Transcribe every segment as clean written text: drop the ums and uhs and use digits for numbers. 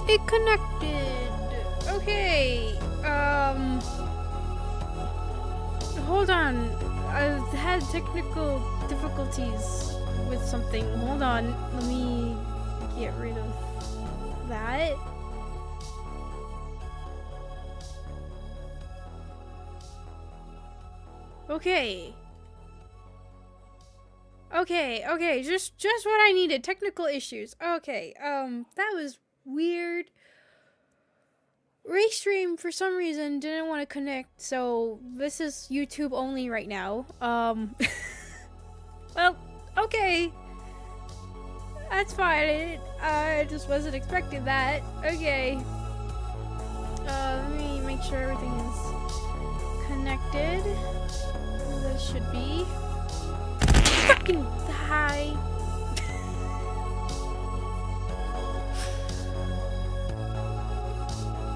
It connected. Okay. Hold on. I've had technical difficulties with something. Hold on. Let me get rid of that. Okay. Okay, just what I needed. Technical issues. Okay, that was weird. Restream for some reason didn't want to connect, so this is YouTube only right now. Well, okay. That's fine. I just wasn't expecting that. Okay. Let me make sure everything is connected. This should be. Fucking die.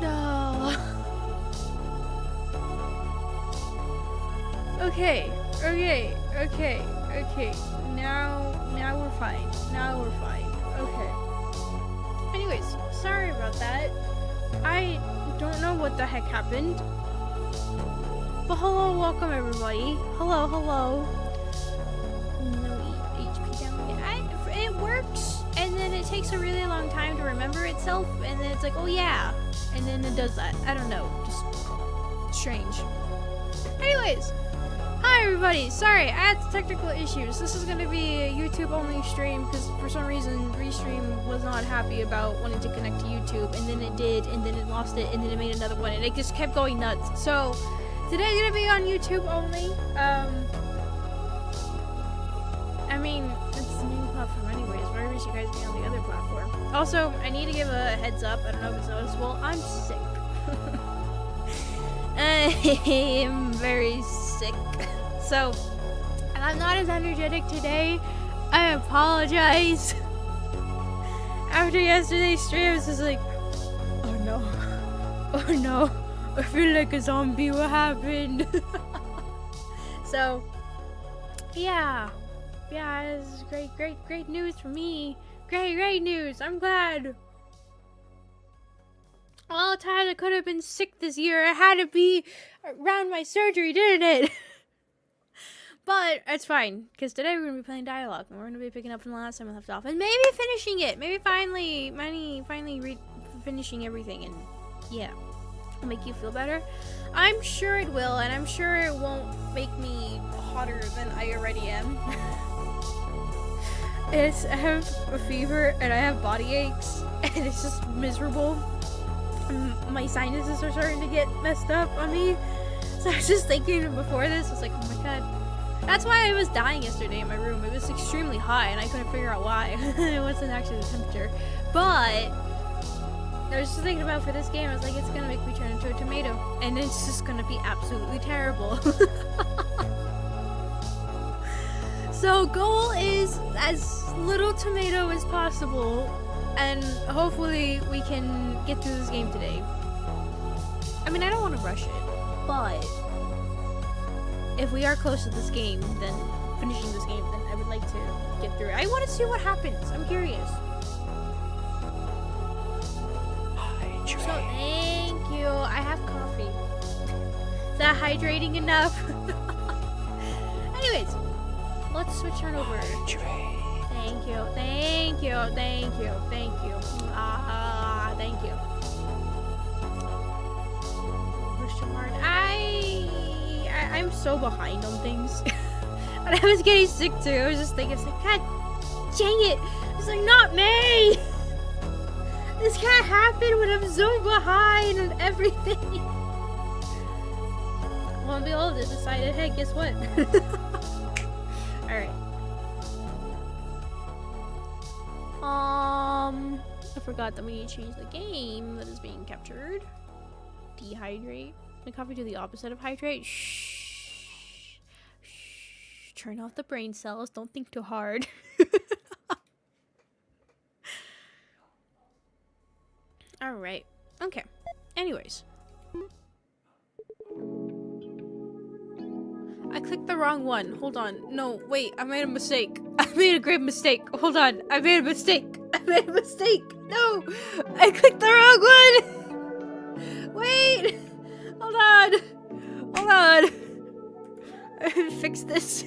No. Okay. Now we're fine. Okay. Anyways, sorry about that. I don't know what the heck happened. But hello, welcome everybody. Hello. No HP down. It works, and then it takes a really long time to remember itself, and then it's like, oh yeah, and then it does that. I don't know, just strange. Anyways, hi everybody. Sorry, I had technical issues. This is gonna be a YouTube only stream because for some reason Restream was not happy about wanting to connect to YouTube, and then it did, and then it lost it, and then it made another one, and it just kept going nuts. So today's gonna be on YouTube only. I mean, it's the main platform anyways. Why would you guys be on the other platform? Also, I need to give a heads up. I don't know if it's noticeable. I'm sick. I am very sick. So, and I'm not as energetic today. I apologize. After yesterday's stream, I was just like, oh no. I feel like a zombie. What happened? So, yeah, this is great news for me. Great news. I'm glad. All the time I could have been sick this year, it had to be around my surgery, didn't it? But it's fine, because today we're going to be playing D1AL-ogue, and we're going to be picking up from the last time we left off, and maybe finishing it. Maybe finally finishing everything, and yeah. Make you feel better. I'm sure it will, and I'm sure it won't make me hotter than I already am. I have a fever and I have body aches and it's just miserable. My sinuses are starting to get messed up on me. So I was just thinking before this, I was like, oh my god. That's why I was dying yesterday in my room. It was extremely hot and I couldn't figure out why. It wasn't actually the temperature. But I was just thinking about for this game, I was like, it's gonna make me turn into a tomato. And it's just gonna be absolutely terrible. So goal is as little tomato as possible. And hopefully we can get through this game today. I mean, I don't want to rush it. But if we are close to this game, then finishing this game, then I would like to get through it. I want to see what happens. I'm curious. So thank you. I have coffee. Is that hydrating enough? Anyways, let's switch on over. Thank you. Thank you. Push too hard. I'm so behind on things. And I was getting sick too. I was just thinking, it's like, God dang it. It's like, not me. This can't happen when I'm so behind on everything. Well, we all just decided, hey, guess what? Alright. I forgot that we need to change the game that is being captured. Dehydrate. The coffee do the opposite of hydrate. Shh. Turn off the brain cells. Don't think too hard. Alright. Okay. Anyways. I clicked the wrong one. Hold on. No, wait. I made a mistake. I made a grave mistake. Hold on. I made a mistake. No! I clicked the wrong one! Wait! Hold on! Hold on! Fix this.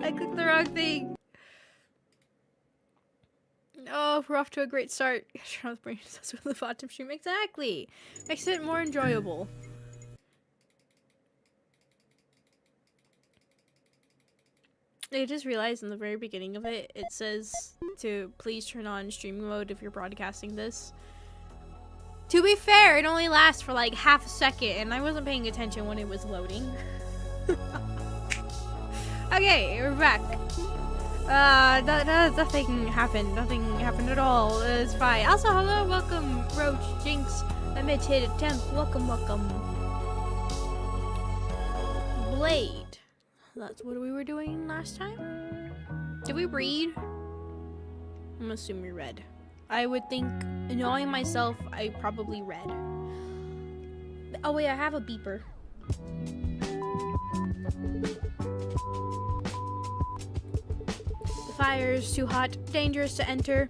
I clicked the wrong thing. Oh, we're off to a great start. Turn off brain cells with the Fatum stream. Exactly! Makes it more enjoyable. I just realized in the very beginning of it, it says to please turn on streaming mode if you're broadcasting this. To be fair, it only lasts for like half a second, and I wasn't paying attention when it was loading. Okay, we're back. Nothing happened. Nothing happened at all. It's fine. Also, hello, welcome, Roach, Jinx, Limited, Temp, welcome, welcome. Blade. That's what we were doing last time? Did we read? I'm assuming we read. I would think, knowing myself, I probably read. Oh wait, I have a beeper. The fire's too hot, dangerous to enter.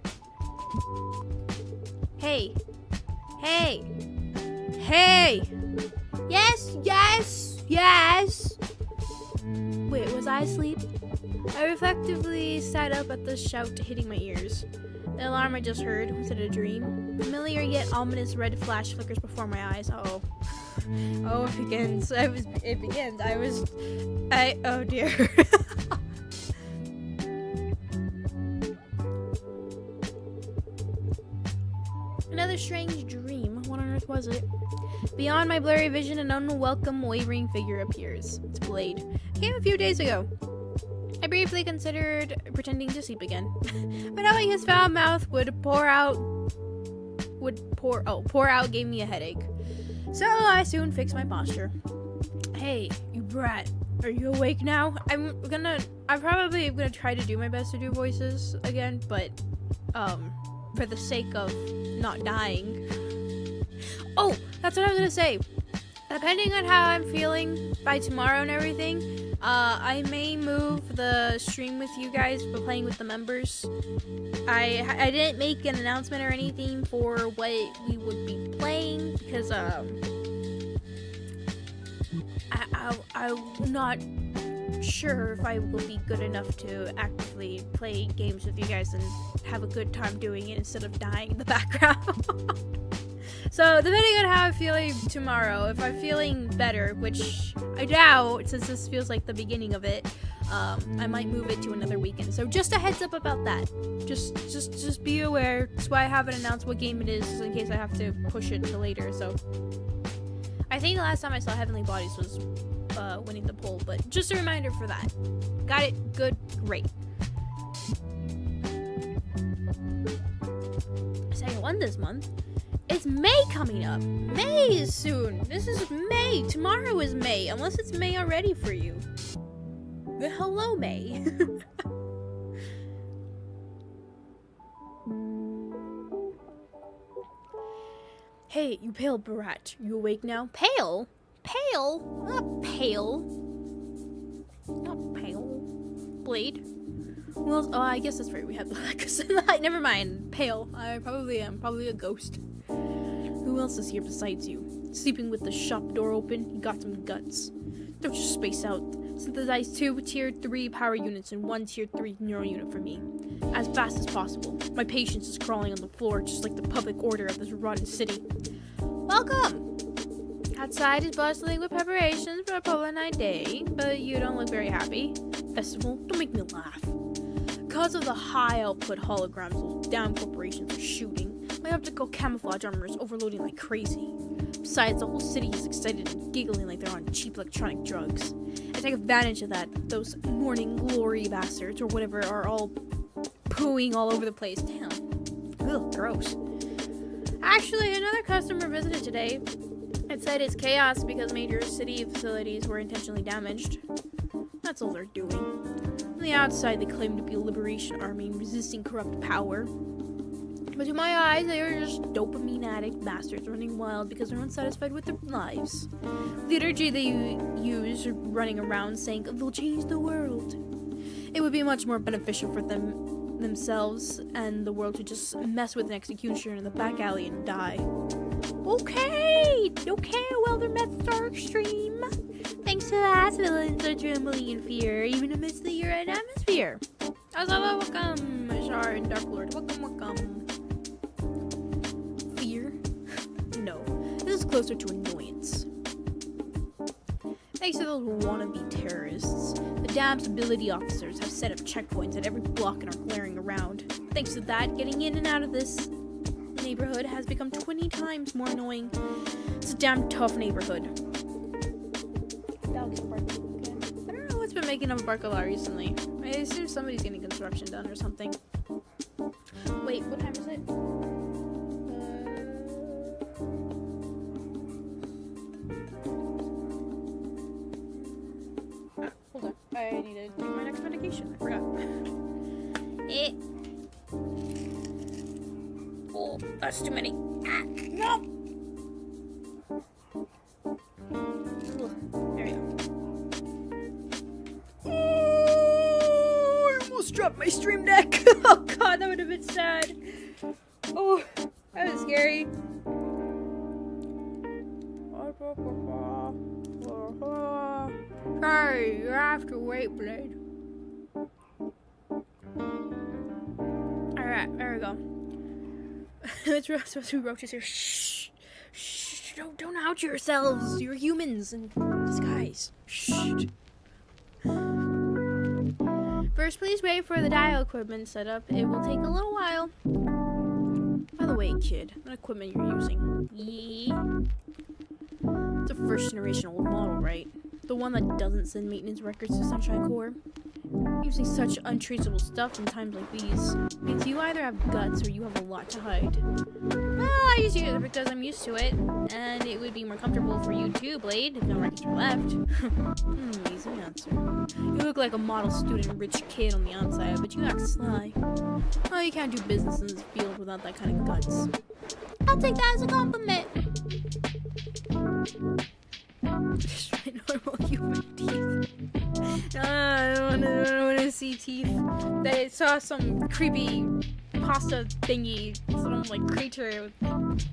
Hey. Hey. Hey. Yes, yes, yes. Wait, was I asleep? I reflectively sat up at the shout hitting my ears. The alarm I just heard, was it a dream? Familiar yet ominous red flash flickers before my eyes. Uh-oh. Oh, it begins. It begins. Oh dear. Another strange dream. What on earth was it? Beyond my blurry vision, an unwelcome, wavering figure appears. It's Blade. It came a few days ago. I briefly considered pretending to sleep again, but knowing his foul mouth would pour out gave me a headache. So I soon fixed my posture. Hey, you brat. Are you awake now? I'm probably gonna try to do my best to do voices again, but, for the sake of not dying. Oh, that's what I was gonna say. Depending on how I'm feeling by tomorrow and everything, I may move the stream with you guys, but playing with the members. I didn't make an announcement or anything for what we would be playing because I'm not sure if I will be good enough to actively play games with you guys and have a good time doing it instead of dying in the background. So, depending on how I'm feeling tomorrow, if I'm feeling better, which I doubt, since this feels like the beginning of it, I might move it to another weekend. So, just a heads up about that. Just be aware. That's why I haven't announced what game it is, in case I have to push it to later. So, I think the last time I saw Heavenly Bodies was winning the poll, but just a reminder for that. Got it? Good? Great. Second one this month. It's May coming up. May is soon. This is May. Tomorrow is May, unless it's May already for you. Hello, May. Hey, you pale brat. You awake now? Pale? Pale? Not pale. Not pale. Blade? Well, oh, I guess that's right. We have the never mind. Pale. I probably am. Probably a ghost. Who else is here besides you? Sleeping with the shop door open? You got some guts. Don't just space out. Synthesize 2 tier 3 power units and 1 tier 3 neural unit for me. As fast as possible. My patience is crawling on the floor just like the public order of this rotten city. Welcome! Outside is bustling with preparations for a polar night day, but you don't look very happy. Festival? Don't make me laugh. Because of the high output holograms those damn corporations are shooting, my optical camouflage armor is overloading like crazy. Besides, the whole city is excited and giggling like they're on cheap electronic drugs. I take advantage of that. Those morning glory bastards, or whatever, are all pooing all over the place. Damn. Ugh, gross. Actually, another customer visited today. It said it's chaos because major city facilities were intentionally damaged. That's all they're doing. On the outside, they claim to be a liberation army resisting corrupt power. But to my eyes, they are just dopamine addict bastards running wild because they're unsatisfied with their lives. The energy they use running around saying they'll change the world. It would be much more beneficial for them themselves and the world to just mess with an executioner in the back alley and die. Okay, well, their methods are extreme. Thanks to that, villains are trembling in fear, even amidst the year-end atmosphere. Welcome, Shar and Dark Lord. Welcome. Fear? No, this is closer to annoyance. Thanks to those wannabe terrorists, the damn stability officers have set up checkpoints at every block and are glaring around. Thanks to that, getting in and out of this neighborhood has become 20 times more annoying. It's a damn tough neighborhood. Dogs are barking again. I don't know what's been making them bark a lot recently. I assume somebody's getting construction done or something. Wait, what time is it? Hold on. I need to take my next medication. I forgot. Oh, that's too many. No! There we go. Oh, I almost dropped my stream deck. Oh god, that would have been sad. Oh, that was scary. Sorry, you have to wait, Blade. Alright, there we go. It's supposed to be roaches here. Shh. Don't out yourselves. You're humans in disguise. Shh. First, please wait for the dial equipment setup. It will take a little while. By the way, kid, what equipment you're using? Yeah. It's a first generation old model, right? The one that doesn't send maintenance records to Sunshine Core. Using such untraceable stuff in times like these means you either have guts or you have a lot to hide. Well, I just use it because I'm used to it, and it would be more comfortable for you too, Blade, if no records were left. Easy answer. You look like a model student rich kid on the outside, but you act sly. Oh, you can't do business in this field without that kind of guts. I'll take that as a compliment. Just my normal human teeth. I don't want to see teeth. I saw some creepy pasta thingy, some like creature with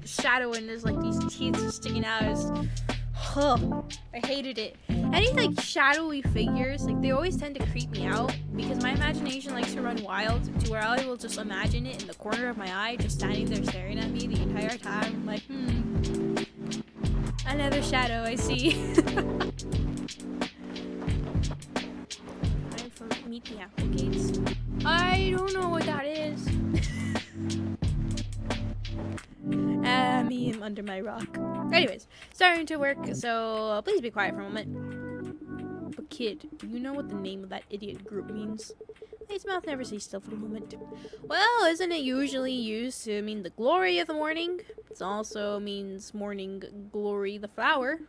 shadow and there's like these teeth just sticking out. I hated it. Any like shadowy figures, like they always tend to creep me out because my imagination likes to run wild to where I will just imagine it in the corner of my eye, just standing there staring at me the entire time. I'm like, another shadow I see. Time for meet the applicants. I don't know what that is. Me, I'm under my rock. Anyways, starting to work, so please be quiet for a moment. But kid, do you know what the name of that idiot group means? His mouth never stays still for a moment. Well, isn't it usually used to mean the glory of the morning? It also means morning glory the flower.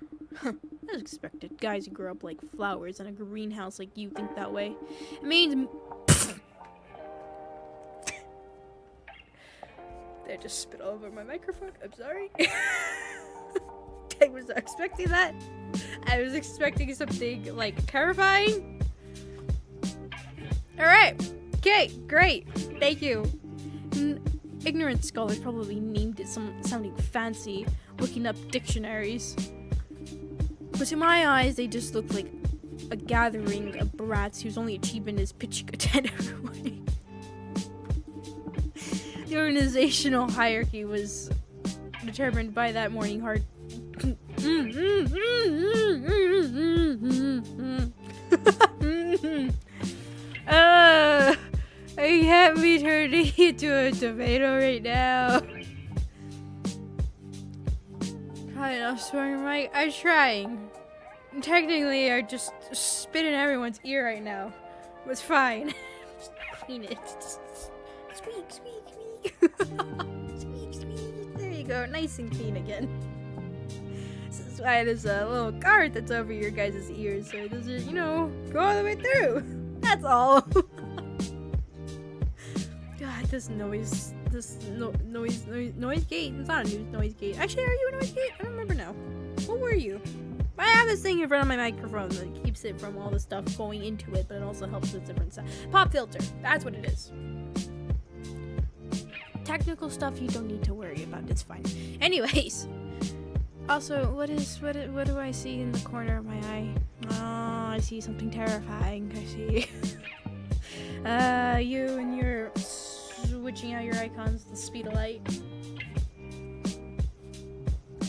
As expected, guys who grow up like flowers in a greenhouse like you think that way. It means... I just spit all over my microphone. I'm sorry. I was not expecting that. I was expecting something like terrifying. Alright. Okay, great. Thank you. Ignorant scholars probably named it sounding fancy, looking up dictionaries. But to my eyes, they just look like a gathering of brats whose only achievement is pitching a tent every morning. The organizational hierarchy was determined by that morning hard. I can't be turning into a tomato right now. Probably not swearing, Mike. I'm trying. Technically, I just spit in everyone's ear right now. But it's fine. Just clean it. Just squeak, squeak. Squeak, squeak. There you go, nice and clean again. This is why there's a little guard that's over your guys' ears, so it doesn't, go all the way through. That's all. God, this noise gate. It's not a noise gate. Actually, are you a noise gate? I don't remember now. What were you? I have this thing in front of my microphone that keeps it from all the stuff going into it, but it also helps with different sound. Pop filter. That's what it is. technical stuff you don't need to worry about. It's fine. Anyways. Also, what do I see in the corner of my eye? Oh, I see something terrifying. I see you and your switching out your icons, the speed of light.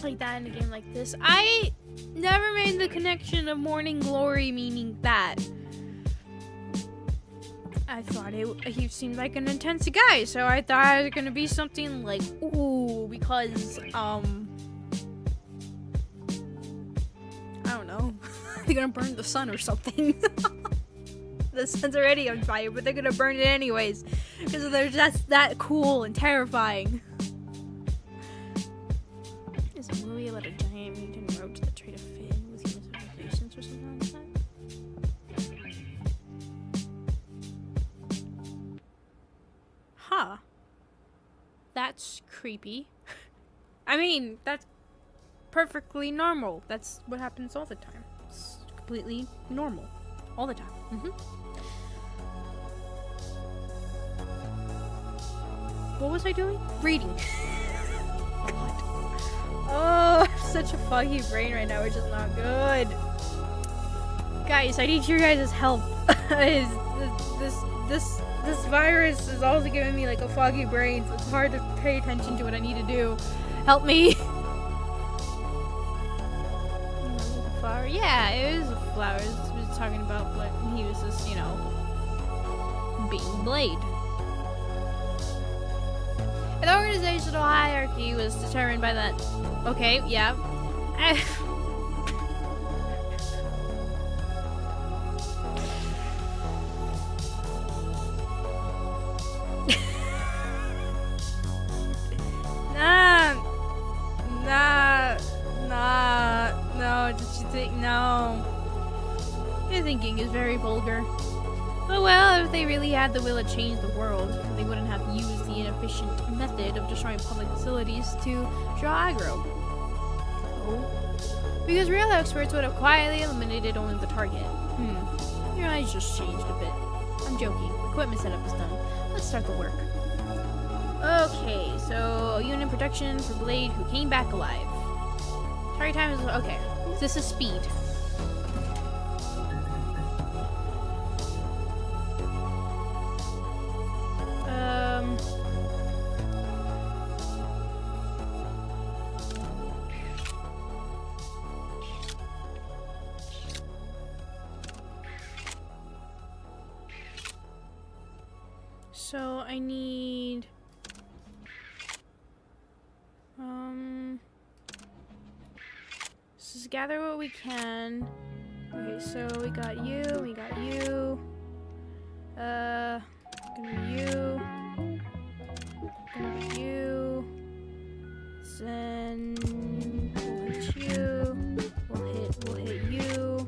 Like that in a game like this. I never made the connection of morning glory meaning that. I thought he seemed like an intense guy, so I thought it was gonna be something like, ooh, because I don't know, they're gonna burn the sun or something. The sun's already on fire, but they're gonna burn it anyways because they're just that cool and terrifying. Is a movie about a giant mutant roach that tried to fit in with human civilizations or something like that? Huh. That's creepy. I mean, that's perfectly normal. That's what happens all the time. It's completely normal. All the time. What was I doing? Reading. Oh, such a foggy brain right now, which is not good. Guys, I need your guys' help. This virus is also giving me like a foggy brain, so it's hard to pay attention to what I need to do. Help me. Flower? Yeah, it was a flower. He was talking about what he was just, you know, being Blade. And the organizational hierarchy was determined by that. Okay, yeah. No, just you think, no. Your thinking is very vulgar. Oh well, if they really had the will to change the world, they wouldn't have used the inefficient method of destroying public facilities to draw aggro. Oh. Because real experts would have quietly eliminated only the target. Your eyes just changed a bit. I'm joking. Equipment setup is done. Let's start the work. Okay, so unit protection for Blade who came back alive. Target time is okay. This is speed. So I need let's just gather what we can. Okay, so we got you, gonna be you, then we'll hit you, we'll hit you,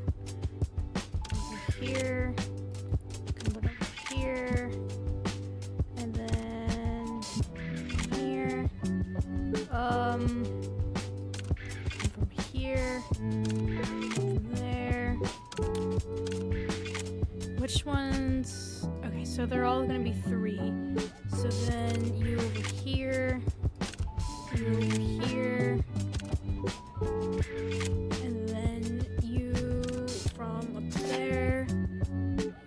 over here, come over here, and then here, from here, from there. Which ones? Okay, so they're all gonna be 3. So then you over here, you over here, and then you from up there,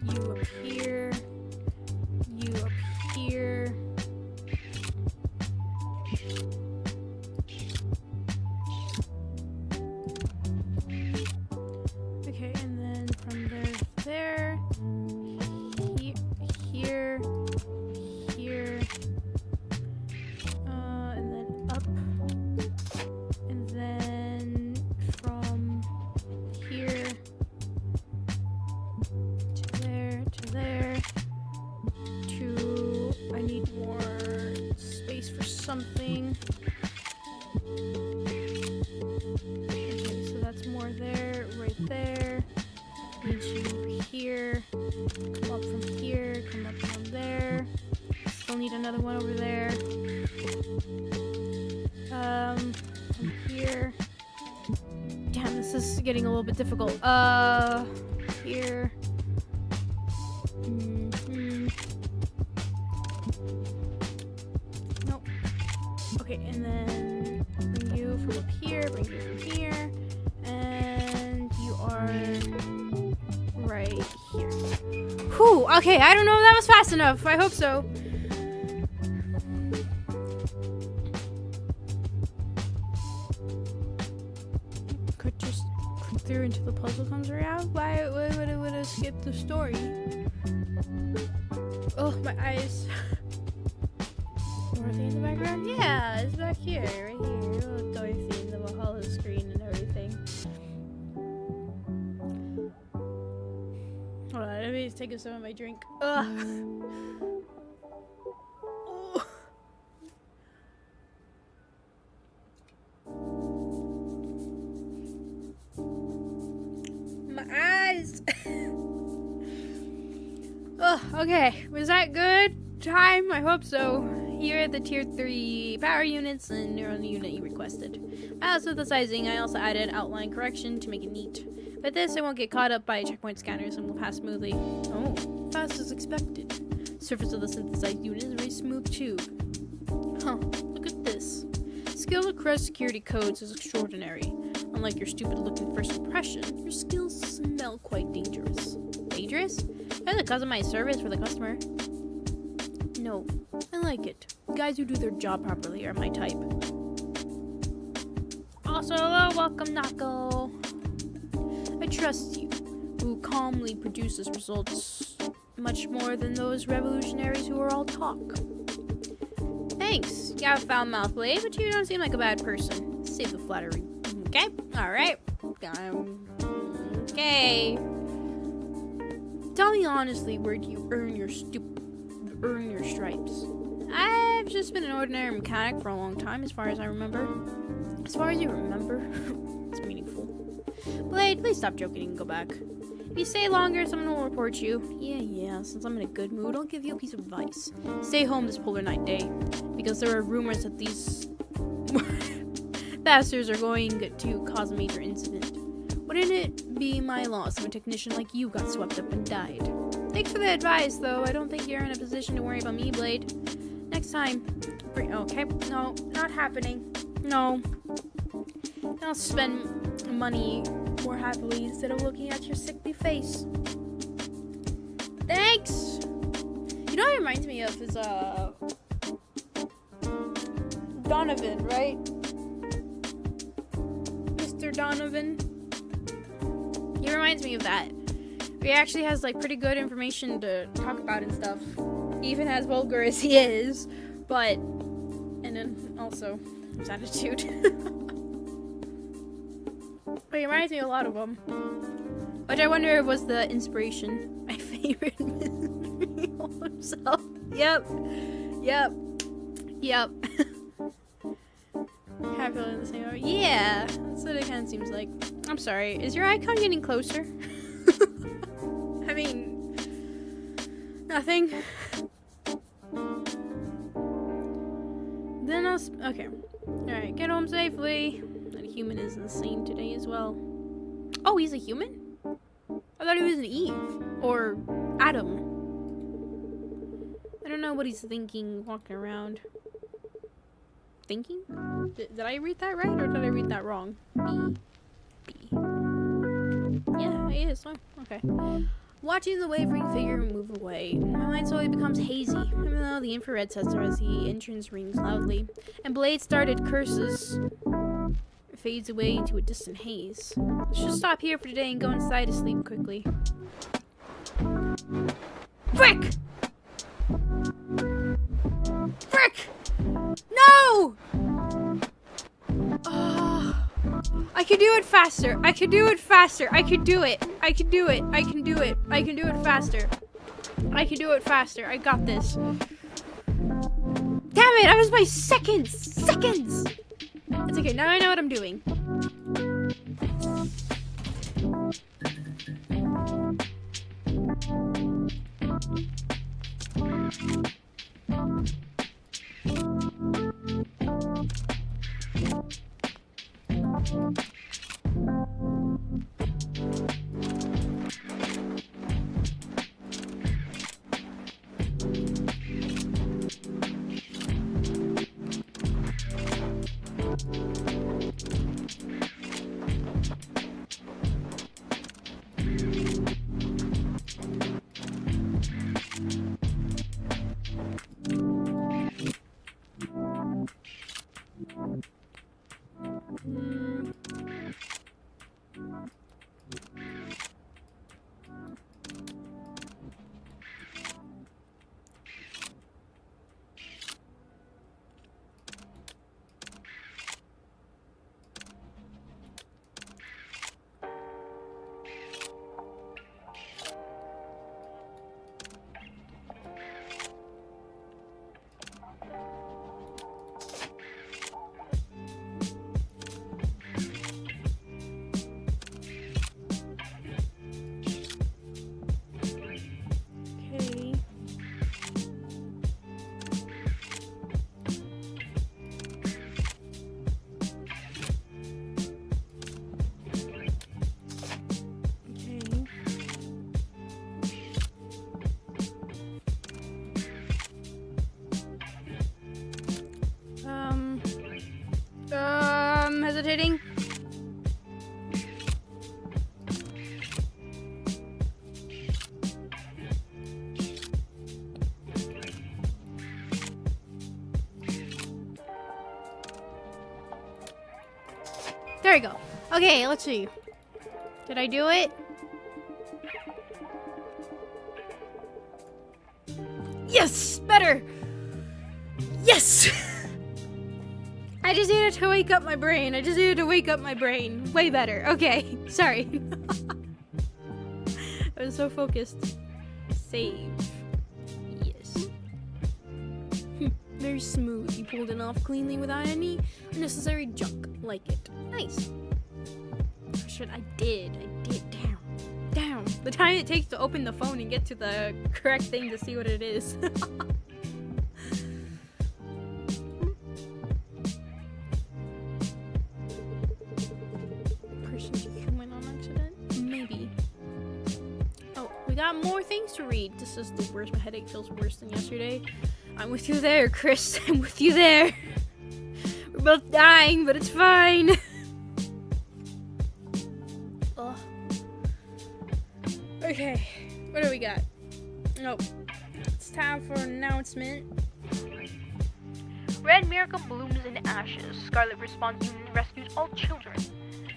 you up here, you up here. Okay, and then from there to there, here, and then up, and then from here to there, to I need more space for something. Okay, so that's more there, right there. Need you over here. Come up from here, come up from there. Still need another one over there. From here. Damn, this is getting a little bit difficult. Here. Nope. Okay, and then bring you from up here, bring you from here, and you are right here. Whew, okay, I don't know if that was fast enough. I hope so. Could just click through until the puzzle comes around. Why would it skip the story? Oh, my eyes. Dorothy in the background? Yeah, it's back here, right here. Oh, Dorothy in the Valhalla screen and everything. Hold on, let me just take a sip of my drink. Ugh. Oh. My eyes. Oh, okay. Was that good? Time? I hope so. Here are the tier 3 power units and neural unit you requested. As with the sizing, I also added outline correction to make it neat. With this, I won't get caught up by checkpoint scanners and will pass smoothly. Oh, fast as expected. Surface of the synthesized unit is a very smooth tube. Huh, look at this. Skill across security codes is extraordinary. Unlike your stupid-looking first impression, your skills smell quite dangerous. Dangerous? That's because of my service for the customer. No, I like it. Guys who do their job properly are my type. Also, hello, welcome, Nako. I trust you, who calmly produces results much more than those revolutionaries who are all talk. Thanks. You have a foul mouth, Blade, but you don't seem like a bad person. Save the flattery. Okay? Alright. Okay. Tell me honestly, where do you earn your stripes? I've just been an ordinary mechanic for a long time, as far as I remember. As far as you remember? It's meaningful. Blade, please stop joking and go back. If you stay longer, someone will report you. Yeah, since I'm in a good mood, I'll give you a piece of advice. Stay home this polar night day, because there are rumors that these bastards are going to cause a major incident. Wouldn't it be my loss if a technician like you got swept up and died? Thanks for the advice, though. I don't think you're in a position to worry about me, Blade. Next time. Okay, no, not happening. No. I'll spend money more happily instead of looking at your sickly face. Thanks! You know what it reminds me of is, Donovan, right? Mr. Donovan. He reminds me of that. He actually has, like, pretty good information to talk about and stuff. Even as vulgar as he is. But, and then also his attitude. But he reminds me a lot of him. Which I wonder if was the inspiration. My favorite Mr. himself. Yep. Kind of feeling the same way. Yeah, that's what it kind of seems like. I'm sorry. Is your icon getting closer? I mean, nothing. Then okay. Alright, get home safely. That human is insane today as well. Oh, he's a human? I thought he was an Eve. Or Adam. I don't know what he's thinking walking around. Thinking? Did I read that right or did I read that wrong? B. Yeah, he is. Oh, okay. Watching the wavering figure move away, my mind slowly becomes hazy, even though the infrared sensor as the entrance rings loudly, and Blade started curses fades away into a distant haze. I should stop here for today and go inside to sleep quickly. Frick! No! Oh, I could do it faster. I could do it faster. I could do it. I can do it. I can do it. I can do it faster. I can do it faster. I got this. Damn it! I was by seconds! Seconds! It's okay. Now I know what I'm doing. There we go. Okay, let's see. Did I do it? Yes! Better! Yes! I just needed to wake up my brain. Way better. Okay, sorry. I was so focused. Save. Yes. Very smooth. You pulled it off cleanly without any unnecessary junk. Like it. Nice. Shit, I did. Damn. The time it takes to open the phone and get to the correct thing to see what it is. Human on accident? Maybe. Oh, we got more things to read. This is the worst. My headache feels worse than yesterday. I'm with you there, Chris. I'm with you there. We're both dying, but it's fine. Ugh. Okay, what do we got? Nope. It's time for an announcement. Red Miracle blooms in ashes. Scarlet Response Unit rescues all children.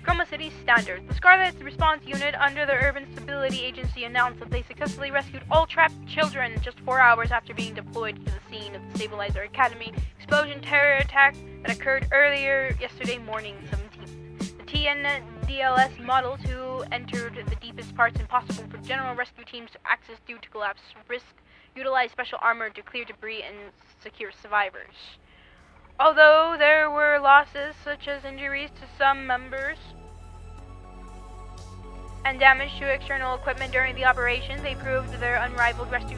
Chroma City Standard. The Scarlet Response Unit under the Urban Stability Agency announced that they successfully rescued all trapped children just 4 hours after being deployed to the scene of the Stabilizer Academy explosion terror attack that occurred earlier yesterday morning, 17th. The TNDLS Model 2 entered the deepest parts impossible for general rescue teams to access due to collapse risk, utilized special armor to clear debris and secure survivors. Although there were losses such as injuries to some members and damage to external equipment during the operation, they proved their unrivaled rescue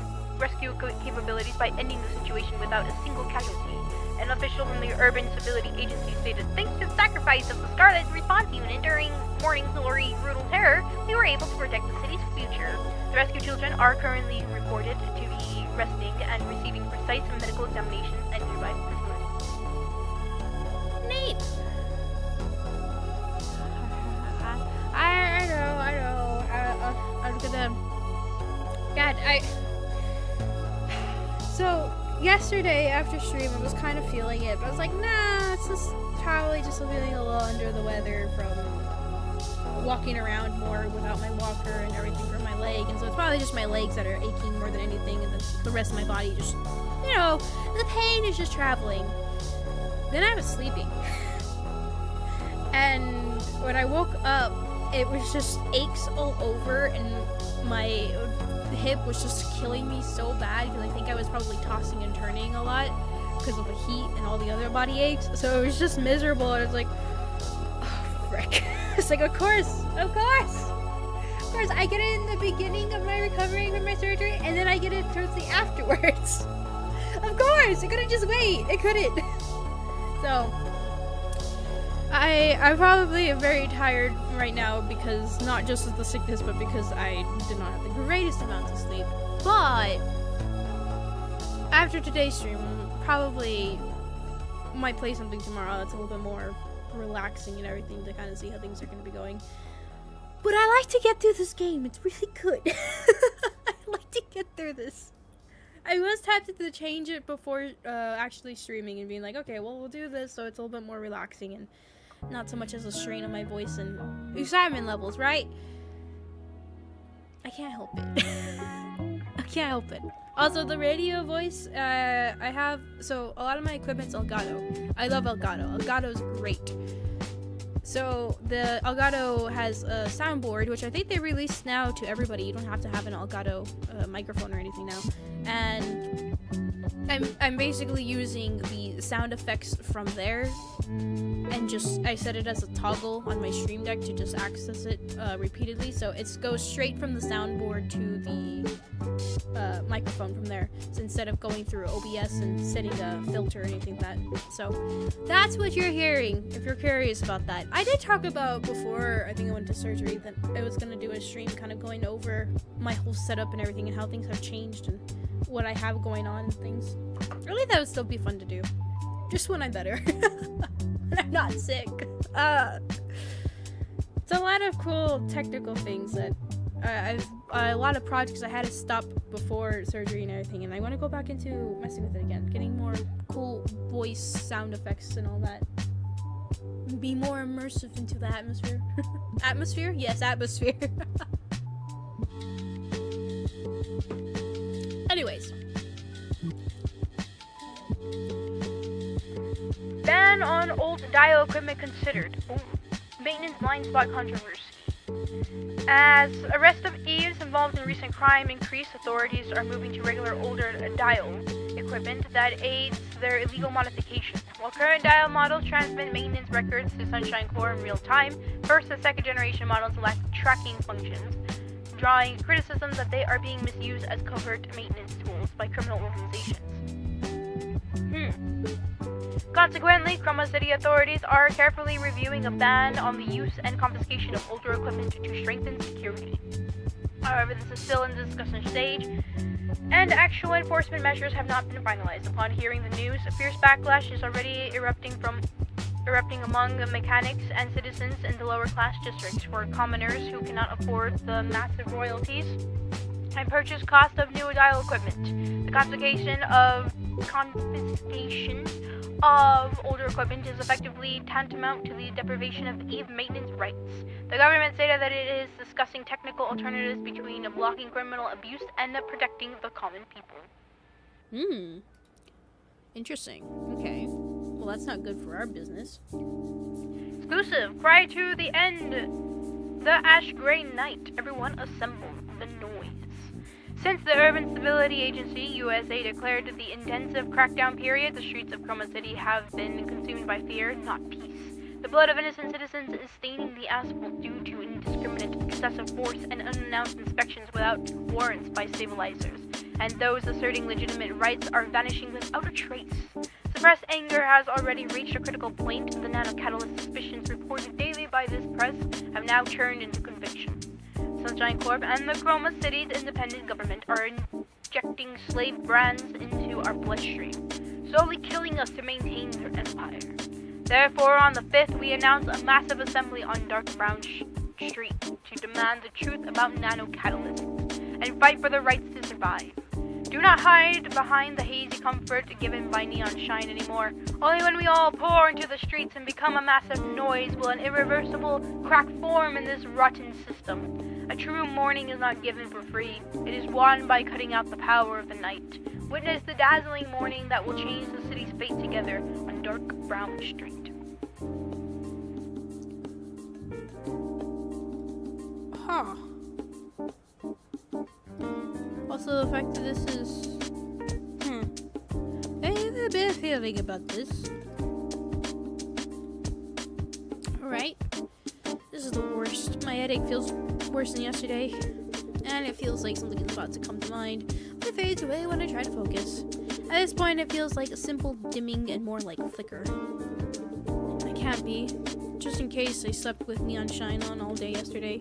capabilities by ending the situation without a single casualty. An official from the Urban Stability Agency stated, "Thanks to the sacrifice of the Scarlet Response Unit during Morning Glory brutal terror, we were able to protect the city's future. The rescue children are currently reported to be resting and receiving precise medical examinations at nearby facilities." Neat. I know. I'm gonna. God, So yesterday after stream, I was kind of feeling it, but I was like, nah, it's just probably just feeling a little under the weather from walking around more without my walker and everything from my leg, and so it's probably just my legs that are aching more than anything, and the rest of my body just, the pain is just traveling. Then I was sleeping, and when I woke up, it was just aches all over, and my hip was just killing me so bad because I think I was probably tossing and turning a lot because of the heat and all the other body aches. So it was just miserable, and I was like, oh, frick. It's like, of course, I get it in the beginning of my recovery from my surgery, and then I get it towards the afterwards. Of course, I couldn't just wait. I couldn't. So, I probably am very tired right now because not just of the sickness, but because I did not have the greatest amount of sleep. But after today's stream, probably might play something tomorrow that's a little bit more relaxing and everything to kind of see how things are going to be going. But I like to get through this game. It's really good. I like to get through this. I was tempted to change it before actually streaming and being like, okay, well, we'll do this so it's a little bit more relaxing and not so much as a strain on my voice and excitement levels, right? I can't help it. I can't help it. Also, the radio voice, I have, so a lot of my equipment's Elgato. I love Elgato. Elgato's great. So the Elgato has a soundboard, which I think they released now to everybody. You don't have to have an Elgato microphone or anything now. And I'm basically using the sound effects from there, and I set it as a toggle on my Stream Deck to just access it repeatedly. So it goes straight from the soundboard to the microphone from there. So instead of going through OBS and setting a filter or anything like that. So that's what you're hearing if you're curious about that. I did talk about before I think I went to surgery that I was gonna do a stream kind of going over my whole setup and everything and how things have changed and what I have going on and things. I really thought it would still be fun to do. Just when I'm better. When I'm not sick. It's a lot of cool technical things that a lot of projects I had to stop before surgery and everything, and I want to go back into messing with it again, getting more cool voice sound effects and all that. Be more immersive into the atmosphere. Atmosphere? Yes, atmosphere. Anyways. Ban on old dial equipment considered. Ooh. Maintenance blind spot controversy. As arrest of thieves involved in recent crime increase, authorities are moving to regular older dial equipment that aids their illegal modification. While current dial models transmit maintenance records to Sunshine Core in real time, first and second generation models lack tracking functions, drawing criticism that they are being misused as covert maintenance tools by criminal organizations. Consequently, Chroma City authorities are carefully reviewing a ban on the use and confiscation of older equipment to strengthen security. However, this is still in the discussion stage, and actual enforcement measures have not been finalized. Upon hearing the news, a fierce backlash is already erupting among mechanics and citizens in the lower class districts for commoners who cannot afford the massive royalties and purchase cost of new dial equipment. The confiscation of older equipment is effectively tantamount to the deprivation of EVE maintenance rights. The government stated that it is discussing technical alternatives between blocking criminal abuse and protecting the common people. Interesting. Okay. Well, that's not good for our business. Exclusive. Cry to the end. The ash gray night. Everyone assemble. The noise. Since the Urban Stability Agency, USA, declared the intensive crackdown period, the streets of Chroma City have been consumed by fear, not peace. The blood of innocent citizens is staining the asphalt due to indiscriminate, excessive force and unannounced inspections without warrants by stabilizers, and those asserting legitimate rights are vanishing without a trace. Suppressed anger has already reached a critical point. The nanocatalyst suspicions reported daily by this press have now turned into conviction. Sunshine Corp and the Chroma City's independent government are injecting slave brands into our bloodstream, slowly killing us to maintain their empire. Therefore, on the 5th, we announce a massive assembly on Dark Brown Street to demand the truth about nanocatalysts and fight for the rights to survive. Do not hide behind the hazy comfort given by neon shine anymore. Only when we all pour into the streets and become a massive noise will an irreversible crack form in this rotten system. A true morning is not given for free. It is won by cutting out the power of the night. Witness the dazzling morning that will change the city's fate together on Dark Brown Street. Huh. Also, the fact that this is... I have a bad feeling about this. Alright. This is the worst. My headache feels worse than yesterday. And it feels like something is about to come to mind. But it fades away when I try to focus. At this point, it feels like a simple dimming and more like a flicker. It can't be. Just in case I slept with neon shine on all day yesterday.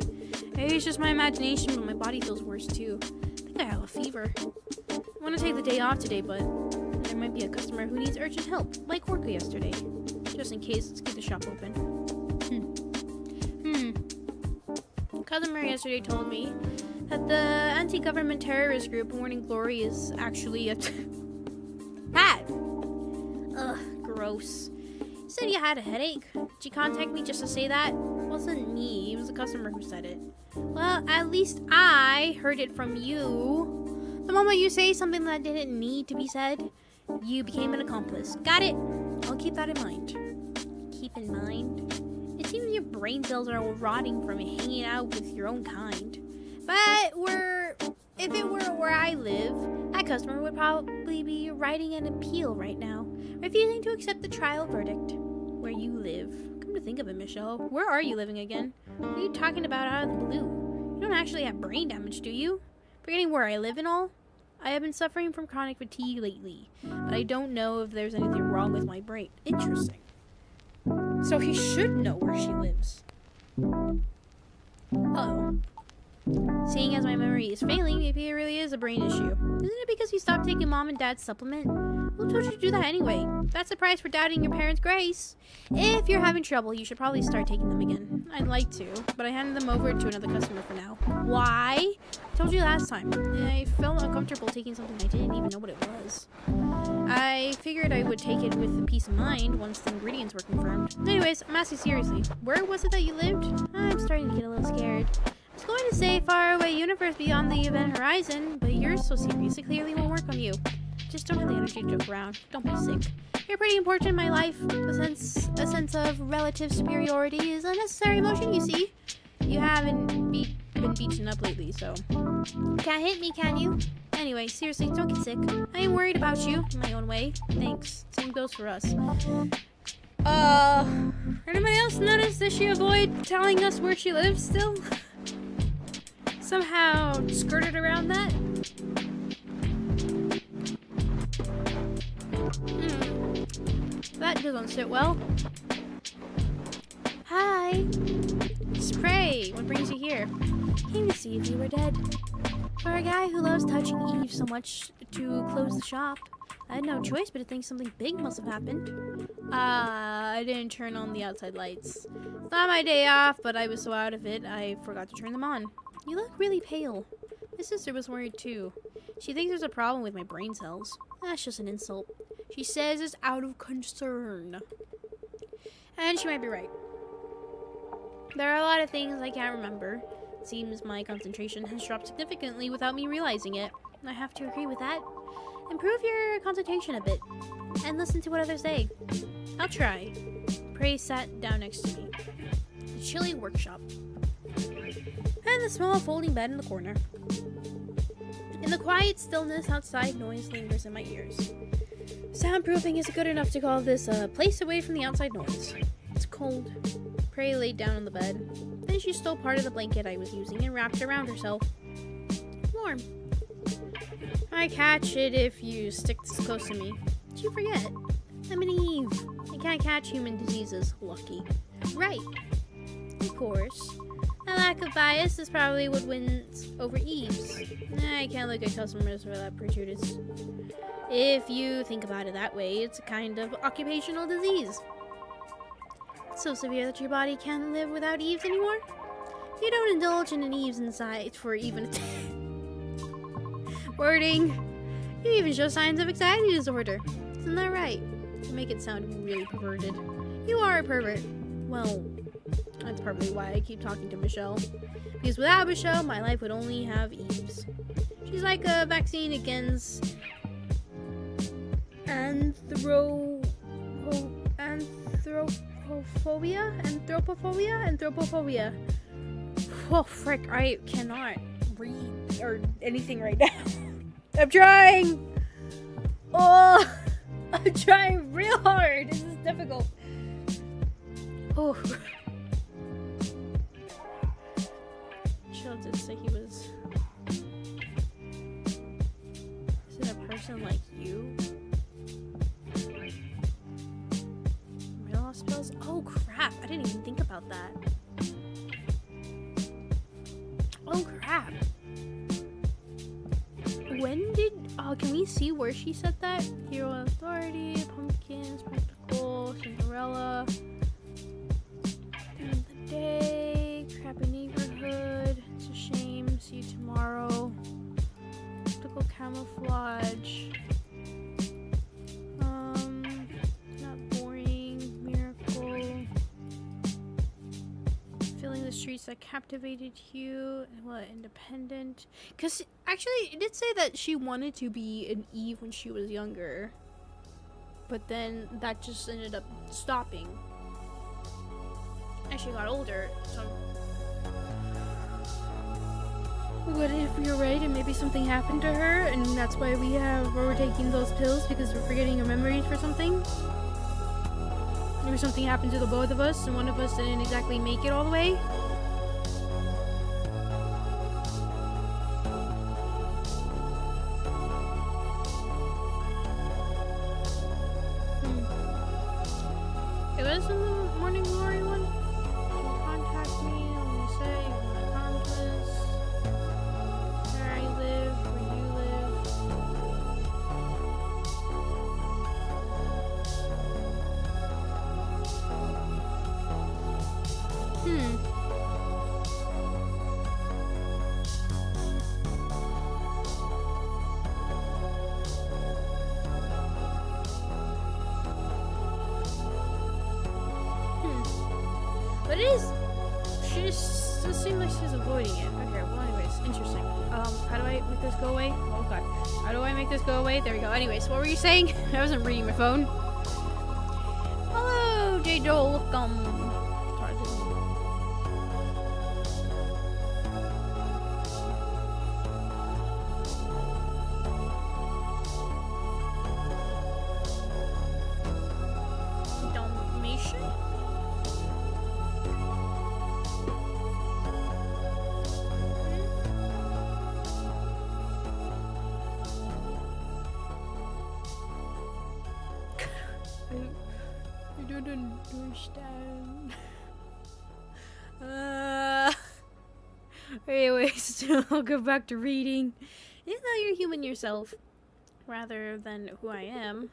Maybe it's just my imagination, but my body feels worse too. I think I have a fever. I want to take the day off today, but there might be a customer who needs urgent help, like Orca yesterday. Just in case, let's keep the shop open. Cousin Mary yesterday told me that the anti-government terrorist group Morning Glory is actually a bad. Ugh, gross. You said you had a headache. Did you contact me just to say that? It wasn't me. It was a customer who said it. Well, at least I heard it from you. The moment you say something that didn't need to be said, you became an accomplice. Got it? I'll keep that in mind. Keep in mind? It seems your brain cells are all rotting from hanging out with your own kind. But if it were where I live, that customer would probably be writing an appeal right now, refusing to accept the trial verdict. Where you live. Come to think of it, Michelle, where are you living again? What are you talking about out of the blue? You don't actually have brain damage, do you? Forgetting where I live and all? I have been suffering from chronic fatigue lately, but I don't know if there's anything wrong with my brain. Interesting. So he should know where she lives. Uh-oh. Seeing as my memory is failing, maybe it really is a brain issue. Isn't it because you stopped taking mom and dad's supplement? Who told you to do that anyway? That's the price for doubting your parents' grace. If you're having trouble, you should probably start taking them again. I'd like to, but I handed them over to another customer for now. Why? I told you last time. I felt uncomfortable taking something I didn't even know what it was. I figured I would take it with peace of mind once the ingredients were confirmed. Anyways, I'm asking seriously. Where was it that you lived? I'm starting to get a little scared. I was going to say far away universe beyond the event horizon, but you're so serious it clearly won't work on you. Just don't have the energy to joke around. Don't be sick. You're pretty important in my life. A sense of relative superiority is a necessary emotion, you see. You haven't been beaten up lately, so can't hit me, can you? Anyway, seriously, don't get sick. I am worried about you in my own way. Thanks. Same goes for us. Anybody else notice that she avoid telling us where she lives still? Somehow skirted around that? That doesn't sit well. Hi. Spray. What brings you here? Came to see if you were dead. For a guy who loves touching Eve so much to close the shop, I had no choice but to think something big must have happened. I didn't turn on the outside lights. It's not my day off, but I was so out of it, I forgot to turn them on. You look really pale. My sister was worried too. She thinks there's a problem with my brain cells. That's just an insult. She says it's out of concern. And she might be right. There are a lot of things I can't remember. It seems my concentration has dropped significantly without me realizing it. I have to agree with that. Improve your concentration a bit, and listen to what others say. I'll try. Prey sat down next to me. The chilly workshop. And the small folding bed in the corner. In the quiet stillness outside, noise lingers in my ears. Soundproofing isn't good enough to call this a place away from the outside noise. It's cold. Prey laid down on the bed. Then she stole part of the blanket I was using and wrapped it around herself. Warm. I catch it if you stick this close to me. Did you forget? I'm an Eve. I can't catch human diseases. Lucky. Right. Of course. A lack of bias is probably what wins over Eve's. I can't look at customers for that prejudice. If you think about it that way, it's a kind of occupational disease. It's so severe that your body can't live without Eves anymore. You don't indulge in an Eve's inside for even wording. You even show signs of anxiety disorder. Isn't that right? To make it sound really perverted. You are a pervert. Well, that's probably why I keep talking to Michelle. Because without Michelle, my life would only have Eves. She's like a vaccine against anthropophobia. Oh, frick, I cannot read or anything right now. I'm trying! Oh, I'm trying real hard. This is difficult. Oh. Chill did say he was... Is it a person like you? Real hospitals? Oh crap, I didn't even think about that. Oh crap. When did... can we see where she said that? Hero Authority, Pumpkin, Spectacle, Cinderella, End of the Day, Crappy Neighborhood, It's a Shame, See You Tomorrow, Spectacle Camouflage, Not Boring, Miracle, Filling the Streets That Captivated You, what, Independent? Because actually, it did say that she wanted to be an Eve when she was younger, but then that just ended up stopping as she got older. So, what if you're right and maybe something happened to her, and that's why we're taking those pills because we're forgetting a memory for something? Maybe something happened to the both of us, and one of us didn't exactly make it all the way. It was in the Morning Glory one. Contact me, let me say my accomplice, where I live, where you live. avoiding it. Okay, well, anyways, interesting. How do I make this go away? Oh, God. How do I make this go away? There we go. Anyways, what were you saying? I wasn't reading my phone. Hello, D1AL, welcome. Sorry, this is... Dalmatian? I don't understand. Anyways, I'll go back to reading. Even though you're human yourself, rather than who I am.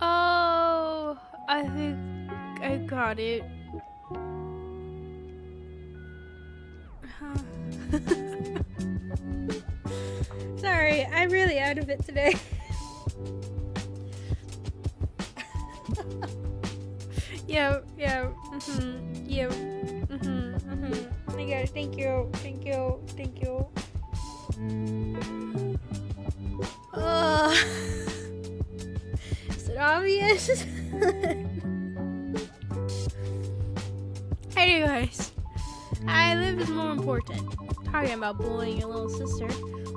Oh, I think I got it. Sorry, I'm really out of it today. Yeah, yeah, yeah, I got it, thank you. Is it obvious? Anyways, I live is more important. Talking about bullying your little sister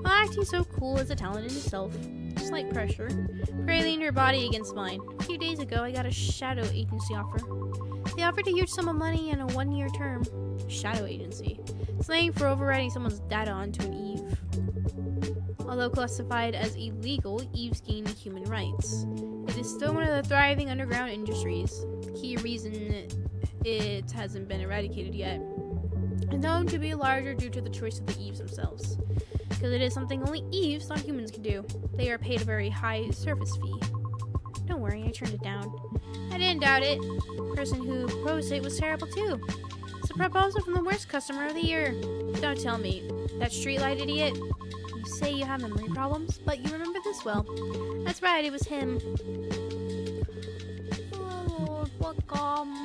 while acting so cool is a talent in itself. Slight pressure. Pray leaned her body against mine. A few days ago, I got a shadow agency offer. They offered a huge sum of money and a 1-year term. Shadow agency. Slang for overriding someone's data onto an Eve. Although classified as illegal, Eves gain human rights. It is still one of the thriving underground industries. The key reason it hasn't been eradicated yet is known to be larger due to the choice of the Eves themselves. Because it is something only Eves, not humans, can do. They are paid a very high service fee. Don't worry, I turned it down. I didn't doubt it. The person who proposed it was terrible too. It's a proposal from the worst customer of the year. Don't tell me. That streetlight idiot? You say you have memory problems, but you remember this well. That's right, it was him. Oh, welcome.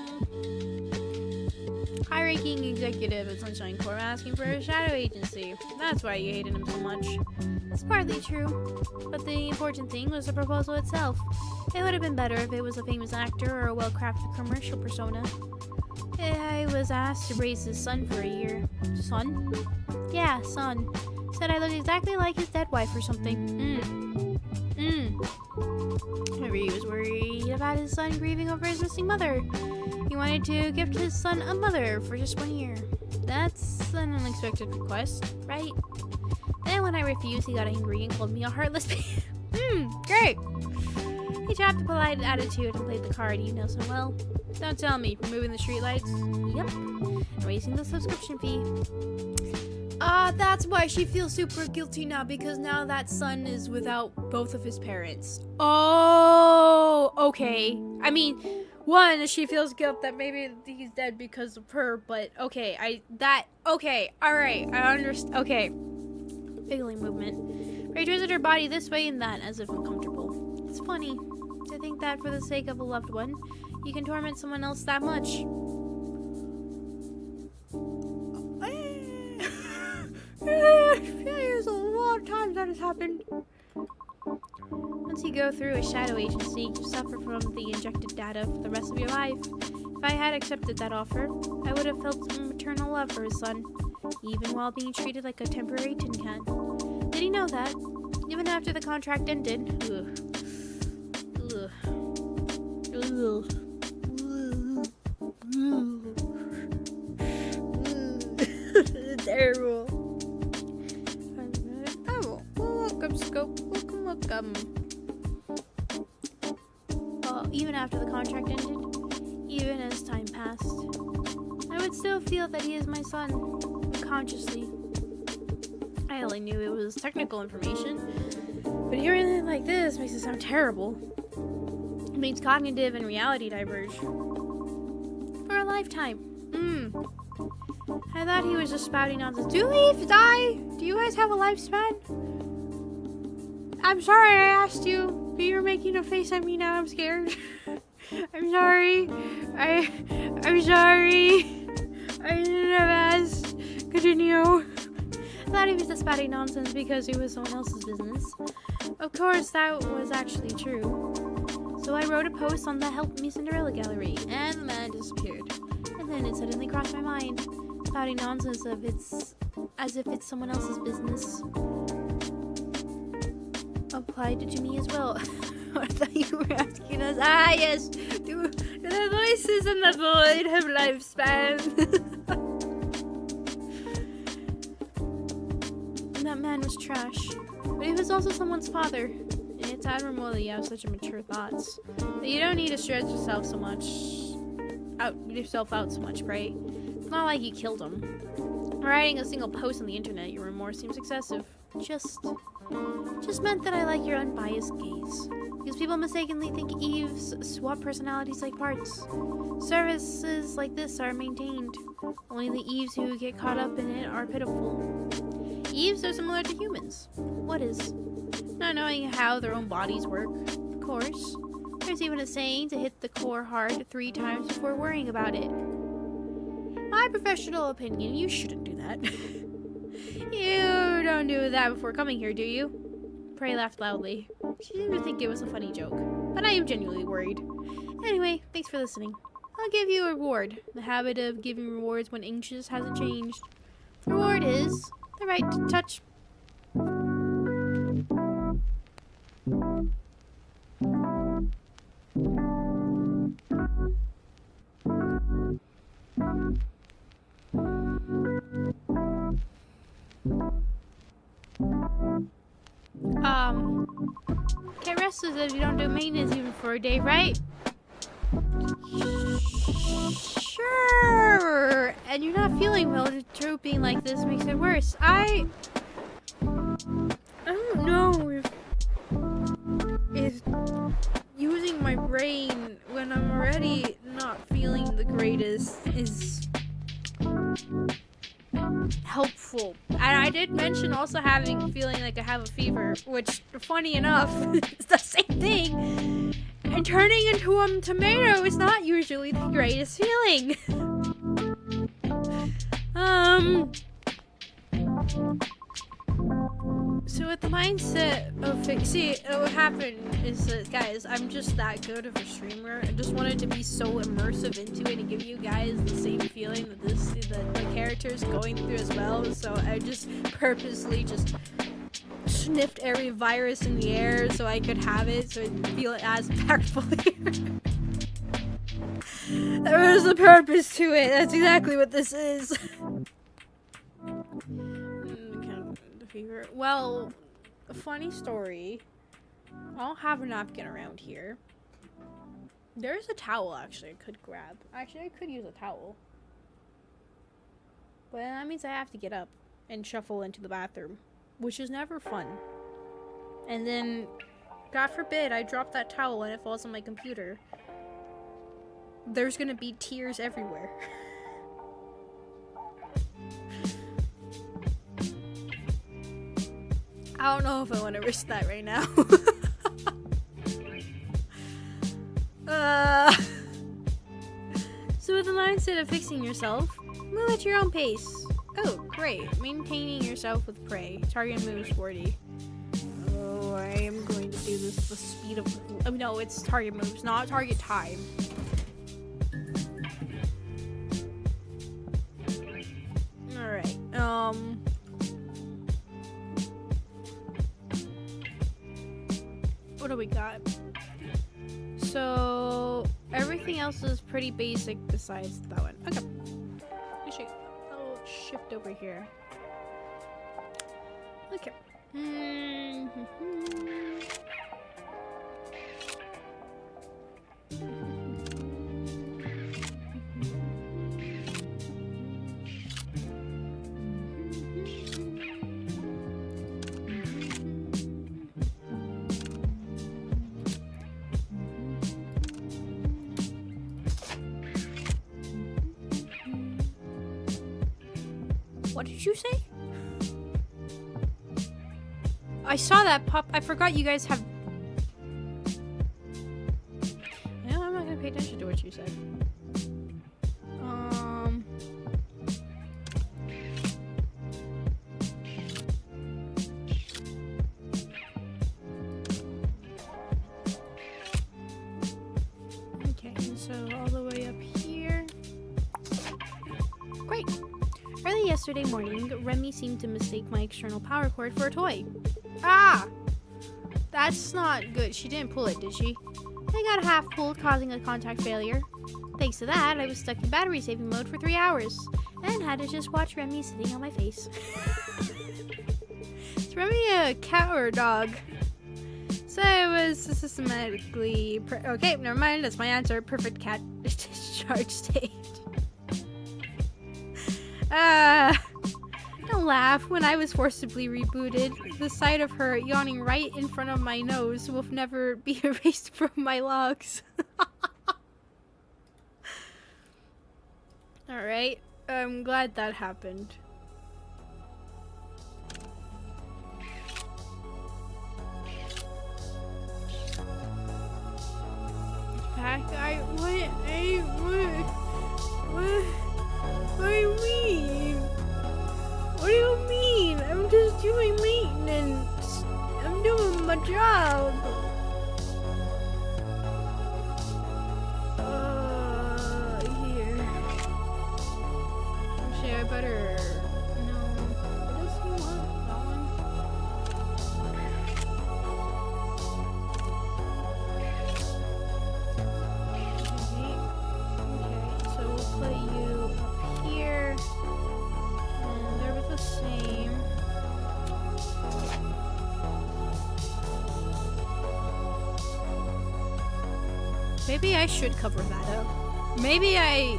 High-ranking executive at Sunshine Corp asking for a shadow agency. That's why you hated him so much. It's partly true, but the important thing was the proposal itself. It would have been better if it was a famous actor or a well-crafted commercial persona. I was asked to raise his son for a year. Son? Yeah, son. Said I looked exactly like his dead wife or something. Maybe he was worried about his son grieving over his missing mother. He wanted to gift his son a mother for just 1 year. That's an unexpected request, right? Then when I refused, he got angry and called me a heartless great! He dropped a polite attitude and played the card you know so well. Don't tell me, removing the streetlights? Yep. And raising the subscription fee. That's why she feels super guilty now, because now that son is without both of his parents. Oh, okay. I mean, one, she feels guilt that maybe he's dead because of her, but okay, alright, I understand. Okay. Wiggling movement. Ray twisted her body this way and that as if uncomfortable. It's funny to think that for the sake of a loved one, you can torment someone else that much. There's a lot of times that has happened. Once you go through a shadow agency, you suffer from the injected data for the rest of your life. If I had accepted that offer, I would have felt some maternal love for his son, even while being treated like a temporary tin can. Did he know that? Even after the contract ended. Terrible. Welcome, Scope. Welcome. Even after the contract ended, even as time passed, I would still feel that he is my son, unconsciously. I only knew it was technical information, but hearing it like this makes it sound terrible. It means cognitive and reality diverge. For a lifetime. I thought he was just spouting nonsense. Do leaves die? Do you guys have a lifespan? I'm sorry I asked you, but you're making a face at me now. I'm scared. I'm sorry. I'm sorry. I shouldn't have asked. Continue. I thought he was just spouting nonsense because it was someone else's business. Of course, that was actually true. So I wrote a post on the Help Me Cinderella gallery, and the man disappeared. And then it suddenly crossed my mind, spouting nonsense as if it's someone else's business. Applied to me as well. I thought you were asking us. Ah, yes. Do the voices in the void have lifespan? That man was trash, but he was also someone's father. And it's admirable that you have such mature thoughts. But you don't need to stretch yourself so much, out so much, Prey. It's not like you killed him. Writing a single post on the internet, your remorse seems excessive. Just meant that I like your unbiased gaze. Because people mistakenly think Eves swap personalities like parts. Services like this are maintained. Only the Eves who get caught up in it are pitiful. Eves are similar to humans. What is? Not knowing how their own bodies work. Of course. There's even a saying to hit the core hard 3 times before worrying about it. My professional opinion, you shouldn't do that. You don't do that before coming here, do you? Prey laughed loudly. She didn't think it was a funny joke, but I am genuinely worried. Anyway, thanks for listening. I'll give you a reward. The habit of giving rewards when anxious hasn't changed. The reward is the right to touch. Can't rest as if you don't do maintenance even for a day, right? Sure. And you're not feeling well. Drooping like this makes it worse. I don't know if using my brain when I'm already not feeling the greatest is helpful. And I did mention also feeling like I have a fever, which, funny enough, is the same thing. And turning into a tomato is not usually the greatest feeling. So with the mindset of what happened is that, guys, I'm just that good of a streamer. I just wanted to be so immersive into it and give you guys the same feeling that the character is going through as well. So I just purposely just sniffed every virus in the air so I could have it, so I'd feel it as impactful. There was a purpose to it. That's exactly what this is. Fever. Well, a funny story. I don't have a napkin around here. There's a towel actually I could grab. Actually, I could use a towel. But that means I have to get up and shuffle into the bathroom, which is never fun. And then, God forbid, I drop that towel and it falls on my computer. There's gonna be tears everywhere. I don't know if I want to risk that right now. So with the mindset of fixing yourself, move at your own pace. Oh, great. Maintaining yourself with Prey. Target moves 40. Oh, I am going to do this at the speed of... Oh, no, it's target moves, not target time. Alright, what do we got? So everything else is pretty basic besides that one. Okay. Actually, I'll shift over here. Okay. What did you say? I saw that pop. I forgot you guys have... No, I'm not gonna pay Great. Early yesterday morning, Remy seemed to mistake my external power cord for a toy. Ah! That's not good. She didn't pull it, did she? I got half pulled, causing a contact failure. Thanks to that, I was stuck in battery saving mode for 3 hours, and had to just watch Remy sitting on my face. Is Remy a cat or a dog? So it was systematically... okay, never mind, that's my answer. Perfect cat discharge state. Don't laugh. When I was forcibly rebooted, the sight of her yawning right in front of my nose will never be erased from my logs. Alright, I'm glad that happened. What do you mean? What do you mean? I'm just doing maintenance. I'm doing my job. Here. Actually, I better... No. What does he want? That one? Okay, so we'll put you up here. And they're the same. Maybe I should cover that up. Maybe I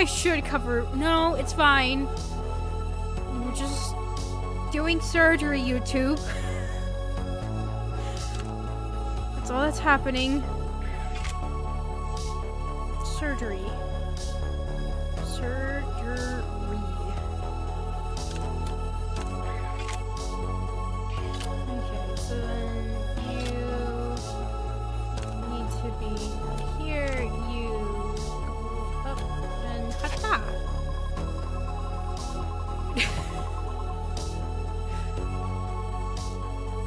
should cover... No, it's fine. We're just doing surgery, YouTube. That's all that's happening. Surgery. Okay, so then you need to be here. You up and hata.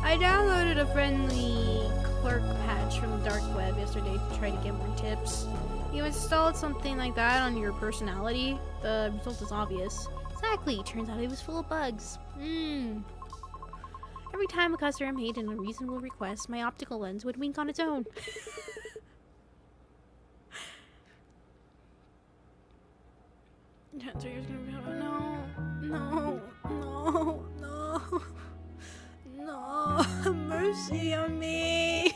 I downloaded a friendly clerk patch from the dark web yesterday to try to get more tips. You installed something like that on your personality. The result is obvious. Exactly. Turns out it was full of bugs. Every time a customer made an unreasonable request, my optical lens would wink on its own. No, mercy on me.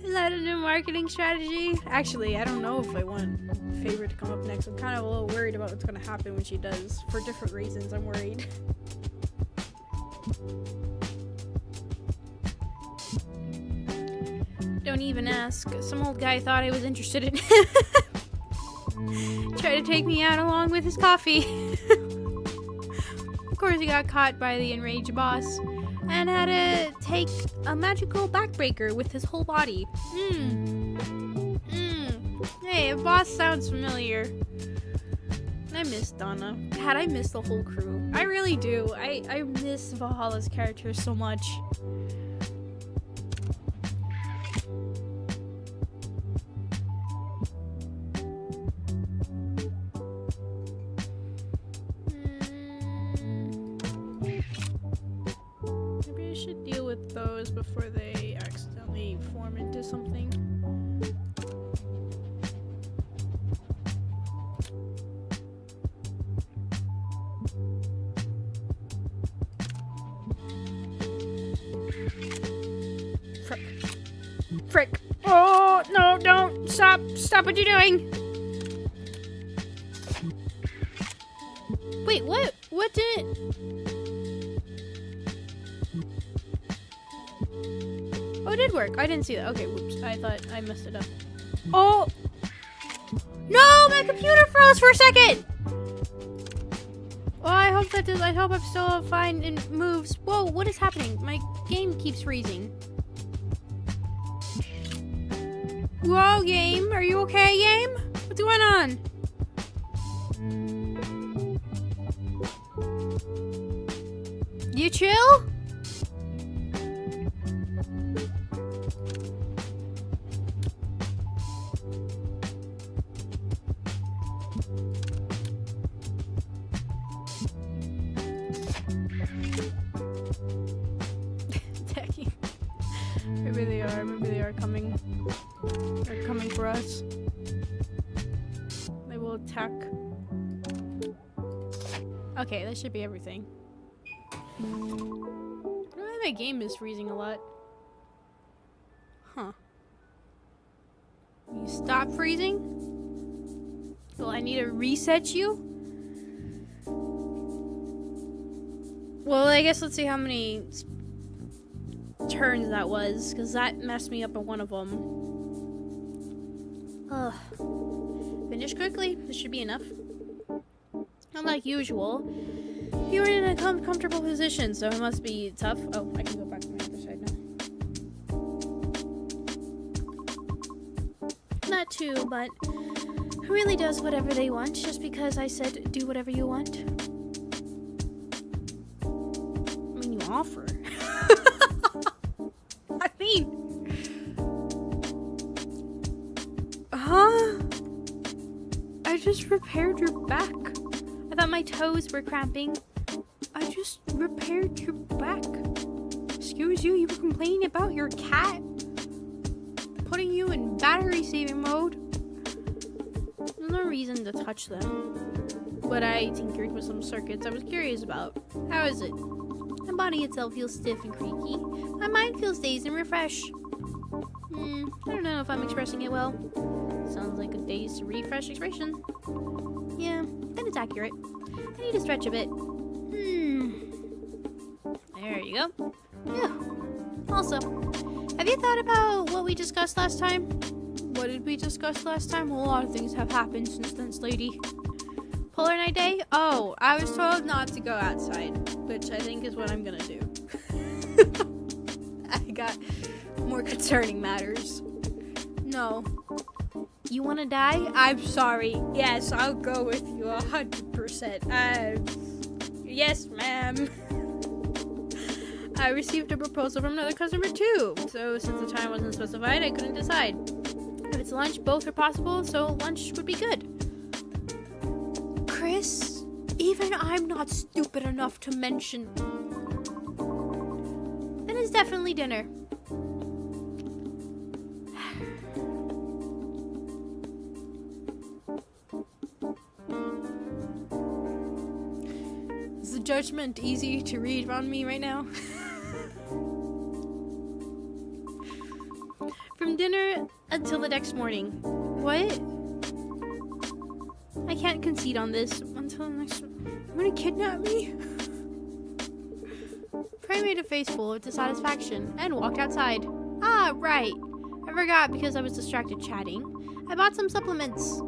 Is that a new marketing strategy? Actually, I don't know if I want Favorite to come up next. I'm kind of a little worried about what's going to happen when she does. For different reasons, I'm worried. Don't even ask. Some old guy thought I was interested in him. Tried to take me out along with his coffee. Of course, he got caught by the enraged boss and had to take a magical backbreaker with his whole body. Hey, boss sounds familiar. I miss Donna. God, I miss the whole crew. I really do. I miss Valhalla's characters so much. Maybe I should deal with those before they accidentally form into something. Frick. Oh, no, don't. Stop. Stop what you're doing. Wait, what? What did... Oh, it did work. I didn't see that. Okay, whoops. I thought I messed it up. Oh! No! My computer froze for a second! Well, I hope that does... I hope I'm still fine and moves. Whoa, what is happening? My game keeps freezing. Whoa, game. Are you okay, game? What's going on? You chill? for us. They will attack. Okay, that should be everything. I don't know, my game is freezing a lot. Huh. You stop freezing? Well, I need to reset you? Well, I guess let's see how many turns that was, because that messed me up on one of them. Ugh. Finish quickly. This should be enough. Unlike usual, you are in a comfortable position, so it must be tough. Oh, I can go back to my other side now. Not too, but who really does whatever they want just because I said do whatever you want? I mean, you offer. I mean, huh? I just repaired your back. I thought my toes were cramping. I just repaired your back. Excuse you, you were complaining about your cat putting you in battery saving mode. There's no reason to touch them. But I tinkered with some circuits I was curious about. How is it? My body itself feels stiff and creaky. My mind feels dazed and refreshed. I don't know if I'm expressing it well. Sounds like a dazed refresh expression. Yeah, then it's accurate. I need to stretch a bit. There you go. Yeah. Also, have you thought about what we discussed last time? What did we discuss last time? Well, a lot of things have happened since then, lady. Polar night day? Oh, I was told not to go outside, which I think is what I'm gonna do. I got more concerning matters. No. You wanna die? I'm sorry. Yes, I'll go with you 100%. Yes, ma'am. I received a proposal from another customer too. So since the time wasn't specified, I couldn't decide. If it's lunch, both are possible, so lunch would be good. Chris, even I'm not stupid enough to mention. Then it's definitely dinner. Is the judgment easy to read on me right now? From dinner until the next morning. What? I can't concede on this until the next. You wanna kidnap me? Prey made a face full of dissatisfaction and walked outside. Ah, right. I forgot because I was distracted chatting. I bought some supplements.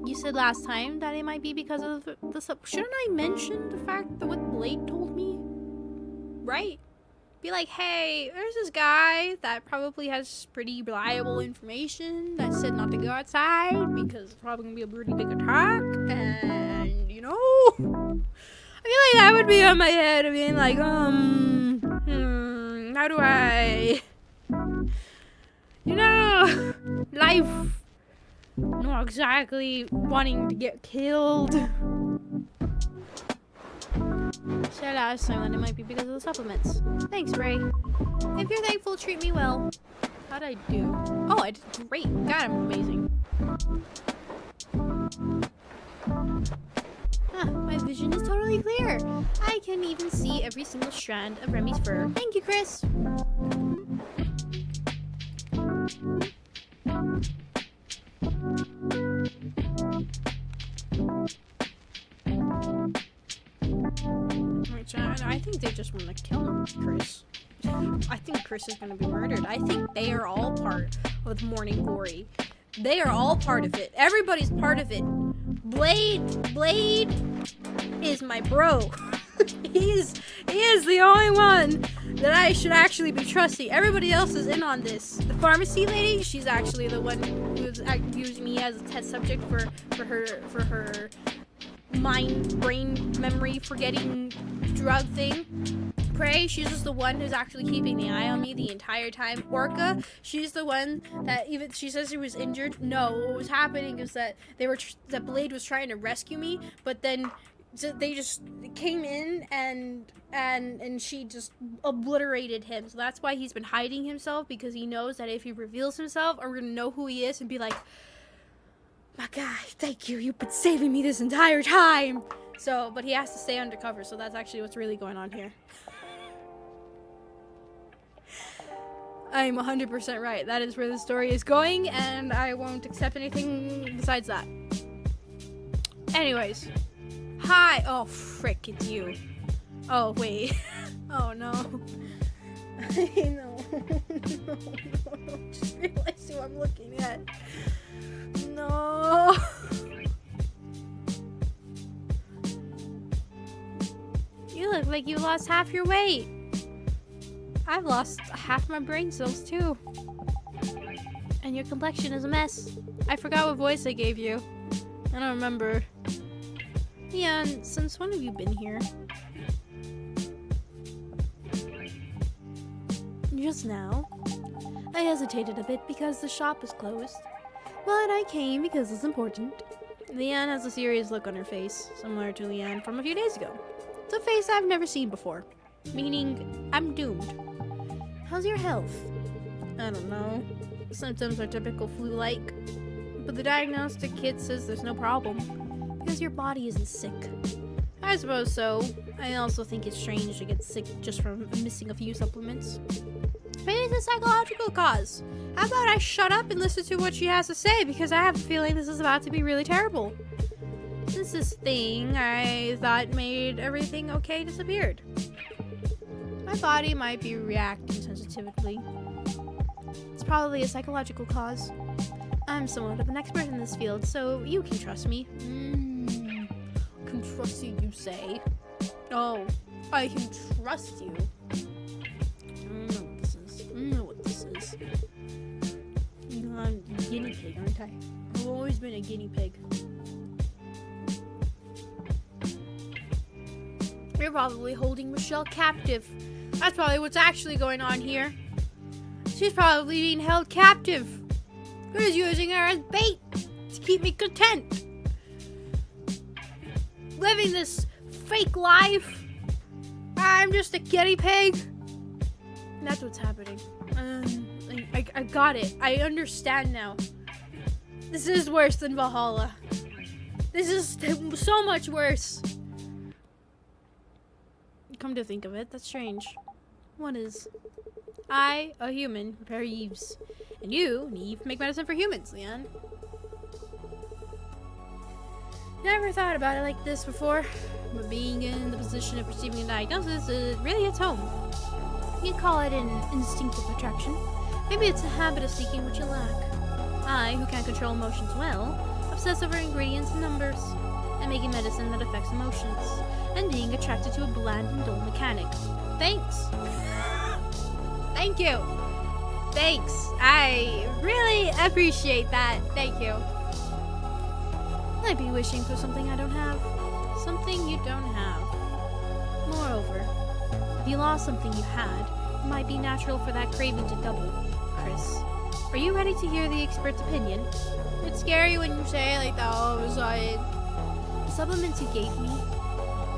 You said last time that it might be because of the shouldn't I mention the fact that what Blade told me? Right? Be like, hey, there's this guy that probably has pretty reliable information that said not to go outside because it's probably gonna be a pretty big attack, and you know, I feel like that would be on my head of being like, how do I, you know, life, not exactly wanting to get killed. Said last time that it might be because of the supplements. Thanks, Ray. If you're thankful, treat me well. How'd I do? Oh, I did great. God, I'm amazing. My vision is totally clear. I can even see every single strand of Remy's fur. Thank you, Chris. I think they just want to kill Chris. I think Chris is going to be murdered. I think they are all part of Morning Glory. They are all part of it. Everybody's part of it. Blade is my bro. He is the only one that I should actually be trusting. Everybody else is in on this. The pharmacy lady, she's actually the one who's using me as a test subject for her brain memory forgetting drug thing. Prey, she's just the one who's actually keeping the eye on me the entire time. Orca, she's the one that even she says she was injured. No, what was happening is that that Blade was trying to rescue me, but then they just came in and she just obliterated him. So that's why he's been hiding himself, because he knows that if he reveals himself, I'm gonna know who he is and be like, my guy, thank you. You've been saving me this entire time. So, but he has to stay undercover. So that's actually what's really going on here. I'm 100% right. That is where the story is going, and I won't accept anything besides that. Anyways. Hi. Oh, frick, it's you. Oh, wait. Oh, no. No. No. Just realized who I'm looking at. No. You look like you lost half your weight. I've lost half my brain cells too. And your complexion is a mess. I forgot what voice I gave you. I don't remember. Yeah, and since when have you been here? Just now. I hesitated a bit because the shop was closed. But I came because it's important. Leanne has a serious look on her face, similar to Leanne from a few days ago. It's a face I've never seen before. Meaning, I'm doomed. How's your health? I don't know. Symptoms are typical flu-like. But the diagnostic kit says there's no problem. Because your body isn't sick. I suppose so. I also think it's strange to get sick just from missing a few supplements. Maybe it's a psychological cause. How about I shut up and listen to what she has to say, because I have a feeling this is about to be really terrible. Since this thing I thought made everything okay disappeared. My body might be reacting sensitively. It's probably a psychological cause. I'm somewhat of an expert in this field, so you can trust me. Can trust you, you say? Oh, I can trust you. I don't know what this is. You know, I'm a guinea pig, aren't I? I've always been a guinea pig. You're probably holding Michelle captive. That's probably what's actually going on here. She's probably being held captive. Who's using her as bait to keep me content? Living this fake life. I'm just a guinea pig. That's what's happening. I got it. I understand now. This is worse than Valhalla. This is so much worse. Come to think of it, that's strange. What is? I, a human, repair Eves. And you, Neve, make medicine for humans, Leanne. Never thought about it like this before, but being in the position of receiving a diagnosis, it really hits home. You call it an instinctive attraction. Maybe it's a habit of seeking what you lack. I, who can't control emotions well, obsess over ingredients and numbers, and making medicine that affects emotions, and being attracted to a bland and dull mechanic. Thanks. Thank you. Thanks. I really appreciate that. Thank you. Might be wishing for something I don't have. Something you don't have. Moreover, if you lost something you had, it might be natural for that craving to double. Chris, are you ready to hear the expert's opinion? It's scary when you say it like that all of a sudden. The supplements you gave me,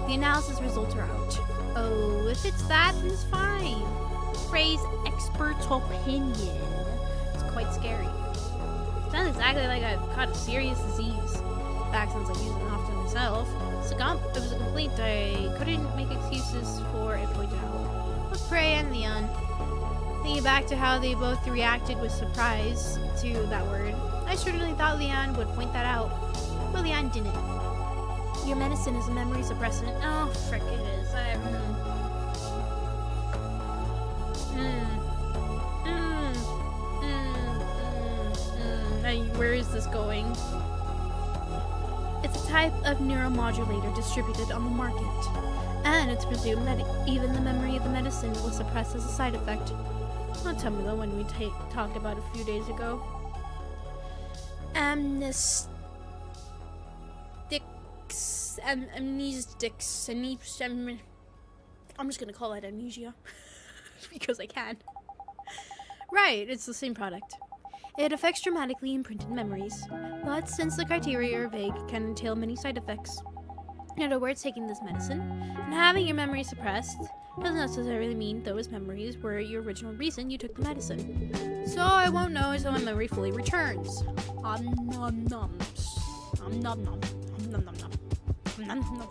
the analysis results are out. Oh, if it's that, then it's fine. The phrase expert's opinion. It's quite scary. It sounds exactly like I've caught a serious disease. Back since I use it often myself. It was a complaint I couldn't make excuses for, it pointed out. But Prey and Leon. Thinking back to how they both reacted with surprise to that word, I certainly thought Leon would point that out. But Leon didn't. Your medicine is a memory suppressant. Oh, frick, it is. Where is this going? It's a type of neuromodulator distributed on the market, and it's presumed that even the memory of the medicine will suppress as a side effect. Don't tell me the one we talked about a few days ago. Amnestics, I'm just gonna call it amnesia because I can. Right, it's the same product. It affects dramatically imprinted memories, but since the criteria are vague, can entail many side effects. In other words, taking this medicine and having your memory suppressed doesn't necessarily mean those memories were your original reason you took the medicine. So I won't know until my memory fully returns. Nom nom nom. Nom nom nom. Nom nom nom. Nom nom.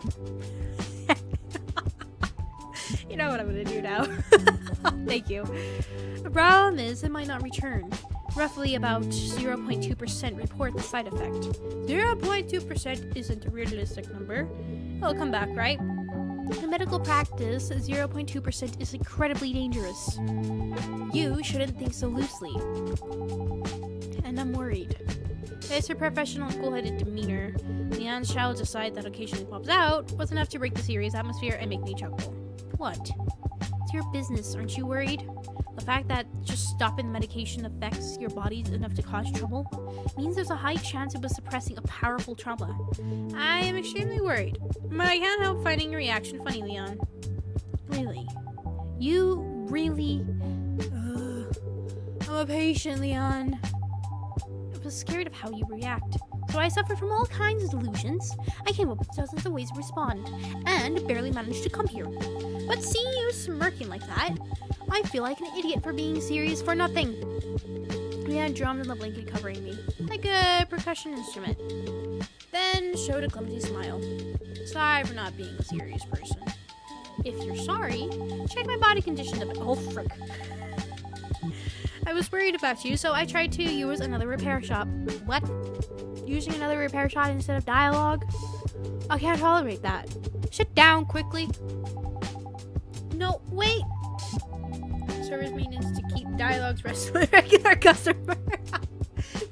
You know what I'm gonna do now. Thank you. The problem is it might not return. Roughly about 0.2% report the side effect. 0.2% isn't a realistic number. It'll come back, right? In medical practice, 0.2% is incredibly dangerous. You shouldn't think so loosely. And I'm worried. It's her professional cool-headed demeanor. Leon's childish aside that occasionally pops out was enough to break the serious atmosphere and make me chuckle. What? It's your business, aren't you worried? The fact that just stopping the medication affects your body enough to cause trouble means there's a high chance it was suppressing a powerful trauma. I am extremely worried, but I can't help finding your reaction funny, Leon. Really? You really? I'm a patient, Leon. I was scared of how you react, so I suffer from all kinds of delusions. I came up with dozens of ways to respond, and barely managed to come here. But seeing you smirking like that, I feel like an idiot for being serious for nothing. Leon drummed on the blanket covering me, like a percussion instrument. Then showed a clumsy smile. Sorry for not being a serious person. If you're sorry, check my body condition a bit. Oh, frick. I was worried about you, so I tried to use another repair shot. What? Using another repair shot instead of D1AL-ogue? I can't tolerate that. Sit down quickly. No, wait. Service maintenance to keep D1AL-ogue's rest of my regular customer.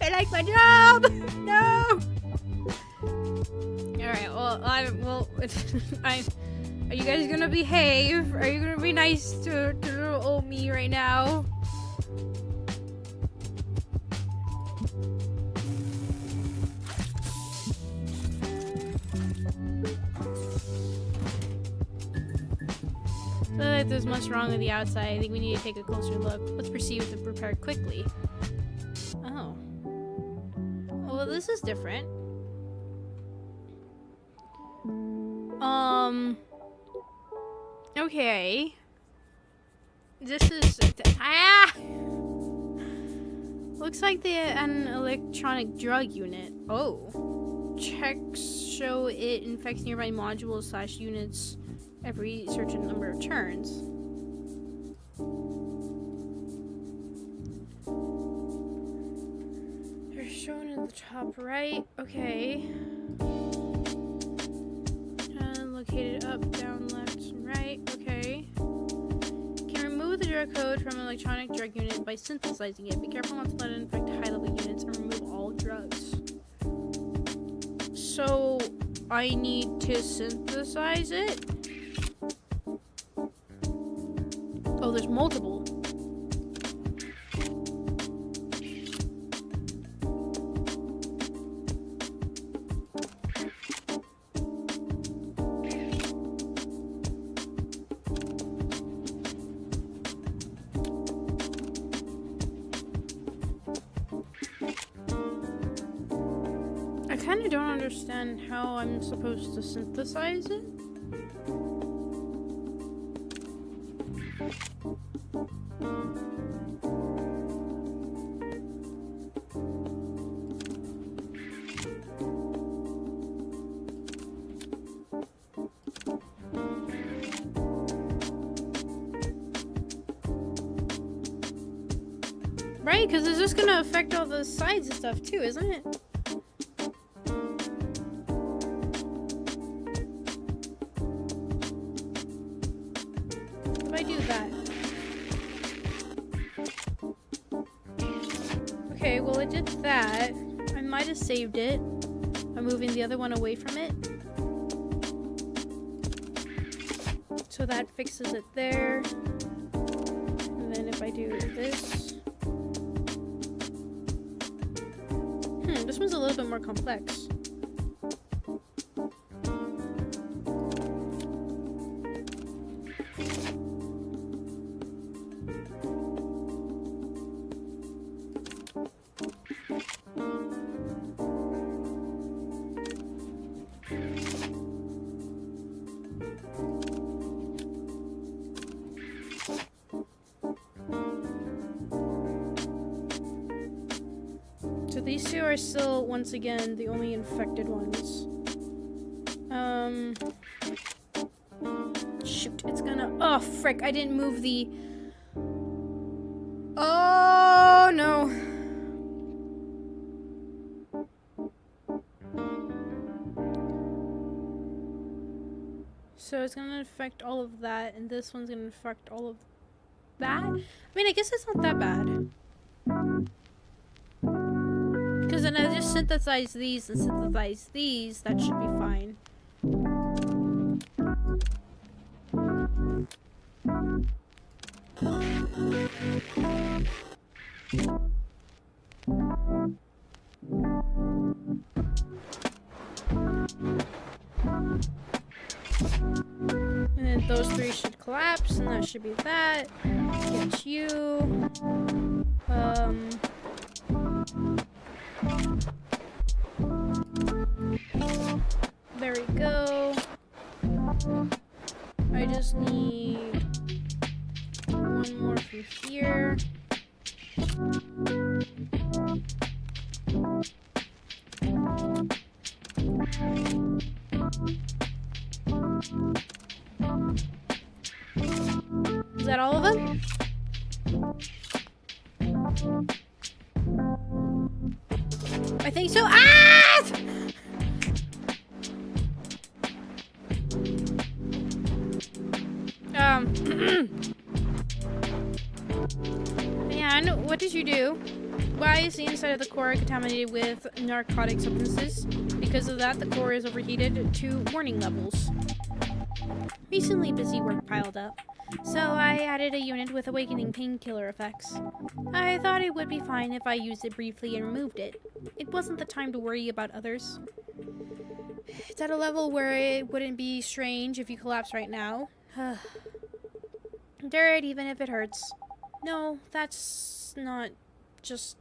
I like my job. No. All right. Well, are you guys gonna behave? Are you gonna be nice to old me right now? So that there's much wrong on the outside, I think we need to take a closer look. Let's proceed with the repair quickly. Oh. Well, this is different. Okay. This is... Looks like an electronic drug unit. Oh. Checks show it infects nearby modules / units every certain number of turns. They're shown in the top right. Okay. And located up, down, left, and right. Okay. Can remove the drug code from an electronic drug unit by synthesizing it. Be careful not to let it infect high-level units and remove all drugs. So I need to synthesize it? Oh, there's multiple. I kind of don't understand how I'm supposed to synthesize it. Right, because it's just gonna affect all the sides and stuff too, isn't it? If I do that. Okay, well it did that. I might have saved it by moving the other one away from it. So that fixes it there. And then if I do this. This one's a little bit more complex. these two are still, once again, the only infected ones. Shoot, it's gonna... Oh, frick, I didn't move the... Oh, no. So it's gonna affect all of that, and this one's gonna affect all of that? I mean, I guess it's not that bad. Because then I just synthesize these and synthesize these, that should be fine. And then those three should collapse, and that should be that. Get you. There we go. I just need one more from here. Is that all of them? I think so. Ah! Man, what did you do? Why is the inside of the core contaminated with narcotic substances? Because of that, the core is overheated to warning levels. Recently, busy work piled up, so I added a unit with awakening painkiller effects. I thought it would be fine if I used it briefly and removed it. It wasn't the time to worry about others. It's at a level where it wouldn't be strange if you collapse right now. Endure it even if it hurts. No, that's not just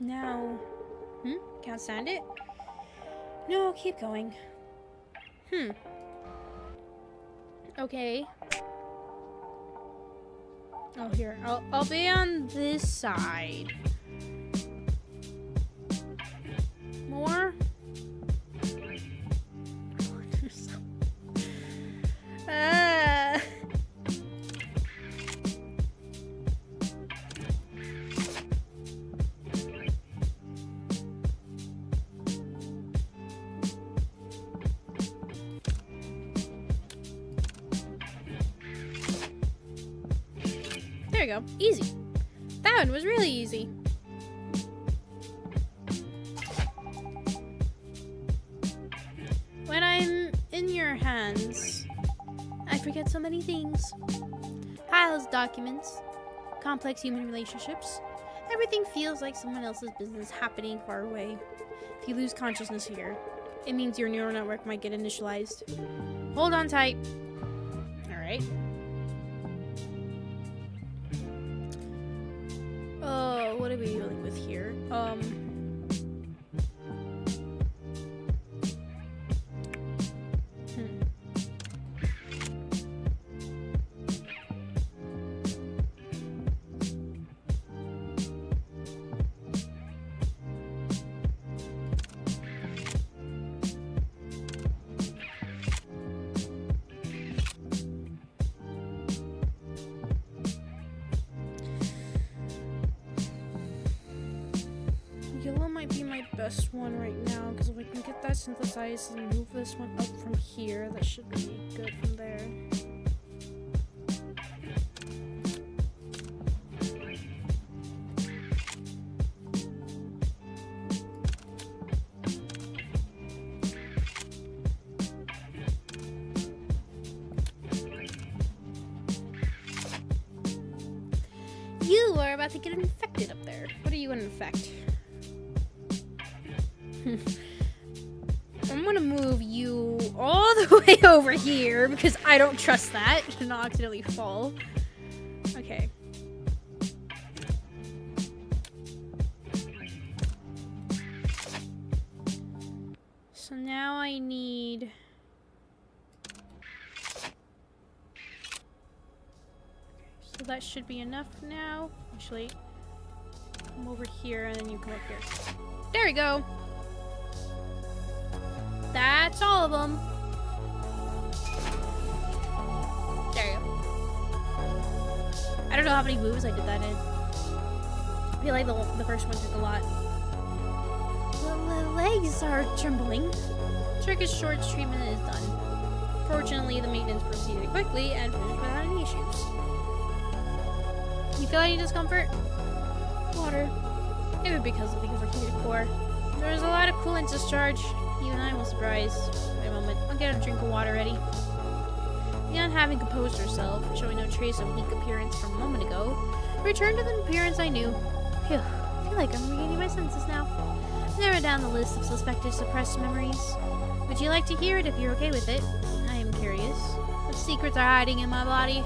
now. Can't stand it? No, keep going. Okay. Oh, here. I'll be on this side. More? There we go. Easy. That one was really easy. When I'm in your hands, I forget so many things. Piles of documents, complex human relationships. Everything feels like someone else's business happening far away. If you lose consciousness here, it means your neural network might get initialized. Hold on tight. Alright. Oh, what are we dealing with here? Yellow might be my best one right now, because if I can get that synthesized and move this one up from here, that should be good from there. You are about to get infected up there. What are you going to infect? I'm gonna move you all the way over here because I don't trust that to not accidentally fall. Okay. So now I need... So that should be enough now. Actually, come over here, and then you come up here. There we go. That's all of them. There you go. I don't know how many moves I did that in. I feel like the first one took a lot. The legs are trembling. Turkish Short's treatment is done. Fortunately, the maintenance proceeded quickly and finished without any issues. You feel any discomfort? Water. Maybe because of the overheated core. There was a lot of coolant discharge. Even I was surprised. Wait a moment. I'll get a drink of water ready. Beyond having composed herself, showing no trace of weak appearance from a moment ago, returned to the appearance I knew. Phew. I feel like I'm regaining my senses now. Narrow down the list of suspected suppressed memories. Would you like to hear it if you're okay with it? I am curious. What secrets are hiding in my body?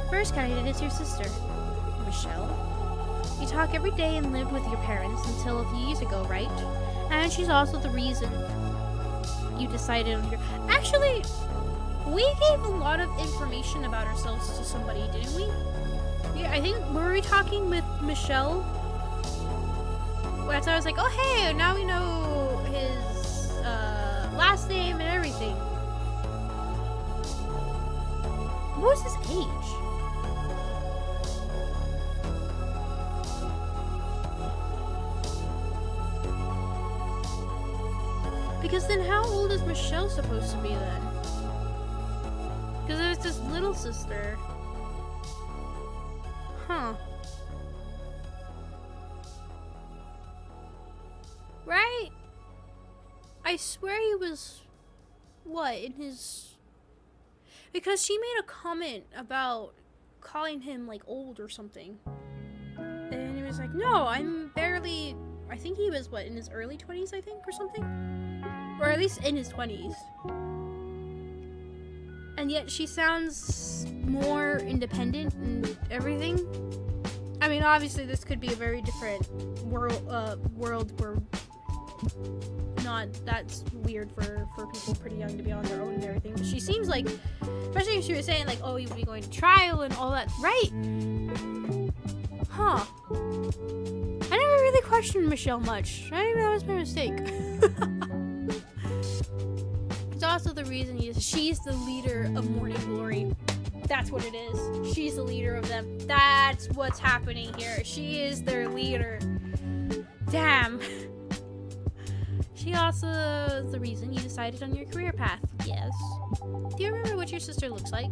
First candidate is your sister, Michelle. You talk every day and lived with your parents until a few years ago, right? And she's also the reason you decided on your... Actually, we gave a lot of information about ourselves to somebody, didn't we? Yeah, I think, were we talking with Michelle? Where I was like, oh hey, now we know his last name and everything. What was his age? Because then how old is Michelle supposed to be then? Because there's this little sister. Huh. Right? I swear he was... What? In his... Because she made a comment about calling him, like, old or something. And he was like, no, I'm barely... I think he was, what, in his early 20s, I think, or something? Or at least in his 20s. And yet she sounds more independent and everything. I mean, obviously this could be a very different world where not that's weird for people pretty young to be on their own and everything. But she seems like, especially if she was saying like, oh, you'll be going to trial and all that, right? Huh. I never really questioned Michelle much. I think that was my mistake. It's also the reason she's the leader of Morning Glory. That's what it is. She's the leader of them. That's what's happening here. She is their leader. Damn. She also is the reason you decided on your career path. Yes. Do you remember what your sister looks like?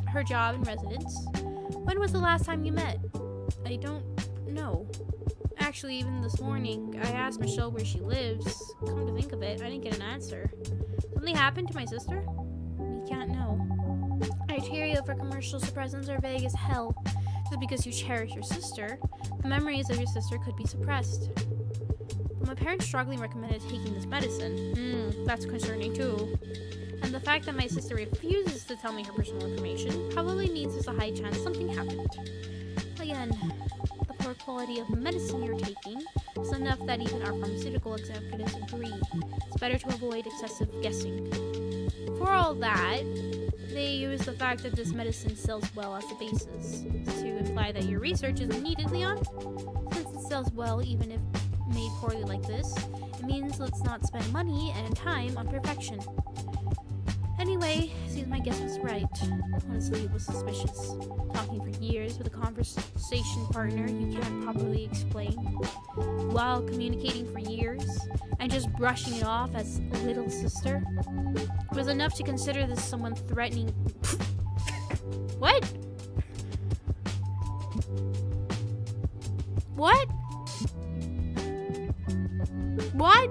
Her job and residence? When was the last time you met? I don't know. Actually, even this morning, I asked Michelle where she lives. Come to think of it, I didn't get an answer. Something happened to my sister? We can't know. Criteria for commercial suppressants are vague as hell. Just because you cherish your sister, the memories of your sister could be suppressed. But my parents strongly recommended taking this medicine. That's concerning too. And the fact that my sister refuses to tell me her personal information probably means there's a high chance something happened. Again, the poor quality of the medicine you're taking is enough that even our pharmaceutical executives agree. It's better to avoid excessive guessing. For all that, they use the fact that this medicine sells well as the basis to imply that your research isn't needed, Leon. Since it sells well, even if made poorly like this, it means let's not spend money and time on perfection. Anyway, seems my guess was right. Honestly, it was suspicious. Talking for years with a conversation partner you can't properly explain, while communicating for years, and just brushing it off as little sister, was enough to consider this someone threatening. What? What? What?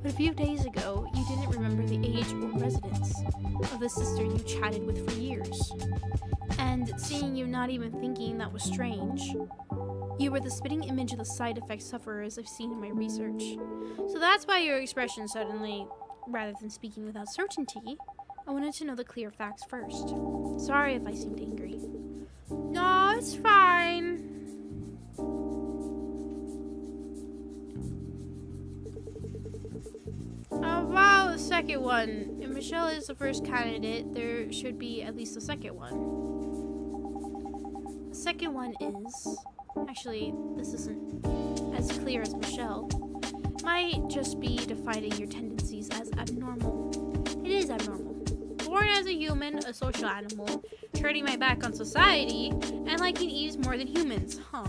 But a few days ago, you didn't remember the age or residence of the sister you chatted with for years. And seeing you not even thinking that was strange, you were the spitting image of the side effect sufferers I've seen in my research. So that's why your expression suddenly, rather than speaking without certainty, I wanted to know the clear facts first. Sorry if I seemed angry. No, it's fine. About the second one, if Michelle is the first candidate, there should be at least a second one. The second one is Actually, this isn't as clear as Michelle. It might just be defining your tendencies as abnormal. It is abnormal. Born as a human, a social animal, turning my back on society, and liking Eves more than humans. Huh.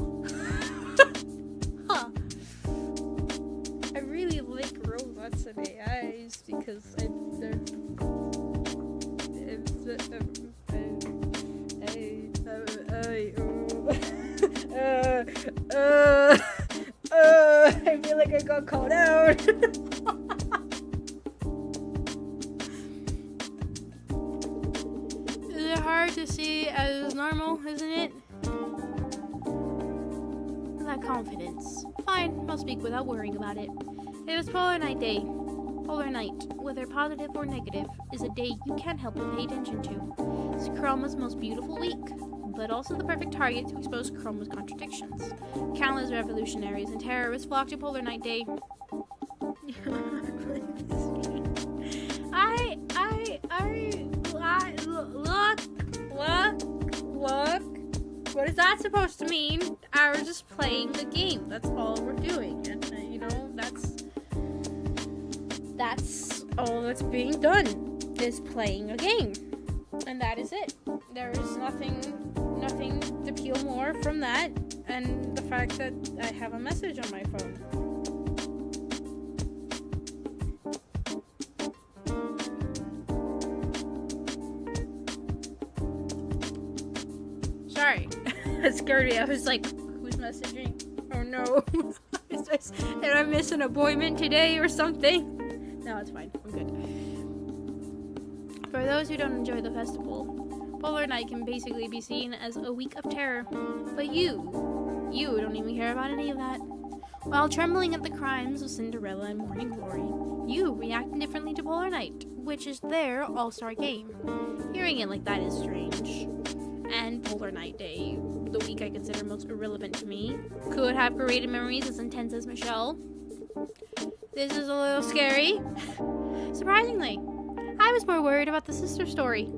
Huh. I really like robots and AIs because I feel like I got called out. Is it hard to see as normal, isn't it? That confidence. Fine, I'll speak without worrying about it. It was Polar Night Day. Polar Night, whether positive or negative, is a day you can't help but pay attention to. It's Chroma's most beautiful week, but also the perfect target to expose Chroma's contradictions. Countless revolutionaries and terrorists flock to Polar Night Day. Look. What is that supposed to mean? I was just playing the game. That's all we're doing. And, that's all that's being done, is playing a game. And that is it. There is nothing to peel more from that, and the fact that I have a message on my phone. Sorry. That scared me. I was like, who's messaging? Oh no. Did I miss an appointment today or something? No, it's fine. I'm good. For those who don't enjoy the festival, Polar Night can basically be seen as a week of terror. But you don't even care about any of that. While trembling at the crimes of Cinderella and Morning Glory, you react differently to Polar Night, which is their all-star game. Hearing it like that is strange. And Polar Night Day, the week I consider most irrelevant to me, could have created memories as intense as Michelle. This is a little scary. Surprisingly, I was more worried about the sister story.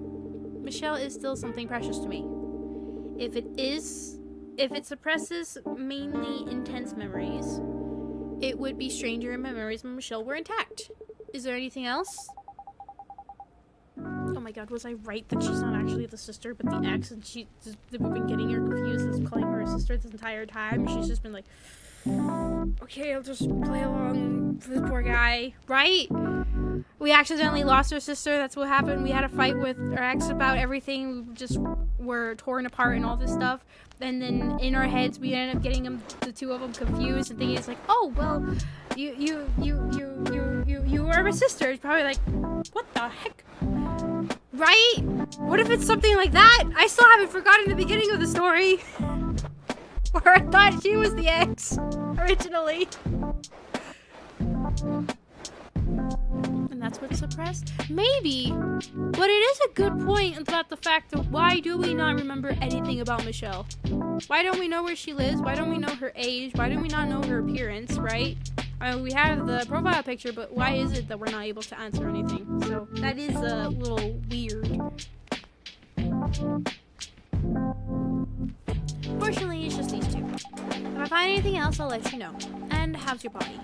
Michelle is still something precious to me. If it suppresses mainly intense memories, it would be stranger in my memories when Michelle were intact. Is there anything else? Oh my god, was I right that she's not actually the sister, but the ex, and we've been getting her confused as calling her a sister this entire time. She's just been like, okay, I'll just play along for this poor guy, right? We accidentally lost our sister. That's what happened. We had a fight with our ex about everything. We just were torn apart and all this stuff. And then in our heads, we ended up getting the two of them confused and thinking it's like, oh well, you are my sister. It's probably like, what the heck, right? What if it's something like that? I still haven't forgotten the beginning of the story, where I thought she was the ex originally. And that's what's suppressed? Maybe. But it is a good point about the fact that why do we not remember anything about Michelle? Why don't we know where she lives? Why don't we know her age? Why do we not know her appearance, right? We have the profile picture, but why is it that we're not able to answer anything? So that is a little weird. Fortunately, it's just these two. If I find anything else, I'll let you know. And how's your body?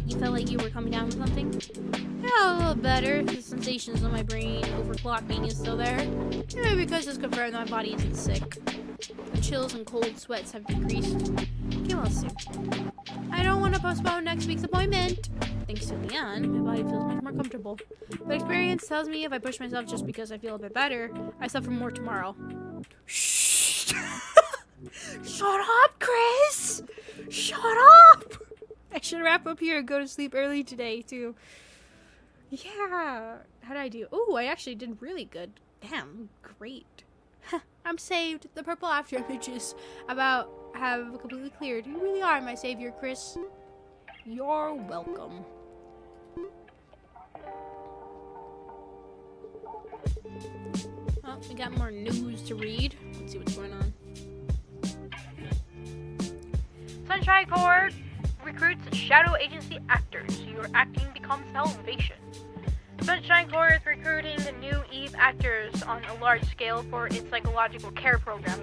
You felt like you were coming down with something? Yeah, a little better. The sensations on my brain overclocking is still there. Maybe because it's confirmed that my body isn't sick. The chills and cold sweats have decreased. Get well soon. I don't want to postpone next week's appointment. Thanks to Leon, my body feels much more comfortable. But experience tells me if I push myself just because I feel a bit better, I suffer more tomorrow. Shh! Shut up, Chris! Shut up! I should wrap up here and go to sleep early today, too. Yeah. How did I do? Oh, I actually did really good. Damn, great. I'm saved. The purple after images have completely cleared. You really are my savior, Chris. You're welcome. Oh, we got more news to read. Let's see what's going on. Sunshine Corps recruits shadow agency actors. Your acting becomes salvation. Sunshine Corps is recruiting new Eve actors on a large scale for its psychological care program,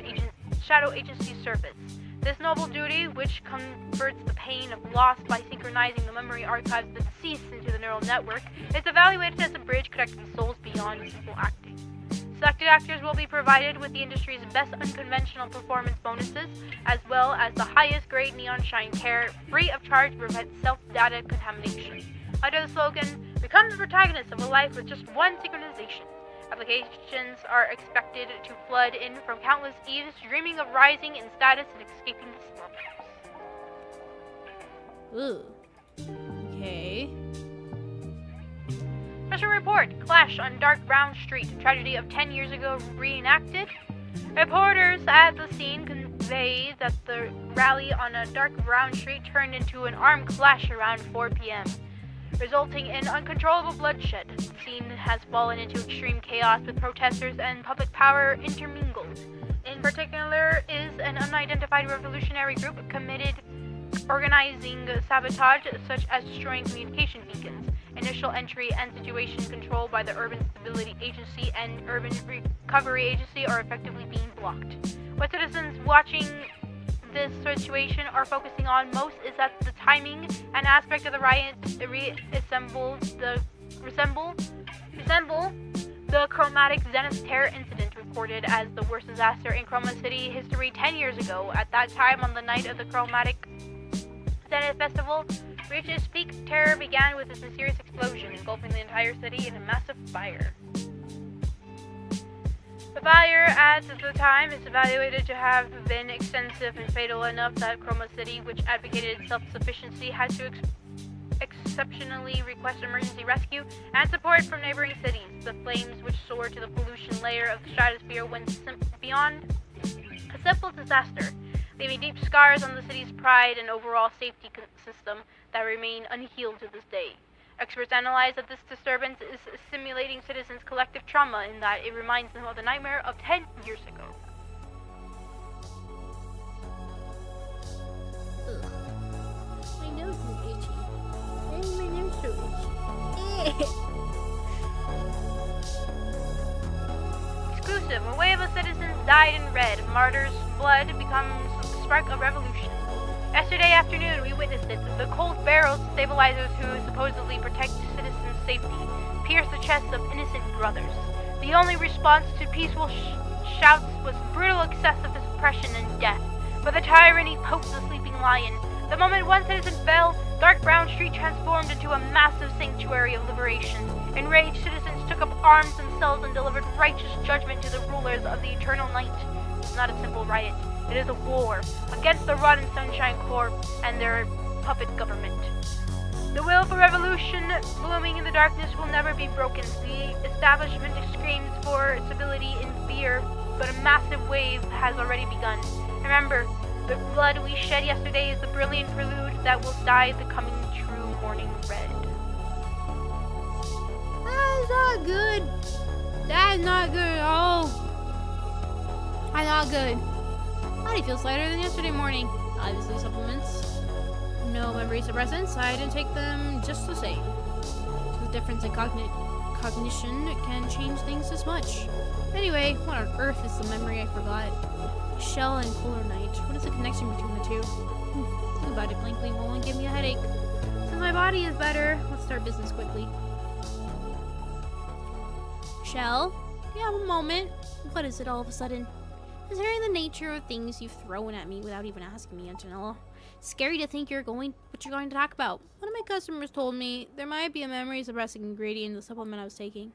Shadow Agency Service. This noble duty, which converts the pain of loss by synchronizing the memory archives of the deceased into the neural network, is evaluated as a bridge connecting souls beyond simple acting. Selected actors will be provided with the industry's best unconventional performance bonuses, as well as the highest grade neon shine care, free of charge to prevent self-data contamination. Under the slogan, "Become the protagonist of a life with just one synchronization," applications are expected to flood in from countless eves dreaming of rising in status and escaping the slums. Ooh. Okay. Special report, clash on dark brown street, tragedy of 10 years ago reenacted. Reporters at the scene convey that the rally on a dark brown street turned into an armed clash around 4 p.m., resulting in uncontrollable bloodshed. The scene has fallen into extreme chaos with protesters and public power intermingled. In particular is an unidentified revolutionary group organizing sabotage such as destroying communication beacons. Initial entry and situation control by the Urban Stability Agency and Urban Recovery Agency are effectively being blocked. What citizens watching this situation are focusing on most is that the timing and aspect of the riot resemble the chromatic Zenith terror incident recorded as the worst disaster in Chroma City history 10 years ago. At that time, on the night of the chromatic Zenith Festival reached its peak, terror began with a mysterious explosion, engulfing the entire city in a massive fire. The fire at the time is evaluated to have been extensive and fatal enough that Chroma City, which advocated self-sufficiency, had to exceptionally request emergency rescue and support from neighboring cities. The flames, which soared to the pollution layer of the stratosphere, went beyond a simple disaster, leaving deep scars on the city's pride and overall safety system that remain unhealed to this day. Experts analyze that this disturbance is simulating citizens' collective trauma in that it reminds them of the nightmare of 10 years ago. Ugh. My nose is itchy. Why is my nose so itchy? Exclusive, a wave of citizens died in red. Martyrs' blood becomes a spark of revolution. Yesterday afternoon, we witnessed it. The cold barrel stabilizers who supposedly protect citizens' safety pierced the chests of innocent brothers. The only response to peaceful shouts was brutal excess of oppression and death. But the tyranny poked the sleeping lion. The moment one citizen fell, dark brown street transformed into a massive sanctuary of liberation. Enraged citizens took up arms themselves and delivered righteous judgment to the rulers of the eternal night. It's not a simple riot. It is a war against the Rotten Sunshine Corps and their puppet government. The will for revolution blooming in the darkness will never be broken. The establishment screams for stability in fear, but a massive wave has already begun. Remember, the blood we shed yesterday is the brilliant prelude that will dye the coming true morning red. That is not good. That is not good at all. That's not good. Body feels lighter than yesterday morning. Obviously supplements. No memory suppressants. I didn't take them just the same. The difference in cognition can change things this much. Anyway, what on earth is the memory I forgot? Shell and Polar Night. What is the connection between the two? Too bad it blankly won't give me a headache. Since my body is better, let's start business quickly. Shell? You have a moment. What is it all of a sudden? Considering the nature of things you've thrown at me without even asking me, Antonella. Scary to think what you're going to talk about. One of my customers told me there might be a memory suppressing ingredient in the supplement I was taking.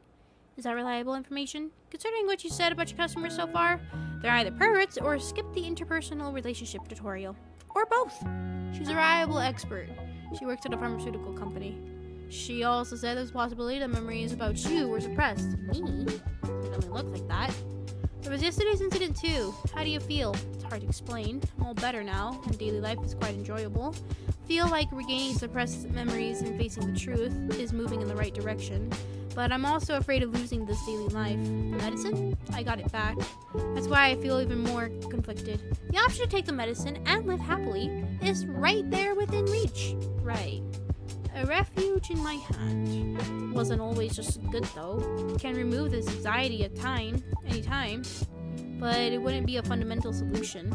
Is that reliable information? Considering what you said about your customers so far, they're either perverts or skip the interpersonal relationship tutorial. Or both. She's a reliable expert. She works at a pharmaceutical company. She also said there's a possibility that memories about you were suppressed. Me? It doesn't look like that. There was yesterday's incident too. How do you feel? It's hard to explain. I'm all better now, and daily life is quite enjoyable. Feel like regaining suppressed memories and facing the truth is moving in the right direction. But I'm also afraid of losing this daily life. Medicine? I got it back. That's why I feel even more conflicted. The option to take the medicine and live happily is right there within reach. Right. A refuge in my hand. Wasn't always just good though. It can remove this anxiety at any time, but it wouldn't be a fundamental solution.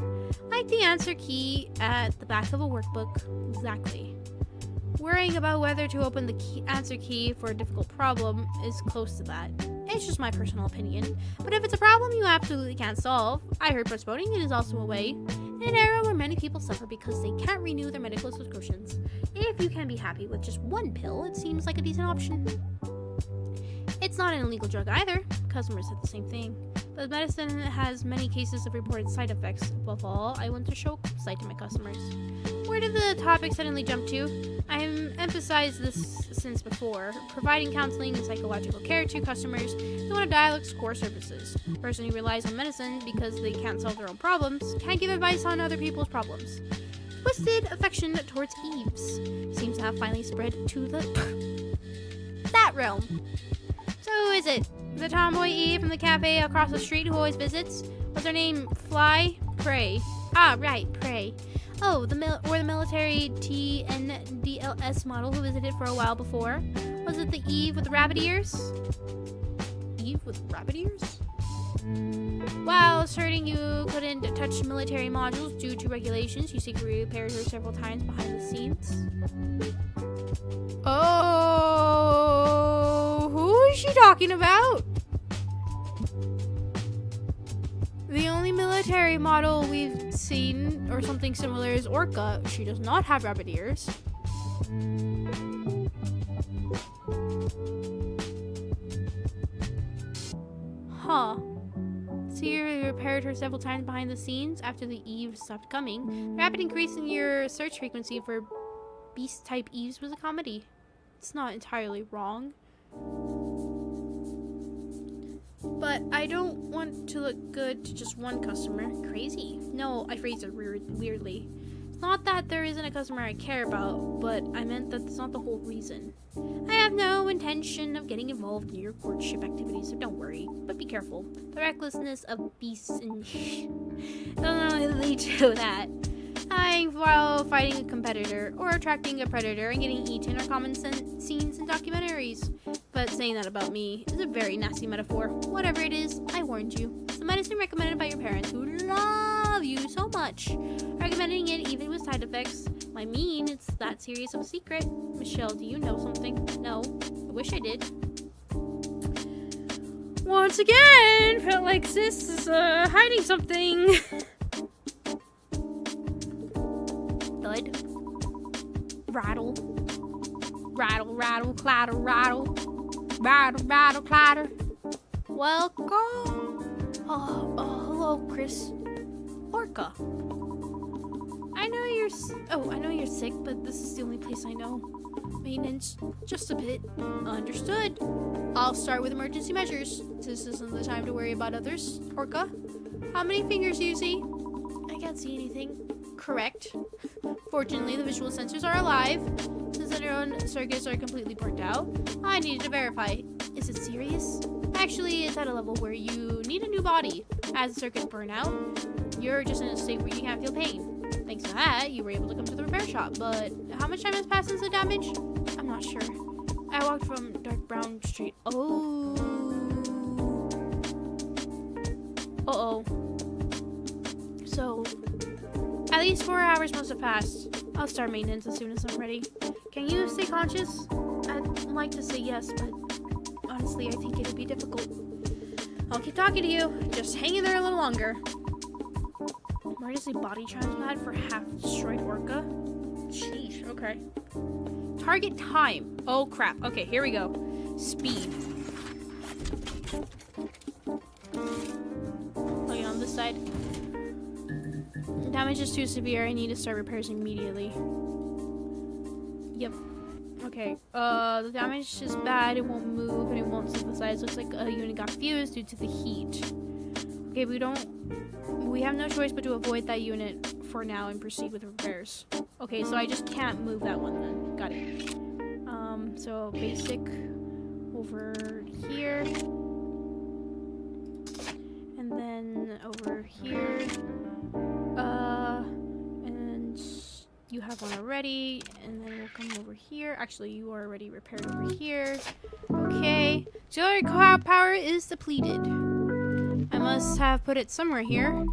Like the answer key at the back of a workbook. Exactly. Worrying about whether to open the answer key for a difficult problem is close to that. It's just my personal opinion. But if it's a problem you absolutely can't solve, I heard postponing it is also a way. In an era where many people suffer because they can't renew their medical subscriptions, if you can be happy with just one pill, it seems like a decent option. It's not an illegal drug either. Customers said the same thing. But medicine has many cases of reported side effects. Above all, I want to show sight to my customers. Where did the topic suddenly jump to? I have emphasized this since before. Providing counseling and psychological care to customers is one of D1AL-ogue's core services. A person who relies on medicine because they can't solve their own problems can't give advice on other people's problems. Twisted affection towards Eves seems to have finally spread to that realm. So is it the tomboy Eve from the cafe across the street who always visits? Was her name Fly? Prey. Ah, right, Prey. Oh, the military TNDLS model who visited for a while before. Was it the Eve with the rabbit ears? Eve with rabbit ears? While asserting you couldn't touch military modules due to regulations, you secretly repaired her several times behind the scenes. Oh, who is she talking about? The only military model we've seen or something similar is Orca. She does not have rabbit ears. Huh. So you repaired her several times behind the scenes after the Eve stopped coming. The rapid increase in your search frequency for beast-type Eves was a comedy. It's not entirely wrong. But I don't want to look good to just one customer. Crazy. No, I phrased it weirdly. It's not that there isn't a customer I care about, but I meant that that's not the whole reason. I have no intention of getting involved in your courtship activities, so don't worry. But be careful. The recklessness of beasts and don't really lead to that. Dying while fighting a competitor, or attracting a predator and getting eaten are common scenes in documentaries. But saying that about me is a very nasty metaphor. Whatever it is, I warned you. It's the medicine recommended by your parents who love you so much. Recommending it even with side effects might mean it's that serious of a secret. Michelle, do you know something? No. I wish I did. Once again, felt like sis is hiding something. Thud. Rattle. Rattle, rattle, clatter, rattle. Rattle, rattle, clatter. Welcome. Oh, hello, Chris. Orca. I know you're sick, but this is the only place I know. Maintenance, just a bit. Understood. I'll start with emergency measures. This isn't the time to worry about others. Orca, how many fingers do you see? I can't see anything. Correct. Fortunately, the visual sensors are alive. Since their own circuits are completely burnt out, I needed to verify. Is it serious? Actually, it's at a level where you need a new body. As the circuits burn out, you're just in a state where you can't feel pain. Thanks to that, you were able to come to the repair shop, but how much time has passed since the damage? I'm not sure. I walked from dark brown street. Oh. Uh-oh. So, at least 4 hours must have passed. I'll start maintenance as soon as I'm ready. Can you stay conscious? I'd like to say yes, but honestly, I think it'd be difficult. I'll keep talking to you. Just hang in there a little longer. Emergency body transplant for half-destroyed Orca? Sheesh, okay. Target time. Oh, crap. Okay, here we go. Speed. Looking on this side. Damage is too severe. I need to start repairs immediately. Yep. Okay. The damage is bad. It won't move and it won't synthesize. Looks like a unit got fused due to the heat. Okay, we have no choice but to avoid that unit for now and proceed with repairs. Okay, so I just can't move that one then. Got it. So basic over here. And then over here. And you have one already, and then we'll come over here. Actually, you are already repaired over here. Okay. Auxiliary power is depleted. I must have put it somewhere here.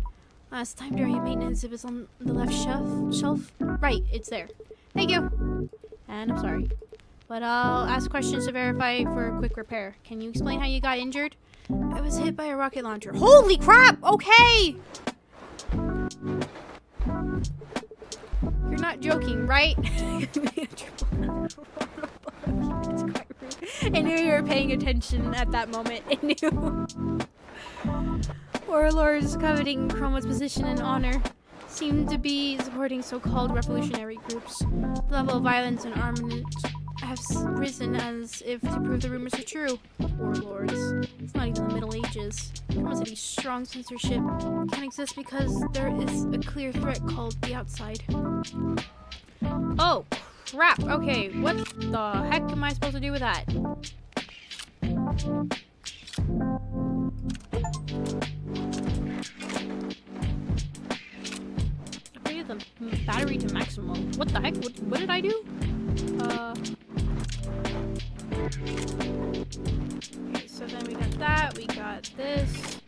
Last time during maintenance, it was on the left shelf. Right, it's there. Thank you. And I'm sorry. But I'll ask questions to verify for a quick repair. Can you explain how you got injured? I was hit by a rocket launcher. Holy crap! Okay! You're not joking, right? I knew you were paying attention at that moment. I knew. Warlords coveting Chroma's position and honor seem to be supporting so-called revolutionary groups. The level of violence and armament has risen as if to prove the rumors are true. Warlords. It's not even the Middle Ages. Chroma City's strong censorship can exist because there is a clear threat called the outside. Oh, crap. Okay, what the heck am I supposed to do with that? Upgraded the battery to maximum. What the heck? What did I do? Okay, so then we got that. We got this.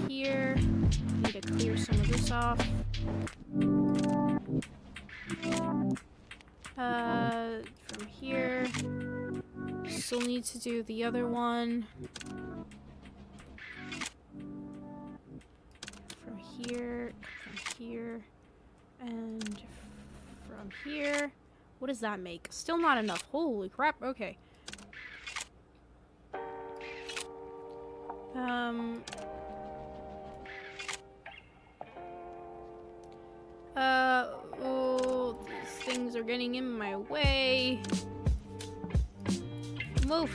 Here. Need to clear some of this off. From here. Still need to do the other one. From here, and from here. What does that make? Still not enough. Holy crap. Okay. Oh, these things are getting in my way. Move.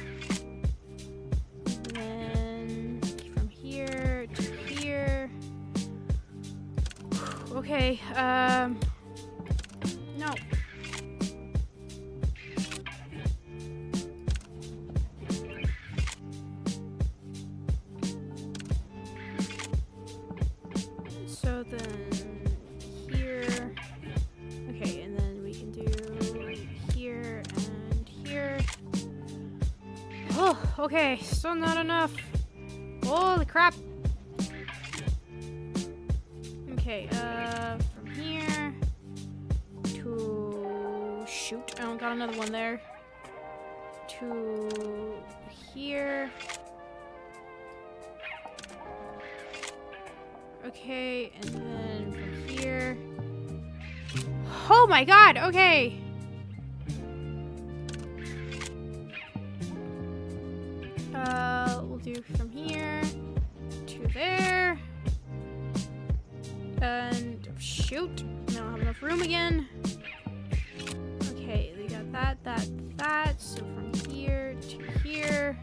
And then from here to here. Okay, no. So then here. Okay, and then we can do here and here. Oh, okay, still not enough. Holy crap. Okay, from here to shoot. I don't got another one there. To here. Okay, and then from here. Oh my god, okay. We'll do from here to there. And shoot, I don't have enough room again. Okay, we got that. So from here to here.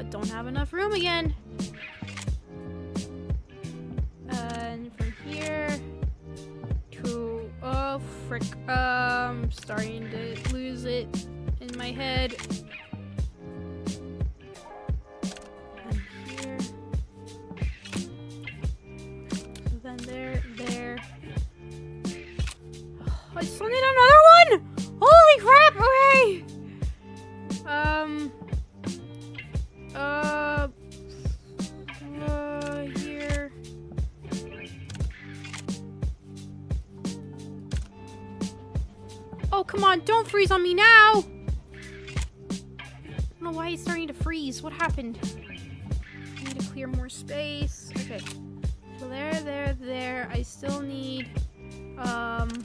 Don't have enough room again. And from here to, oh frick, I'm starting to lose it in my head. And here. So then there. Oh, I still need another one! Holy crap, okay! Here. Oh, come on, don't freeze on me now! I don't know why it's starting to freeze. What happened? I need to clear more space. Okay. So there. I still need, okay.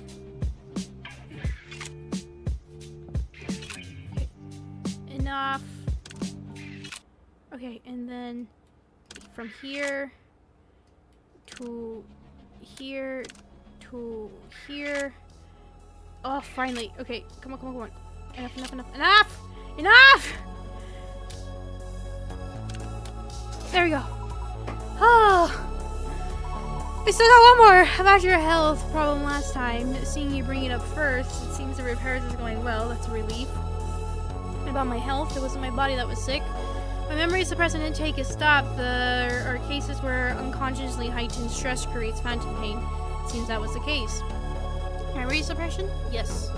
Enough. Okay, and then from here to here to here. Oh, finally. Okay, come on. Enough! There we go. Oh. I still got one more about your health problem last time. Seeing you bring it up first, it seems the repairs is going well. That's a relief. About my health, it wasn't my body that was sick. My memory suppressant intake is stopped. There are cases where unconsciously heightened stress creates phantom pain. It seems that was the case. Memory suppression? Yes.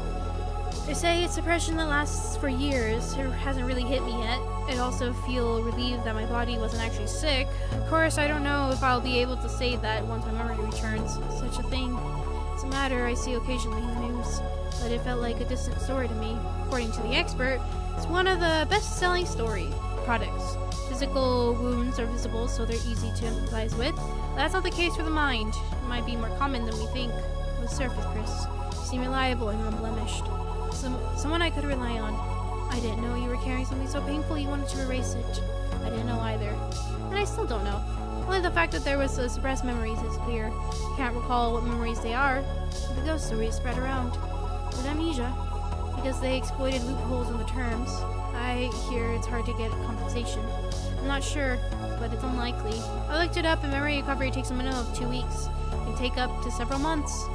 They say it's suppression that lasts for years. It hasn't really hit me yet. I also feel relieved that my body wasn't actually sick. Of course, I don't know if I'll be able to say that once my memory returns. Such a thing. It's a matter I see occasionally in the news, but it felt like a distant story to me. According to the expert, it's one of the best-selling story products. Physical wounds are visible, so they're easy to empathize with. But that's not the case for the mind. It might be more common than we think. On the surface, Chris, you seem reliable and unblemished. Someone I could rely on. I didn't know you were carrying something so painful you wanted to erase it. I didn't know either. And I still don't know. Only the fact that there was suppressed memories is clear. Can't recall what memories they are. The ghost stories spread around. With amnesia. Because they exploited loopholes in the terms. I hear it's hard to get compensation. I'm not sure, but it's unlikely. I looked it up and memory recovery takes a minimum of 2 weeks. It can take up to several months.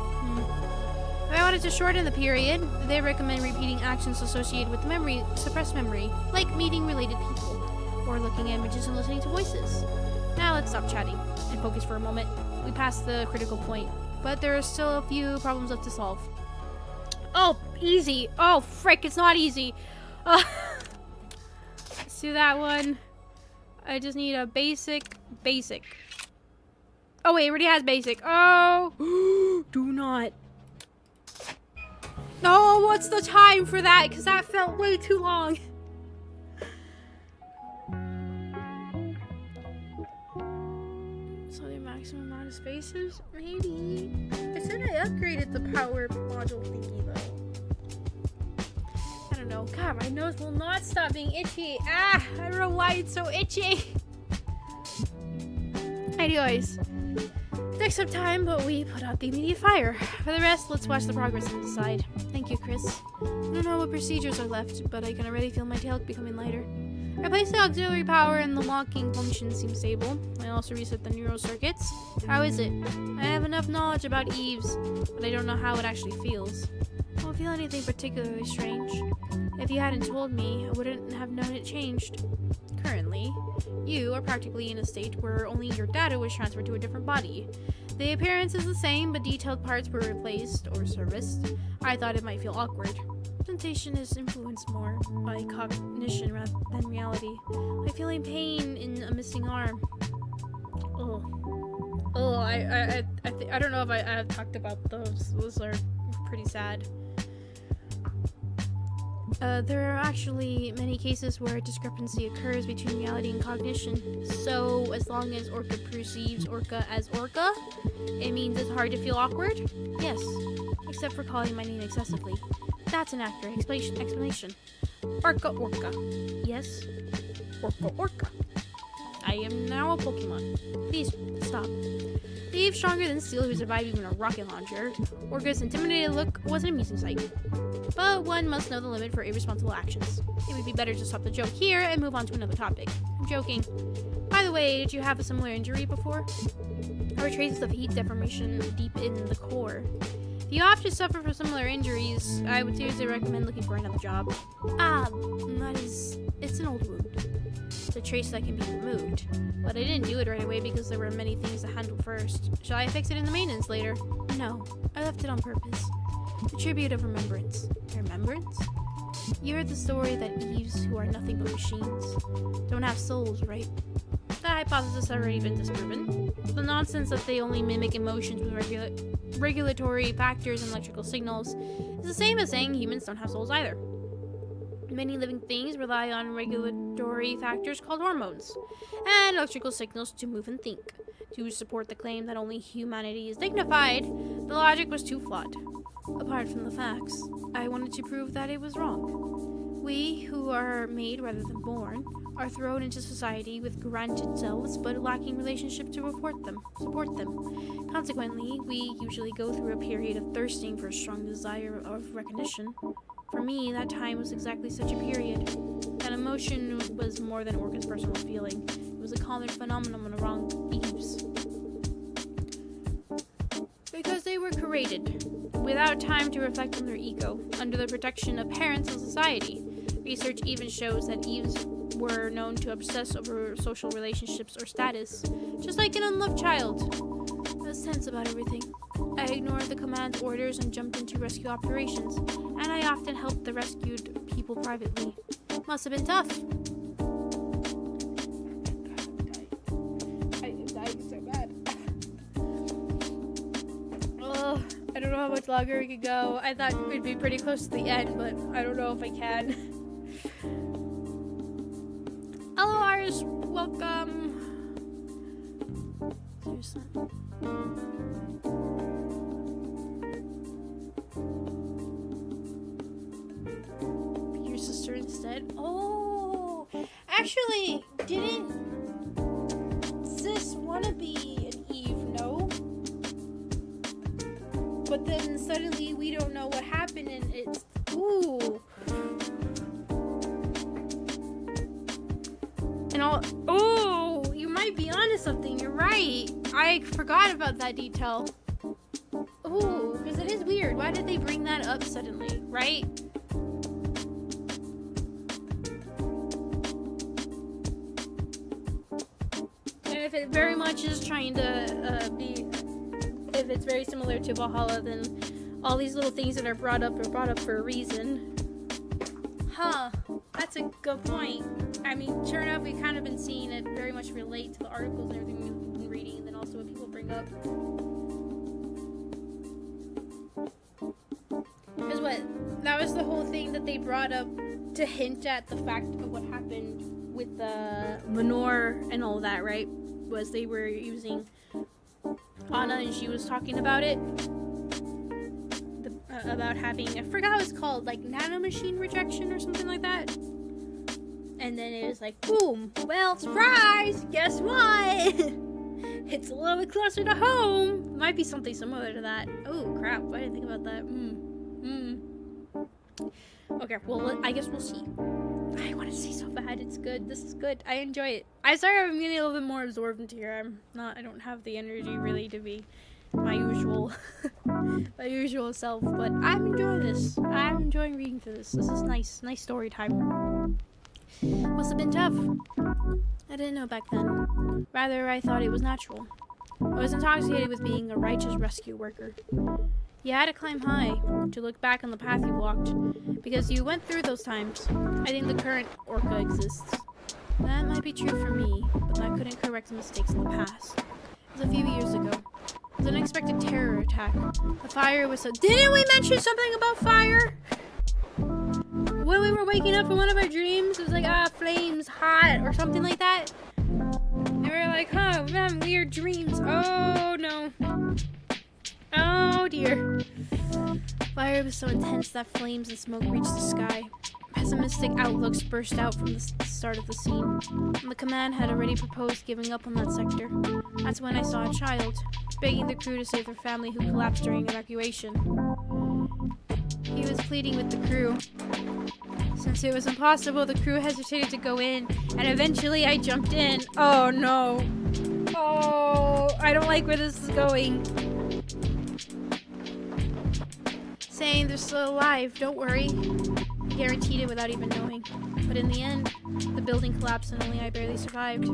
If I wanted to shorten the period, they recommend repeating actions associated with the memory, suppressed memory, like meeting related people, or looking at images and listening to voices. Now let's stop chatting and focus for a moment. We passed the critical point, but there are still a few problems left to solve. Oh, easy. Oh, frick, it's not easy. Let's do that one. I just need a basic. Oh, wait, it already has basic. Oh, do not. No, what's the time for that? Because that felt way too long. So the maximum amount of spaces? Maybe. I said I upgraded the power module thingy though. I don't know. God, my nose will not stop being itchy. Ah, I don't know why it's so itchy. Anyways. Takes some time, but we put out the immediate fire. For the rest, let's watch the progress and decide. Thank you, Chris. I don't know what procedures are left, but I can already feel my tail becoming lighter. I replaced the auxiliary power and the walking function seems stable. I also reset the neural circuits. How is it? I have enough knowledge about Eve's, but I don't know how it actually feels. I don't feel anything particularly strange. If you hadn't told me, I wouldn't have known it changed. Currently, you are practically in a state where only your data was transferred to a different body. The appearance is the same, but detailed parts were replaced or serviced. I thought it might feel awkward. Sensation is influenced more by cognition rather than reality. I'm feeling pain in a missing arm. I don't know if I have talked about those. Those are pretty sad. There are actually many cases where a discrepancy occurs between reality and cognition. So, as long as Orca perceives Orca as Orca, it means it's hard to feel awkward? Yes, except for calling my name excessively. That's an accurate explanation. Orca. Yes, Orca. I am now a Pokemon. Please, stop. Eve, stronger than steel, who survived even a rocket launcher. Orca's intimidated look was an amusing sight. But one must know the limit for irresponsible actions. It would be better to stop the joke here and move on to another topic. I'm joking. By the way, did you have a similar injury before? There were traces of heat deformation deep in the core. If you often suffer from similar injuries, I would seriously recommend looking for another job. It's an old wound. It's a trace that can be removed. But I didn't do it right away because there were many things to handle first. Shall I fix it in the maintenance later? No, I left it on purpose. A tribute of remembrance. Remembrance? You heard the story that Eves, who are nothing but machines, don't have souls, right? That hypothesis has already been disproven. The nonsense that they only mimic emotions with regulatory factors and electrical signals is the same as saying humans don't have souls either. Many living things rely on regulatory factors called hormones and electrical signals to move and think. To support the claim that only humanity is dignified, the logic was too flawed. Apart from the facts, I wanted to prove that it was wrong. We, who are made rather than born, are thrown into society with granted selves but lacking relationship to support them. Consequently, we usually go through a period of thirsting for a strong desire of recognition. For me, that time was exactly such a period. That emotion was more than Orca's personal feeling. It was a common phenomenon among Eves. Because they were created, without time to reflect on their ego, under the protection of parents and society. Research even shows that Eves were known to obsess over social relationships or status, just like an unloved child. I was tense about everything. I ignored the command's orders and jumped into rescue operations, and I often helped the rescued people privately. Must have been tough. I'm dying so bad. Oh, I don't know how much longer we could go. I thought we'd be pretty close to the end, but I don't know if I can. Hello, Iris. Welcome. Seriously. Be your sister instead. Oh, actually, didn't Sis want to be an Eve? No. But then suddenly we don't know what happened, and it's ooh. And all. Oh, you might be onto something. You're right. I forgot about that detail. Ooh, because it is weird. Why did they bring that up suddenly, right? And if it very much is trying to be, if it's very similar to Valhalla, then all these little things that are brought up for a reason. Huh, that's a good point. I mean, sure enough, we've kind of been seeing it very much relate to the articles and everything we've been reading, and then also what people bring up. Because that was the whole thing that they brought up to hint at the fact of what happened with the Manor and all that, right? Was they were using Anna, and she was talking about it. About having, I forgot what it's called, like nanomachine rejection or something like that. And then it was like, boom, well, surprise, guess what? It's a little bit closer to home. Might be something similar to that. Oh, crap, I didn't think about that. Okay, well, I guess we'll see. I want to see so bad. It's good. This is good. I enjoy it. I started getting a little bit more absorbed into here. I don't have the energy really to be my usual self, but I'm enjoying this. I'm enjoying reading through this. This is nice story time. Must have been tough. I didn't know back then. Rather, I thought it was natural. I was intoxicated with being a righteous rescue worker. You had to climb high to look back on the path you walked, because you went through those times. I think the current Orca exists. That might be true for me, but that couldn't correct the mistakes in the past. It was a few years ago. It was an unexpected terror attack. The fire was so— Didn't we mention something about fire? When we were waking up from one of our dreams, it was like, flames, hot, or something like that. And we were like, huh, we're having weird dreams. Oh, no. Oh, dear. Fire was so intense that flames and smoke reached the sky. Pessimistic outlooks burst out from the start of the scene, and the command had already proposed giving up on that sector. That's when I saw a child, begging the crew to save their family who collapsed during evacuation. He was pleading with the crew. Since it was impossible, the crew hesitated to go in, and eventually I jumped in. Oh no. Oh, I don't like where this is going. Saying they're still alive, don't worry. I guaranteed it without even knowing. But in the end, the building collapsed and only I barely survived.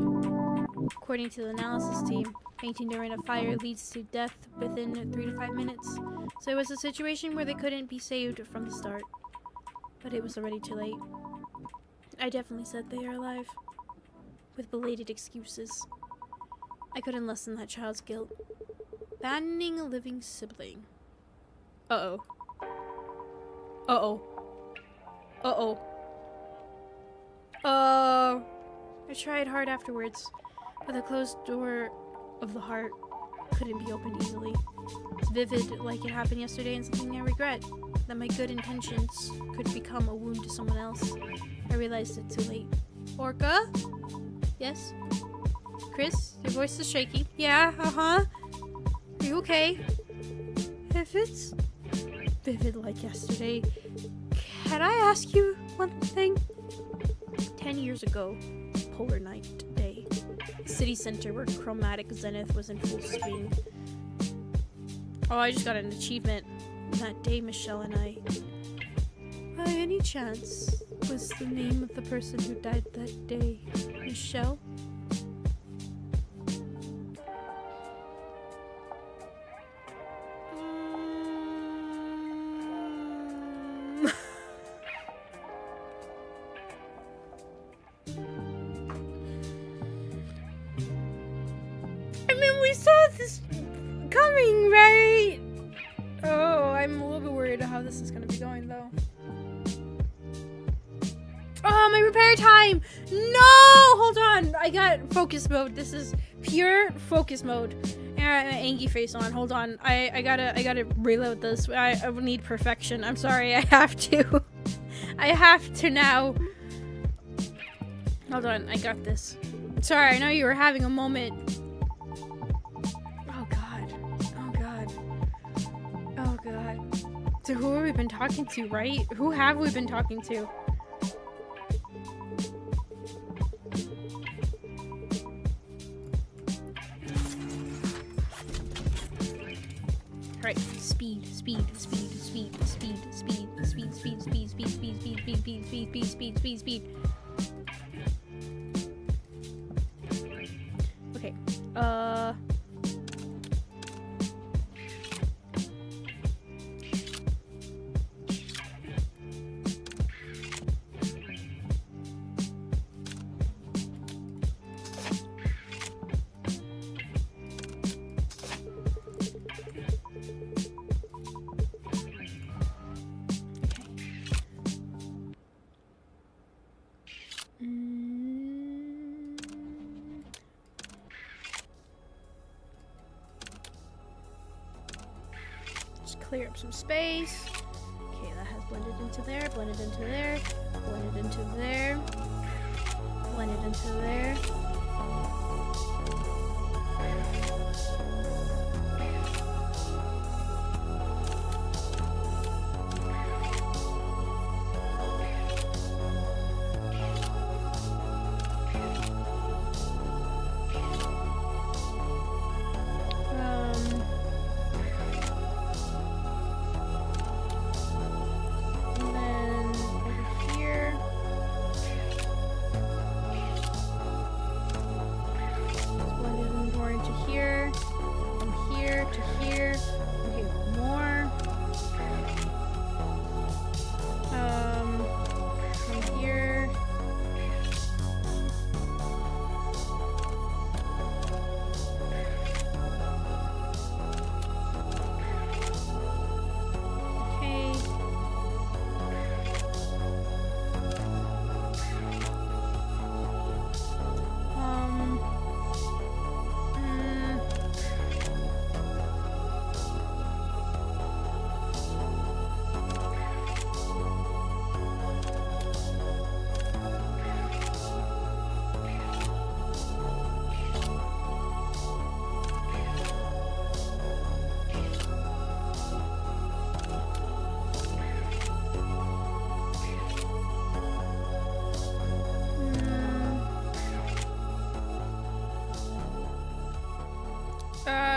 According to the analysis team, fainting during a fire leads to death within 3 to 5 minutes. So it was a situation where they couldn't be saved from the start. But it was already too late. I definitely said they are alive. With belated excuses. I couldn't lessen that child's guilt. Abandoning a living sibling. Uh-oh. Uh-oh. Uh-oh. I tried hard afterwards, but the closed door of the heart couldn't be opened easily. It's vivid, like it happened yesterday, and something I regret. That my good intentions could become a wound to someone else. I realized it too late. Orca? Yes? Chris, your voice is shaky. Yeah, uh-huh. Are you okay? If it's vivid like yesterday, can I ask you one thing? 10 years ago, polar night day, city center where chromatic zenith was in full swing. Oh, I just got an achievement. That day, Michelle and I. By any chance, was the name of the person who died that day Michelle? I'm a little bit worried how this is gonna be going, though. Oh, my repair time! No! Hold on. I got focus mode. This is pure focus mode. And my Angie face on. Hold on. I gotta reload this. I need perfection. I'm sorry. I have to. I have to now. Hold on. I got this. Sorry. I know you were having a moment. Oh, God. Oh, God. Oh, God. So who have we been talking to, right? Who have we been talking to? Right, speed. Okay, just clear up some space. Okay, that has blended into there, blended into there, blended into there, blended into there.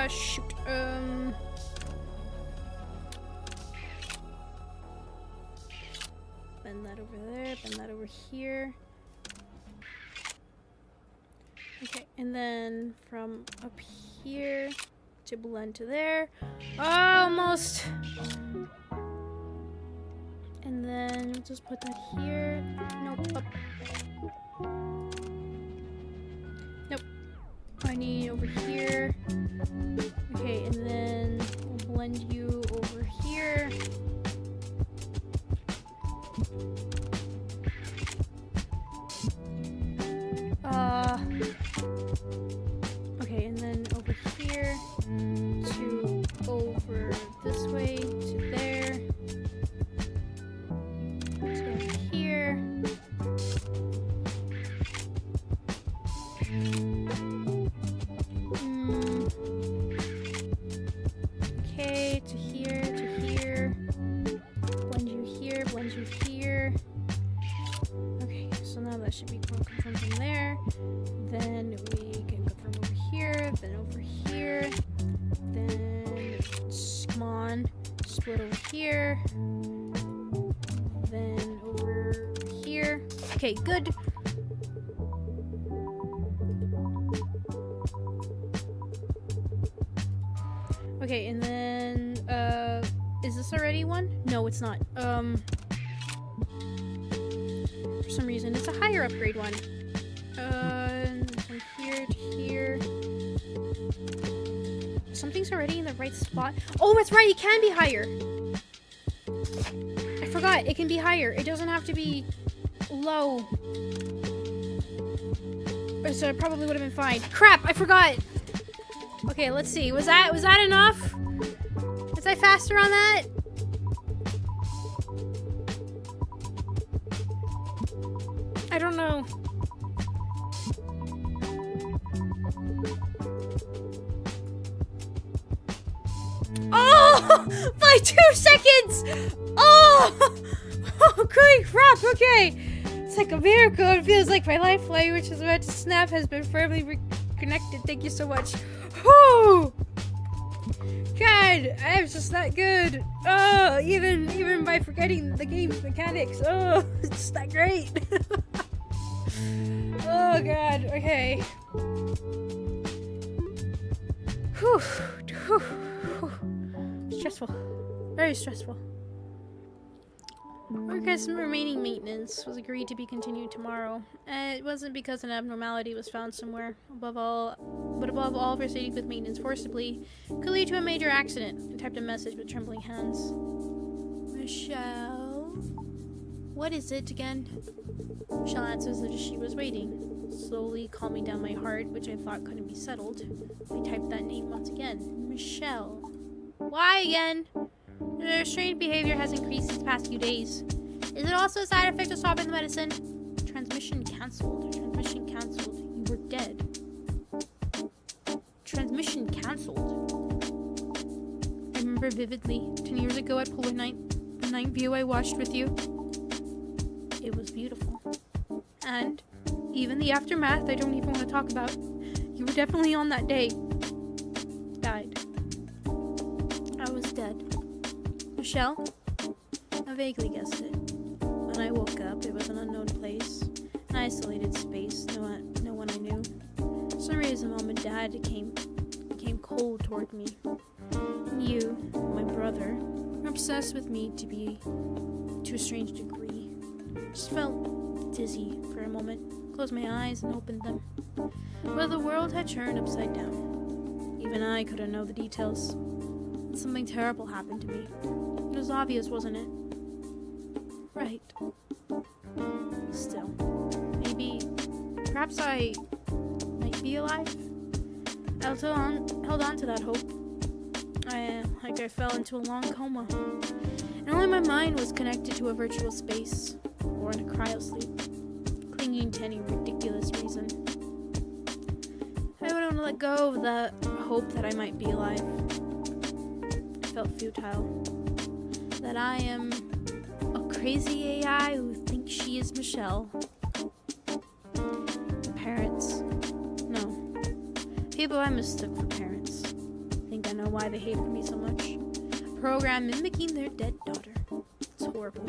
Shoot. Bend that over there, bend that over here. Okay, and then from up here to blend to there. Almost. And then we'll just put that here. Nope. Up. Nope. I need over here. Okay, and then we'll blend you over here. Okay, and then over here to over this way to there to here. Okay, to here, to here. Blend you here, blend you here. Okay, so now that should be confirmed from there. Then we can confirm over here, then over here. Then, come on, split over here. Then over here. Okay, good. Okay, and then, is this already one? No, it's not. For some reason, it's a higher upgrade one. From here to here. Something's already in the right spot. Oh, that's right, it can be higher. forgot. It can be higher. It doesn't have to be low. So it probably would have been fine. Crap, I forgot. Okay, let's see. Was that enough? Was I faster on that? I don't know. Oh! By 2 seconds! Oh! Oh, holy crap, okay. It's like a miracle. It feels like my lifeline, which is about to snap, has been firmly reconnected. Thank you so much. Whew! God, I'm just that good. Oh, even by forgetting the game's mechanics. Oh, it's just that great. Oh, God. Okay. Whew. Whew. Whew. Stressful. Very stressful. Work as some remaining maintenance was agreed to be continued tomorrow. It wasn't because an abnormality was found somewhere. Above all, proceeding with maintenance forcibly could lead to a major accident. I typed a message with trembling hands. Michelle? What is it again? Michelle answers as she was waiting, slowly calming down my heart, which I thought couldn't be settled. I typed that name once again. Michelle. Why again? Their strange behavior has increased these past few days. Is it also a side effect of stopping the medicine? Transmission cancelled. Transmission cancelled. You were dead. Transmission cancelled. I remember vividly 10 years ago at Polar Night, the night view I watched with you. It was beautiful. And even the aftermath I don't even want to talk about. You were definitely on that day. Died. I was dead. Michelle? I vaguely guessed it. When I woke up, it was an unknown place, an isolated space, no one I knew. For some reason, Mom and Dad became cold toward me. And you, my brother, were obsessed with me to a strange degree. I just felt dizzy for a moment, closed my eyes and opened them. Well, the world had turned upside down. Even I couldn't know the details. Something terrible happened to me. It was obvious, wasn't it? Right. Still, perhaps I might be alive. I held on to that hope. I fell into a long coma. And only my mind was connected to a virtual space, or in a cryosleep, clinging to any ridiculous reason. I wouldn't want to let go of the hope that I might be alive. I felt futile. That I am a crazy AI who thinks she is Michelle. Parents. No. People I mistook for parents. Think I know why they hated me so much. Program mimicking their dead daughter. It's horrible.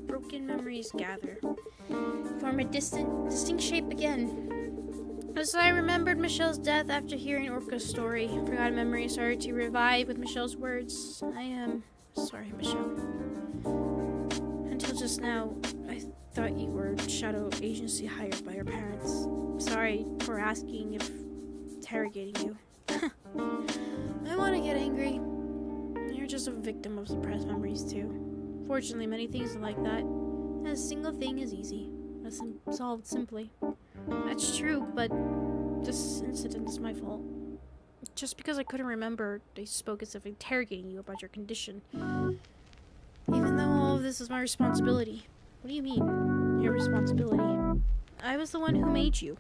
Broken memories gather. Form a distinct shape again. As I remembered Michelle's death after hearing Orca's story, forgotten memories started to revive with Michelle's words. I am sorry, Michelle. Until just now, I thought you were a shadow agency hired by your parents. Sorry for asking if interrogating you. I want to get angry. You're just a victim of suppressed memories too. Fortunately, many things are like that. And a single thing is easy. Solved simply. That's true, but this incident is my fault. Just because I couldn't remember, they spoke as if interrogating you about your condition. Even though all of this is my responsibility. What do you mean, your responsibility? I was the one who made you.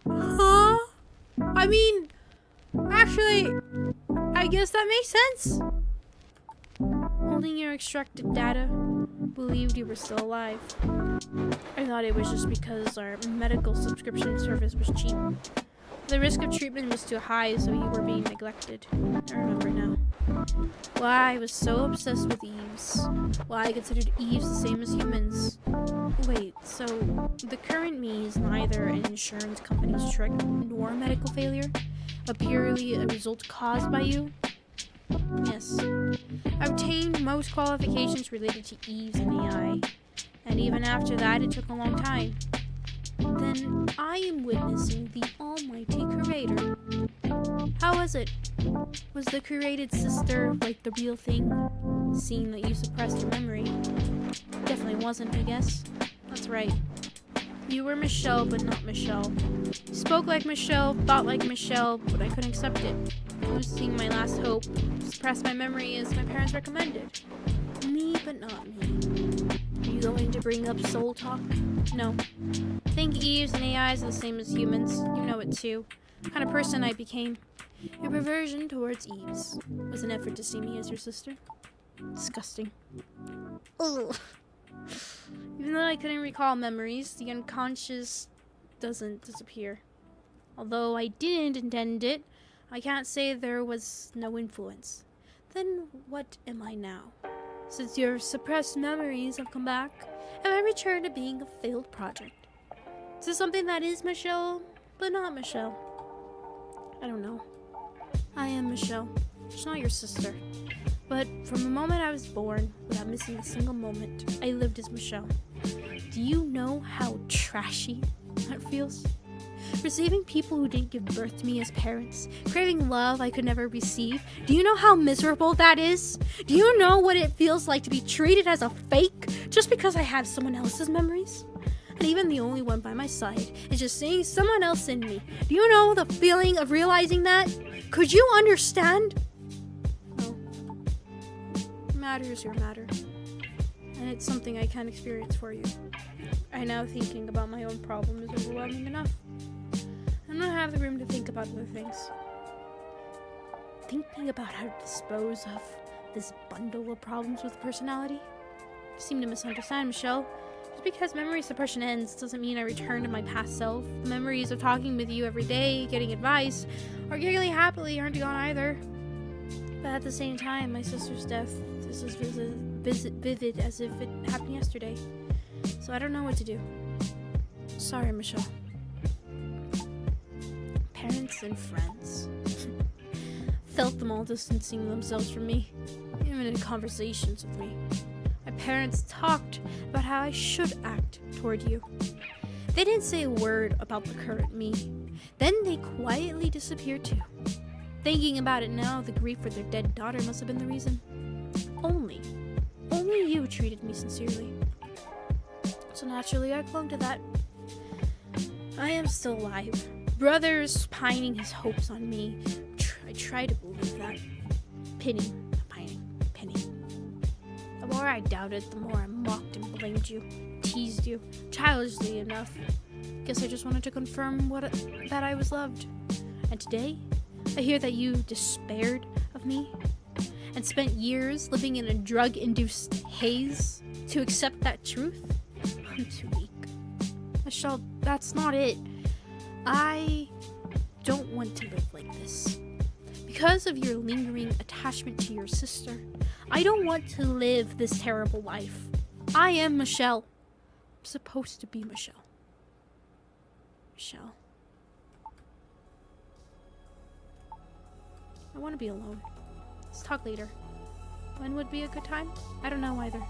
Huh? I mean, actually, I guess that makes sense. Holding your extracted data, believed you were still alive. I thought it was just because our medical subscription service was cheap. The risk of treatment was too high, so you were being neglected. I remember now. Why I was so obsessed with Eves. Why I considered Eves the same as humans. Wait, so the current me is neither an insurance company's trick nor medical failure, but purely a result caused by you? Yes. I obtained most qualifications related to Eves and AI, and even even after that, it took a long time. Then I am witnessing the almighty creator. How was it? Was the created sister like the real thing? Seeing that you suppressed your memory. Definitely wasn't, I guess. That's right. You were Michelle, but not Michelle. You spoke like Michelle, thought like Michelle, but I couldn't accept it. Losing my last hope, suppress my memory as my parents recommended. Me, but not me. Are you going to bring up soul talk? No. Think Eves and AIs are the same as humans. You know it too. The kind of person I became. Your perversion towards Eves was an effort to see me as your sister. Disgusting. Ugh. Even though I couldn't recall memories, the unconscious doesn't disappear. Although I didn't intend it, I can't say there was no influence. Then what am I now? Since your suppressed memories have come back, have I returned to being a failed project? Is this something that is Michelle, but not Michelle? I don't know. I am Michelle. She's not your sister. But from the moment I was born, without missing a single moment, I lived as Michelle. Do you know how trashy that feels? Receiving people who didn't give birth to me as parents, craving love I could never receive. Do you know how miserable that is? Do you know what it feels like to be treated as a fake just because I have someone else's memories? And even the only one by my side is just seeing someone else in me. Do you know the feeling of realizing that? Could you understand? No. Matter is your matter. And it's something I can't experience for you. I know thinking about my own problem is overwhelming enough. I don't have the room to think about other things. Thinking about how to dispose of this bundle of problems with personality? You seem to misunderstand, Michelle. Just because memory suppression ends doesn't mean I return to my past self. The memories of talking with you every day, getting advice, or giggling happily aren't gone either. But at the same time, my sister's death is as vivid as if it happened yesterday. So I don't know what to do. Sorry, Michelle. Parents and friends. Felt them all distancing themselves from me, even in conversations with me. My parents talked about how I should act toward you. They didn't say a word about the current me. Then they quietly disappeared too. Thinking about it now, the grief for their dead daughter must have been the reason. Only you treated me sincerely. So naturally, I clung to that. I am still alive. Brother's pining his hopes on me. I try to believe that. Pinning. The more I doubted, the more I mocked and blamed you, teased you, childishly enough. Guess I just wanted to confirm that I was loved. And today, I hear that you despaired of me and spent years living in a drug-induced haze to accept that truth. I'm too weak. Michelle, that's not it. I don't want to live like this. Because of your lingering attachment to your sister, I don't want to live this terrible life. I am Michelle. I'm supposed to be Michelle. Michelle. I want to be alone. Let's talk later. When would be a good time? I don't know either.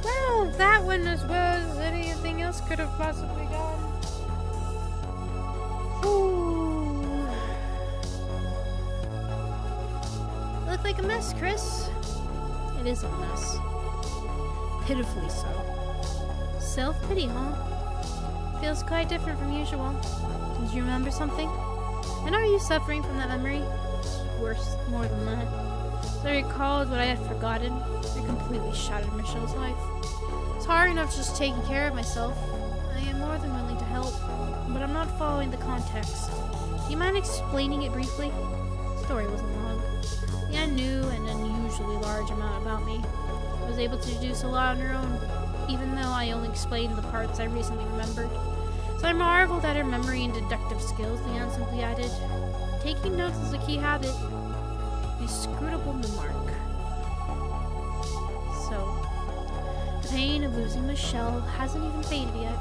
Well, that went as well as anything else could have possibly gone. Ooh. Look like a mess, Chris. It is a mess. Pitifully so. Self-pity, huh? Feels quite different from usual. Did you remember something? And are you suffering from that memory? Worse, more than that. As I recalled what I had forgotten, it completely shattered Michelle's life. It's hard enough just taking care of myself. I am more than willing to help, but I'm not following the context. Do you mind explaining it briefly? The story wasn't long. Leanne knew an unusually large amount about me. I was able to deduce a lot on her own, even though I only explained the parts I recently remembered. So I marveled at her memory and deductive skills. Leanne simply added, taking notes is a key habit. Inscrutable remark. So, the pain of losing Michelle hasn't even faded yet.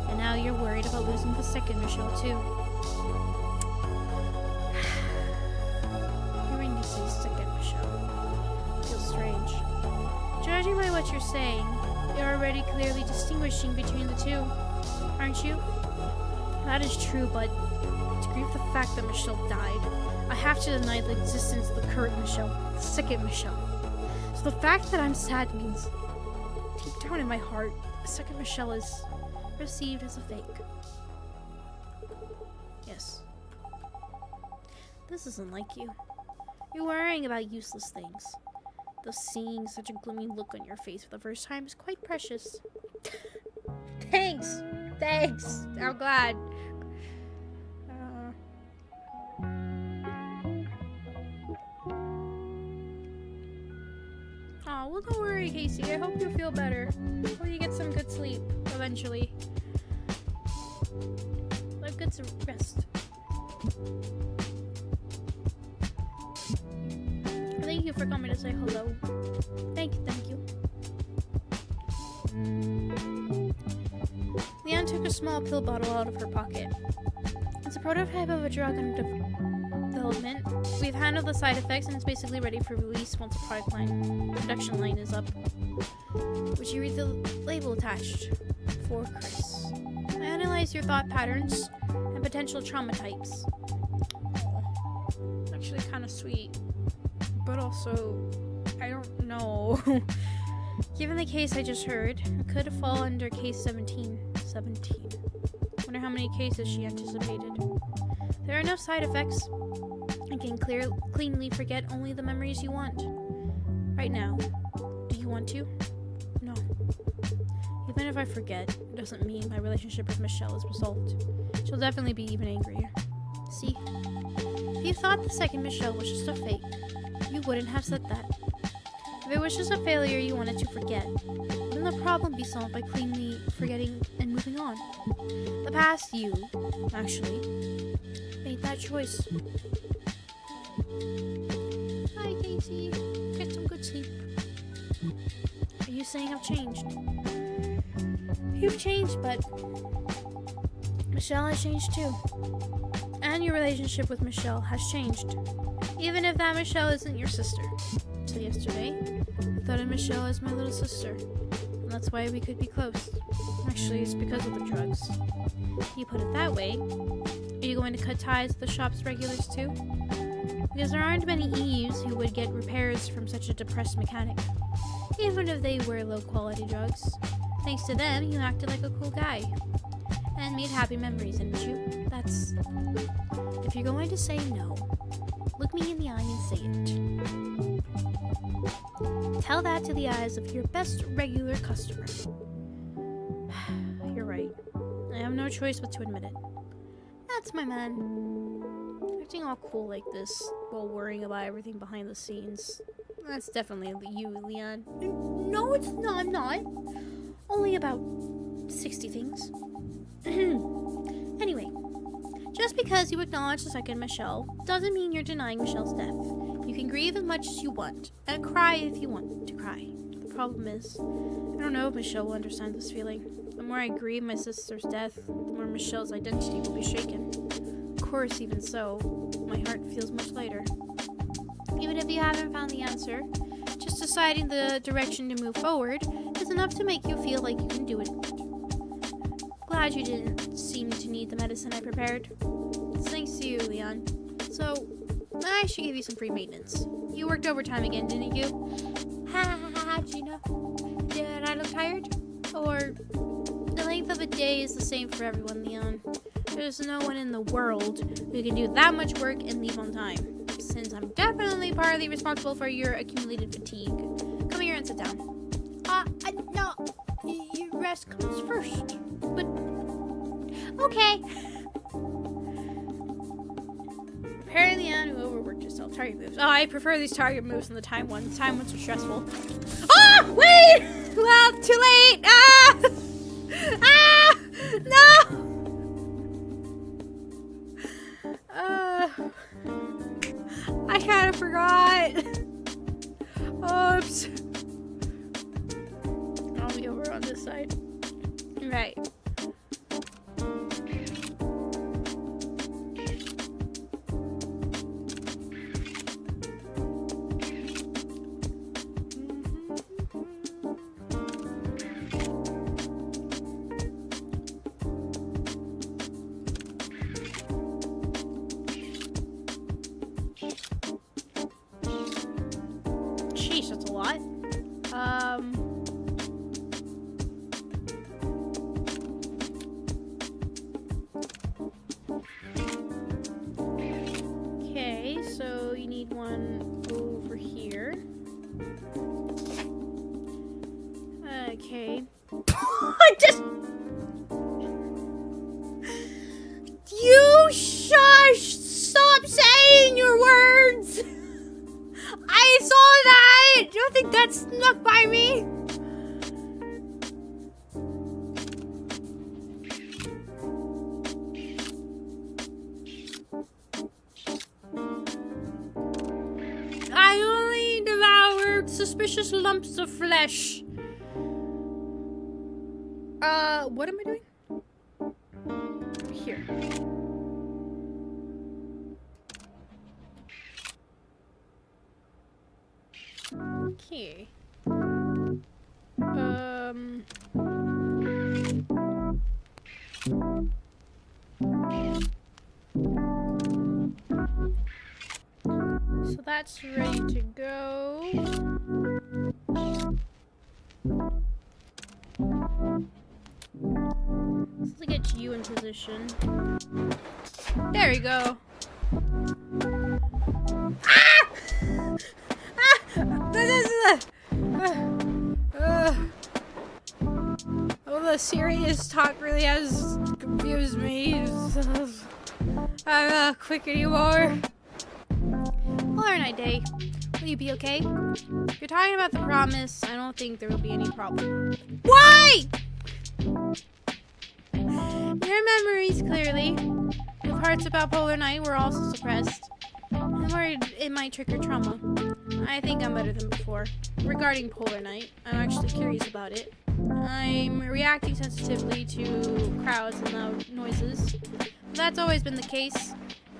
And now you're worried about losing the second Michelle too. what you're saying. You're already clearly distinguishing between the two, aren't you? That is true, but to grieve the fact that Michelle died, I have to deny the existence of the current Michelle, the second Michelle. So the fact that I'm sad means, deep down in my heart, the second Michelle is perceived as a fake. Yes. This isn't like you. You're worrying about useless things. Though seeing such a gloomy look on your face for the first time is quite precious. Thanks! Thanks! I'm glad. Oh, well, don't worry, Casey. I hope you feel better. Hope you get some good sleep eventually. Like, good rest. Thank you for coming to say hello. Thank you. Leanne took a small pill bottle out of her pocket. It's a prototype of a drug under development. We've handled the side effects and it's basically ready for release once the production line is up. Would you read the label attached? For Chris. I analyze your thought patterns and potential trauma types. Aww. Actually kind of sweet. But also, I don't know. Given the case I just heard, it could fall under case 17. 17. Wonder how many cases she anticipated. There are no side effects. You can cleanly forget only the memories you want. Right now. Do you want to? No. Even if I forget, it doesn't mean my relationship with Michelle is resolved. She'll definitely be even angrier. See? If you thought the second Michelle was just a fake, you wouldn't have said that. If it was just a failure you wanted to forget, then the problem be solved by cleanly forgetting and moving on. The past you, actually, made that choice. Hi, Casey. Get some good sleep. Are you saying I've changed? You've changed, but Michelle has changed too. And your relationship with Michelle has changed. Even if that Michelle isn't your sister. Till yesterday, I thought of Michelle as my little sister. And that's why we could be close. Actually, it's because of the drugs. You put it that way. Are you going to cut ties with the shop's regulars too? Because there aren't many Eves who would get repairs from such a depressed mechanic. Even if they were low-quality drugs. Thanks to them, you acted like a cool guy. And made happy memories, didn't you? That's... If you're going to say no, look me in the eye and say it. Tell that to the eyes of your best regular customer. You're right. I have no choice but to admit it. That's my man. Acting all cool like this while worrying about everything behind the scenes. That's definitely you, Leon. No, it's not. I'm not. Only about 60 things. Anyway, just because you acknowledge the second Michelle doesn't mean you're denying Michelle's death. You can grieve as much as you want, and cry if you want to cry. The problem is, I don't know if Michelle will understand this feeling. The more I grieve my sister's death, the more Michelle's identity will be shaken. Of course, even so, my heart feels much lighter. Even if you haven't found the answer, just deciding the direction to move forward is enough to make you feel like you can do it. Glad you didn't seem to need the medicine I prepared. It's thanks to you, Leon. So, I should give you some free maintenance. You worked overtime again, didn't you? How'd you know? Did I look tired? Or, the length of a day is the same for everyone, Leon. There's no one in the world who can do that much work and leave on time. Since I'm definitely partly responsible for your accumulated fatigue. Come here and sit down. No. Your rest comes first. But, okay. Prepare Leon who overworked yourself. Target moves. Oh, I prefer these target moves than the time ones. Time ones are stressful. Oh, wait! Well, too late! No! I kind of forgot. Oops. I'll be over on this side. Right. lot. Okay, so you need one over here. Okay. I just... You shush! Stop saying your words! I saw that! Do you think that snuck by me? I only devoured suspicious lumps of flesh. What am I doing? Here. Okay. So that's ready to go. Let's get you in position. There we go. Ah! Oh, the serious talk really has confused me. I'm not quick anymore. Polar Night Day. Will you be okay? If you're talking about the promise, I don't think there will be any problem. Why? Your memories, clearly. The parts about Polar Night were also suppressed. I'm worried it might trigger trauma. I think I'm better than before. Regarding Polar Night, I'm actually curious about it. I'm reacting sensitively to crowds and loud noises. That's always been the case.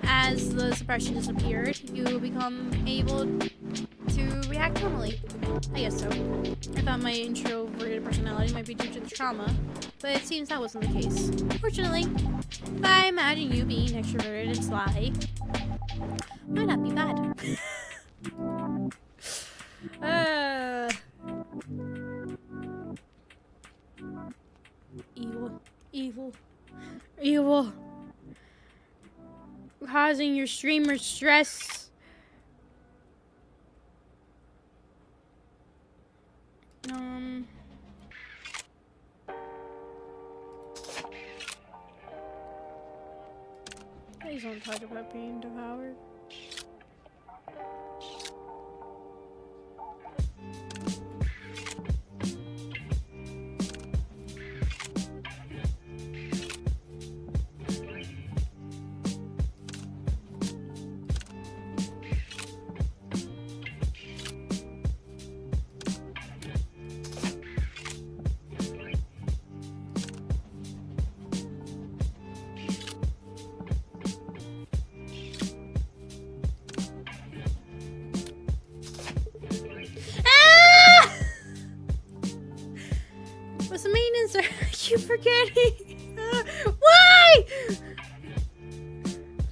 As the suppression disappeared, you become able to react normally. I guess so. I thought my introverted personality might be due to the trauma, but it seems that wasn't the case. Fortunately, I imagine you being extroverted and sly might not be bad. Evil. Evil. Evil. Causing your streamer stress. Please don't talk about being devoured. What's the maintenance? Are you forgetting? Why?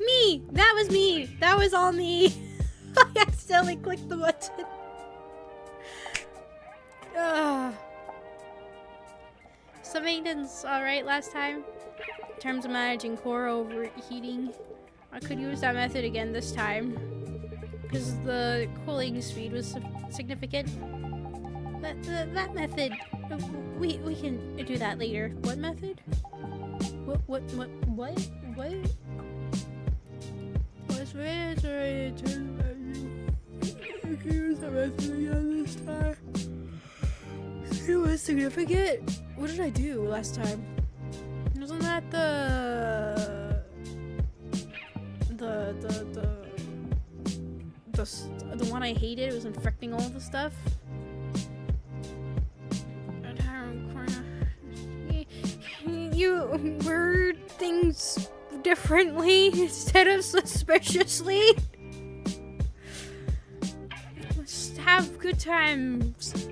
Me. That was me. That was all me. I accidentally clicked the button. So maintenance alright last time? In terms of managing core overheating. I could use that method again this time. Because the cooling speed was significant. That method, we can do that later. What method? What? What's use that method again this time? It was significant. What did I do last time? Wasn't that the one I hated? It was infecting all the stuff. You word things differently instead of suspiciously. Let's have good times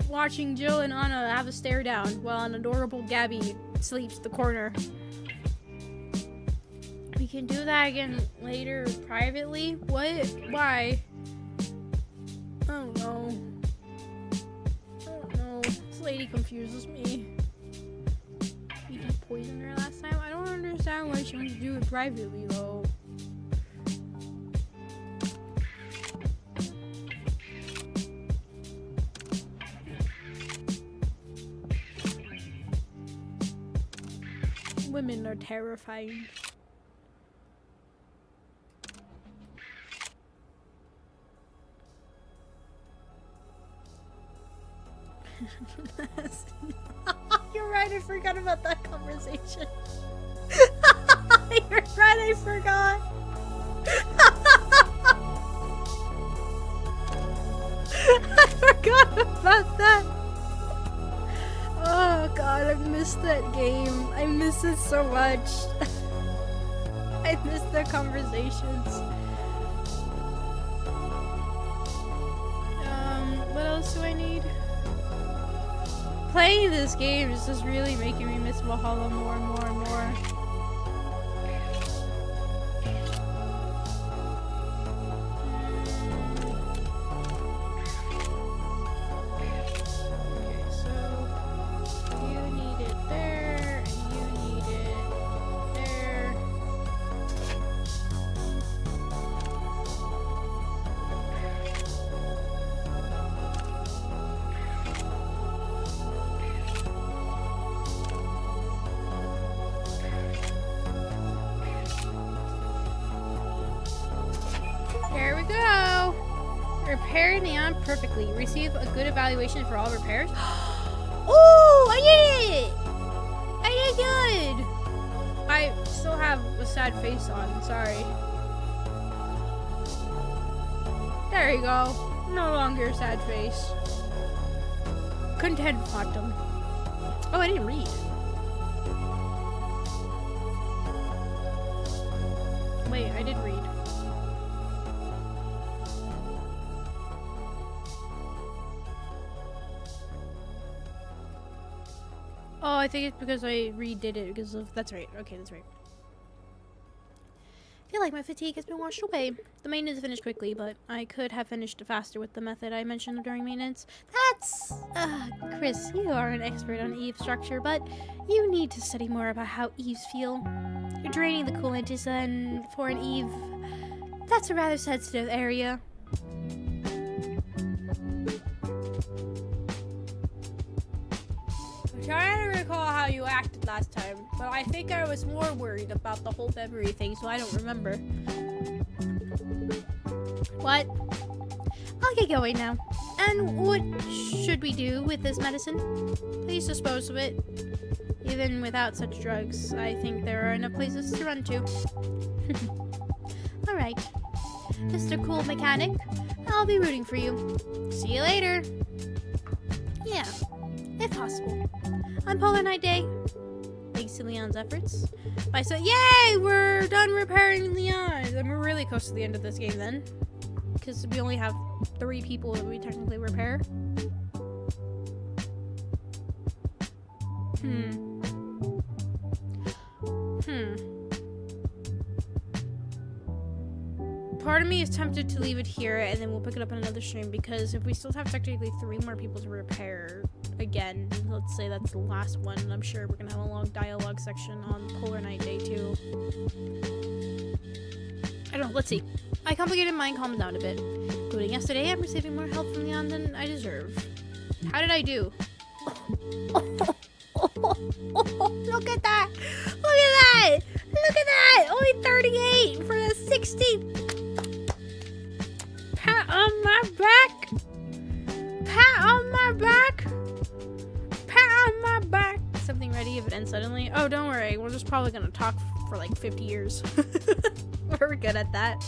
watching Jill and Anna have a stare down while an adorable Gabby sleeps in the corner. We can do that again later privately. What? Why? I don't know. lady confuses me. We did poison her last time. I don't understand why she wants to do it privately though. Women are terrifying. You're right, I forgot about that conversation. You're right, I forgot. I forgot about that. Oh god, I missed that game. I miss it so much. I miss the conversations. What else do I need? Playing this game is just really making me miss Valhalla more and more and more. There we go. Repair neon perfectly. Receive a good evaluation for all repairs. Oh, I did it! I did good. I still have a sad face on. Sorry. There you go. No longer a sad face. Content Fatum. Oh, I didn't read. Wait, I did read. Oh, I think it's because I redid it because of... That's right. Okay, that's right. I feel like my fatigue has been washed away. The maintenance finished quickly, but I could have finished faster with the method I mentioned during maintenance. That's... Chris, you are an expert on eave structure, but you need to study more about how eaves feel. You're draining the coolant is for an eave. That's a rather sensitive area. I'm trying to recall how you acted last time, but I think I was more worried about the whole memory thing, so I don't remember. What? I'll get going now. And what should we do with this medicine? Please dispose of it. Even without such drugs, I think there are enough places to run to. Alright. Mr. Cool Mechanic, I'll be rooting for you. See you later. Yeah, if possible. On Polar Night Day. Thanks to Leon's efforts. Yay! We're done repairing Leon! And we're really close to the end of this game then. Because we only have 3 people that we technically repair. Part of me is tempted to leave it here and then we'll pick it up in another stream, because if we still have technically 3 more people to repair, again, let's say that's the last one, I'm sure we're gonna have a long dialogue section on Polar Night Day too. I don't know, let's see. My complicated mind calmed down a bit. Including yesterday, I'm receiving more help from Leon than I deserve. How did I do? Look at that! Look at that! Look at that! Only 38 for the 60. Pat on my back. Pat on my back. Pat on my back. Something ready if it ends suddenly. Oh, don't worry. We're just probably gonna talk for like 50 years. We're good at that.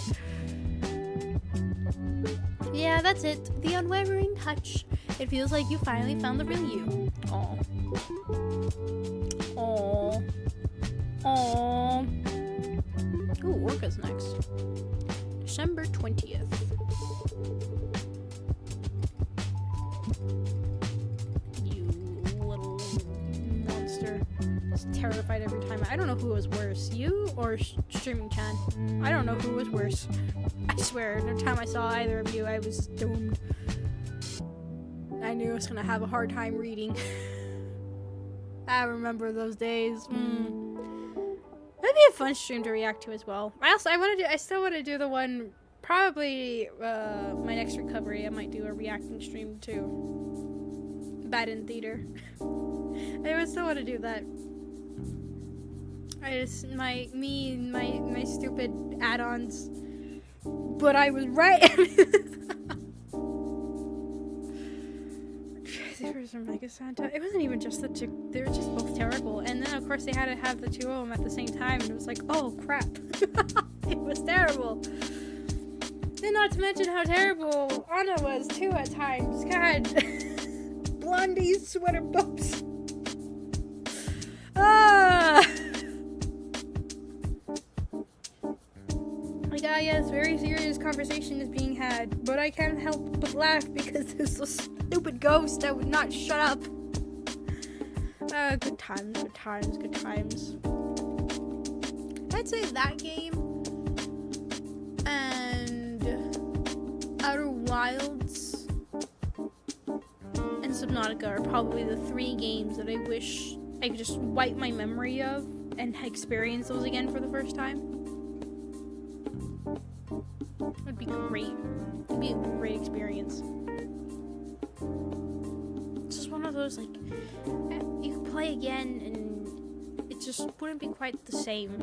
Yeah, that's it. The unwavering touch. It feels like you finally found the real you. Aww. Aww. Aww. Ooh, Orca's next. December 20th. You little monster. Just terrified every time. I don't know who was worse. You or Streaming Chan? I don't know who was worse. I swear, every time I saw either of you, I was doomed. I knew I was gonna have a hard time reading. I remember those days. That'd be a fun stream to react to as well. I still want to do the one, probably my next recovery. I might do a reacting stream too. Bad in theater. I would still want to do that. My stupid add-ons. But I was right. Mega Santa. It wasn't even just the two. They were just both terrible. And then of course they had to have the two of them at the same time, and it was like, oh crap. It was terrible. Then not to mention how terrible Anna was too at times. God. Blondie's sweater bumps. Like, yes, very serious conversation is being had, but I can't help but laugh because there's a stupid ghost that would not shut up. Good times, good times, good times. I'd say that game and Outer Wilds and Subnautica are probably the 3 games that I wish I could just wipe my memory of and experience those again for the first time. It would be great. It would be a great experience. It's just one of those, like, you could play again and it just wouldn't be quite the same.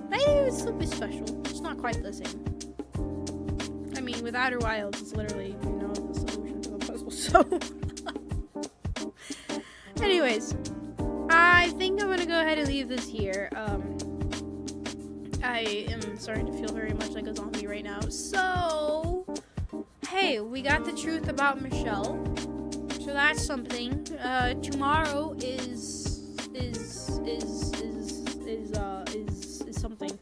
Maybe it would still be special. It's not quite the same. I mean, with Outer Wilds, it's literally, you know, the solution to the puzzle, so... Anyways, I think I'm gonna go ahead and leave this here. I am starting to feel very much like a zombie right now. So, hey, we got the truth about Michelle. So that's something. Tomorrow is something.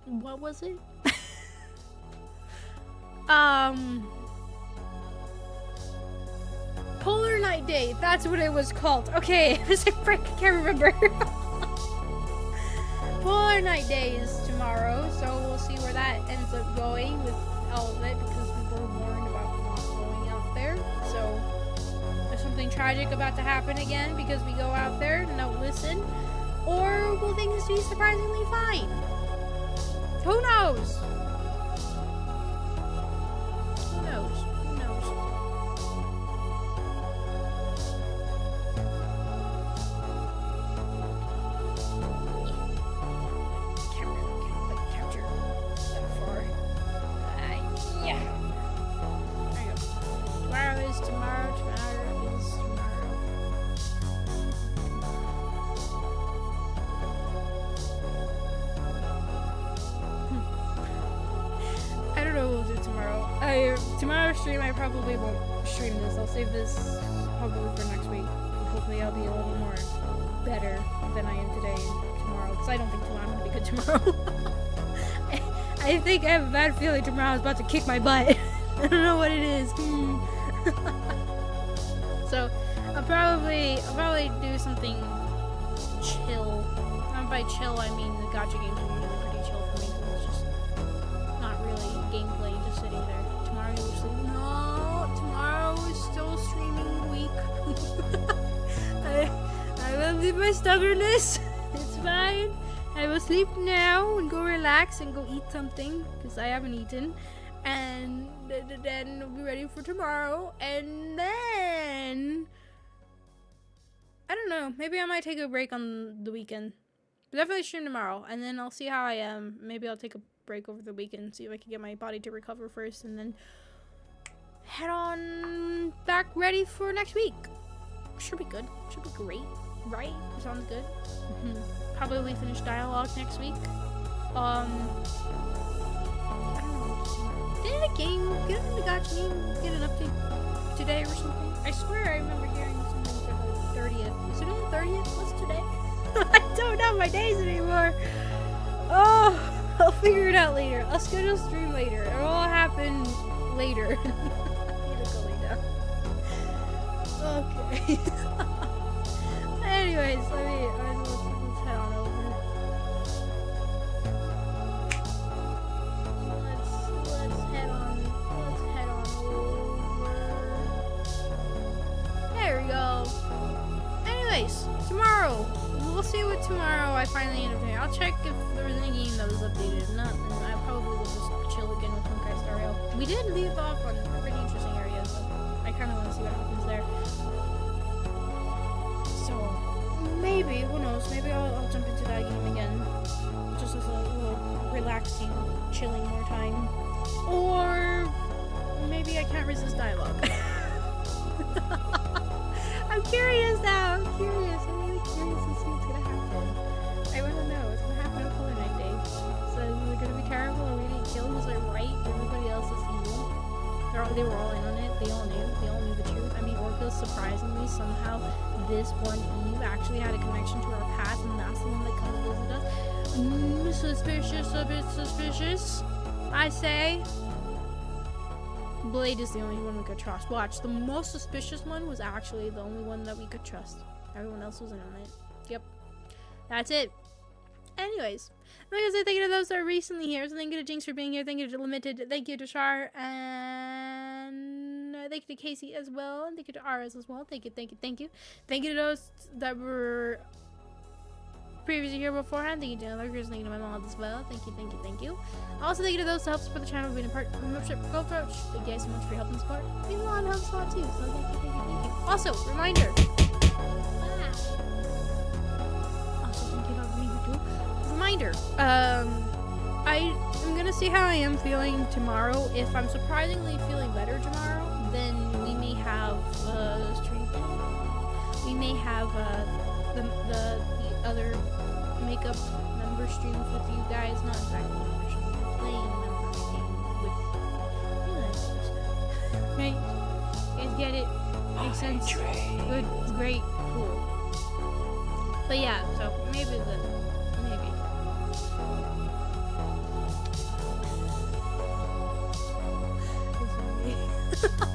What was it? Polar Night Day, that's what it was called. Okay, I was like, frick, I can't remember. Polar Night Day is tomorrow, so we'll see where that ends up going with all of it, because we were warned about not going out there. So, there's something tragic about to happen again because we go out there and don't listen. Or will things be surprisingly fine? Who knows? Who knows? Who knows? Camera can't quite capture that far. Yeah. There you go. Tomorrow is tomorrow. Tomorrow is tomorrow. I don't know what we'll do tomorrow. Tomorrow's stream, I probably won't stream this. I'll save this probably for next week. Hopefully I'll be a little more better than I am today and tomorrow. Because I don't think tomorrow I'm going to be good tomorrow. I think I have a bad feeling tomorrow's about to kick my butt. I don't know what it is. So, I'll probably do something chill. And by chill, I mean the gacha games are usually pretty chill for me. It's just not really gameplay, just sitting there. Tomorrow you'll sleep. No, tomorrow is still streaming week. I will leave my stubbornness. It's fine. I will sleep now and go relax and go eat something because I haven't eaten. And then we'll be ready for tomorrow. And then I don't know. Maybe I might take a break on the weekend. Definitely stream tomorrow, and then I'll see how I am. Maybe I'll take a break over the weekend, see if I can get my body to recover first, and then head on back ready for next week. Should be good. Should be great. Right? Sounds good. Probably finish dialogue next week. I don't know. Did a game, get in the gacha game, get an update today or something? I swear I remember hearing something for the 30th. Is it on the 30th? What's today? I don't know my days anymore. Oh, I'll figure it out later. I'll schedule stream later. It'll all happen later. I need to go lay down. Okay. Anyways, let's head on over. know. We'll see what tomorrow I finally end up doing. I'll check if there was any game that was updated. If not, then I probably will just chill again with Honkai Star Rail. We did leave off on a pretty interesting area, so I kind of want to see what happens there. So, maybe, who knows, maybe I'll jump into that game again. Just as a little relaxing, chilling more time. Or maybe I can't resist dialogue. I'm curious now. I'm curious. I'm really curious to see what's gonna happen. I want to know what's gonna happen on Color Night Day. So is it gonna be terrible? Are we gonna kill? Was I right? Everybody else is evil. They were all in on it. They all knew. They all knew the truth. I mean, Orca surprisingly somehow this one Eve actually had a connection to our past, and that's the one that comes visit us. Suspicious. A bit suspicious. I say. Blade is the only one we could trust. Watch, the most suspicious one was actually the only one that we could trust. Everyone else was in on it. Yep. That's it. Anyways, like I said, thank you to those that are recently here. So thank you to Jinx for being here. Thank you to Limited. Thank you to Shar. And thank you to Casey as well. And thank you to Aras as well. Thank you, thank you, thank you. Thank you to those that were previously here beforehand. Thank you to Lurkers. Thank you to my mom as well. Thank you, thank you, thank you. Also, thank you to those who help support the channel, being a part of the membership for Gold Roach. Thank you guys so much for your help and support. Means a lot and helps a lot too. So thank you, thank you, thank you. Also, reminder. Also, thank you, Dr. Meaver too. Reminder. I'm gonna see how I am feeling tomorrow. If I'm surprisingly feeling better tomorrow, then we may have stream. We may have the other makeup member streams with you guys. Not exactly member streams, playing member game with you guys. Right? You guys get it? Makes sense? Good, great, cool. But yeah, so maybe maybe.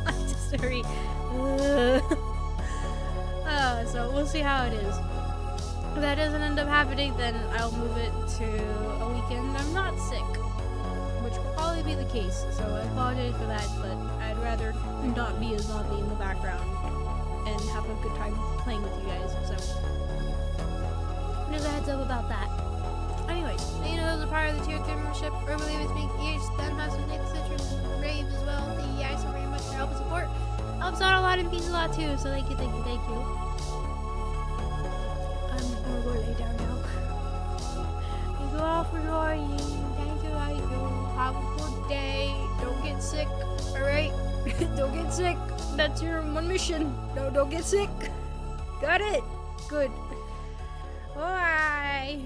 I'm just very so we'll see how it is. If that doesn't end up happening, then I'll move it to a weekend. I'm not sick, which will probably be the case, so I apologize for that, but I'd rather not be a zombie in the background and have a good time playing with you guys, so there's a heads up about that. Anyways, you know, those are part of the tier 3 membership. Early was being ears, then Master Nick, Citrus, Rave as well. Thank you guys so very much for help and support. Helps out a lot and means a lot too, so thank you, thank you, thank you. I'm gonna go lay down now. Thank you all for joining. Thank you, thank you. Have a good day. Don't get sick, alright? Don't get sick. That's your one mission. No, don't get sick. Got it? Good. Bye.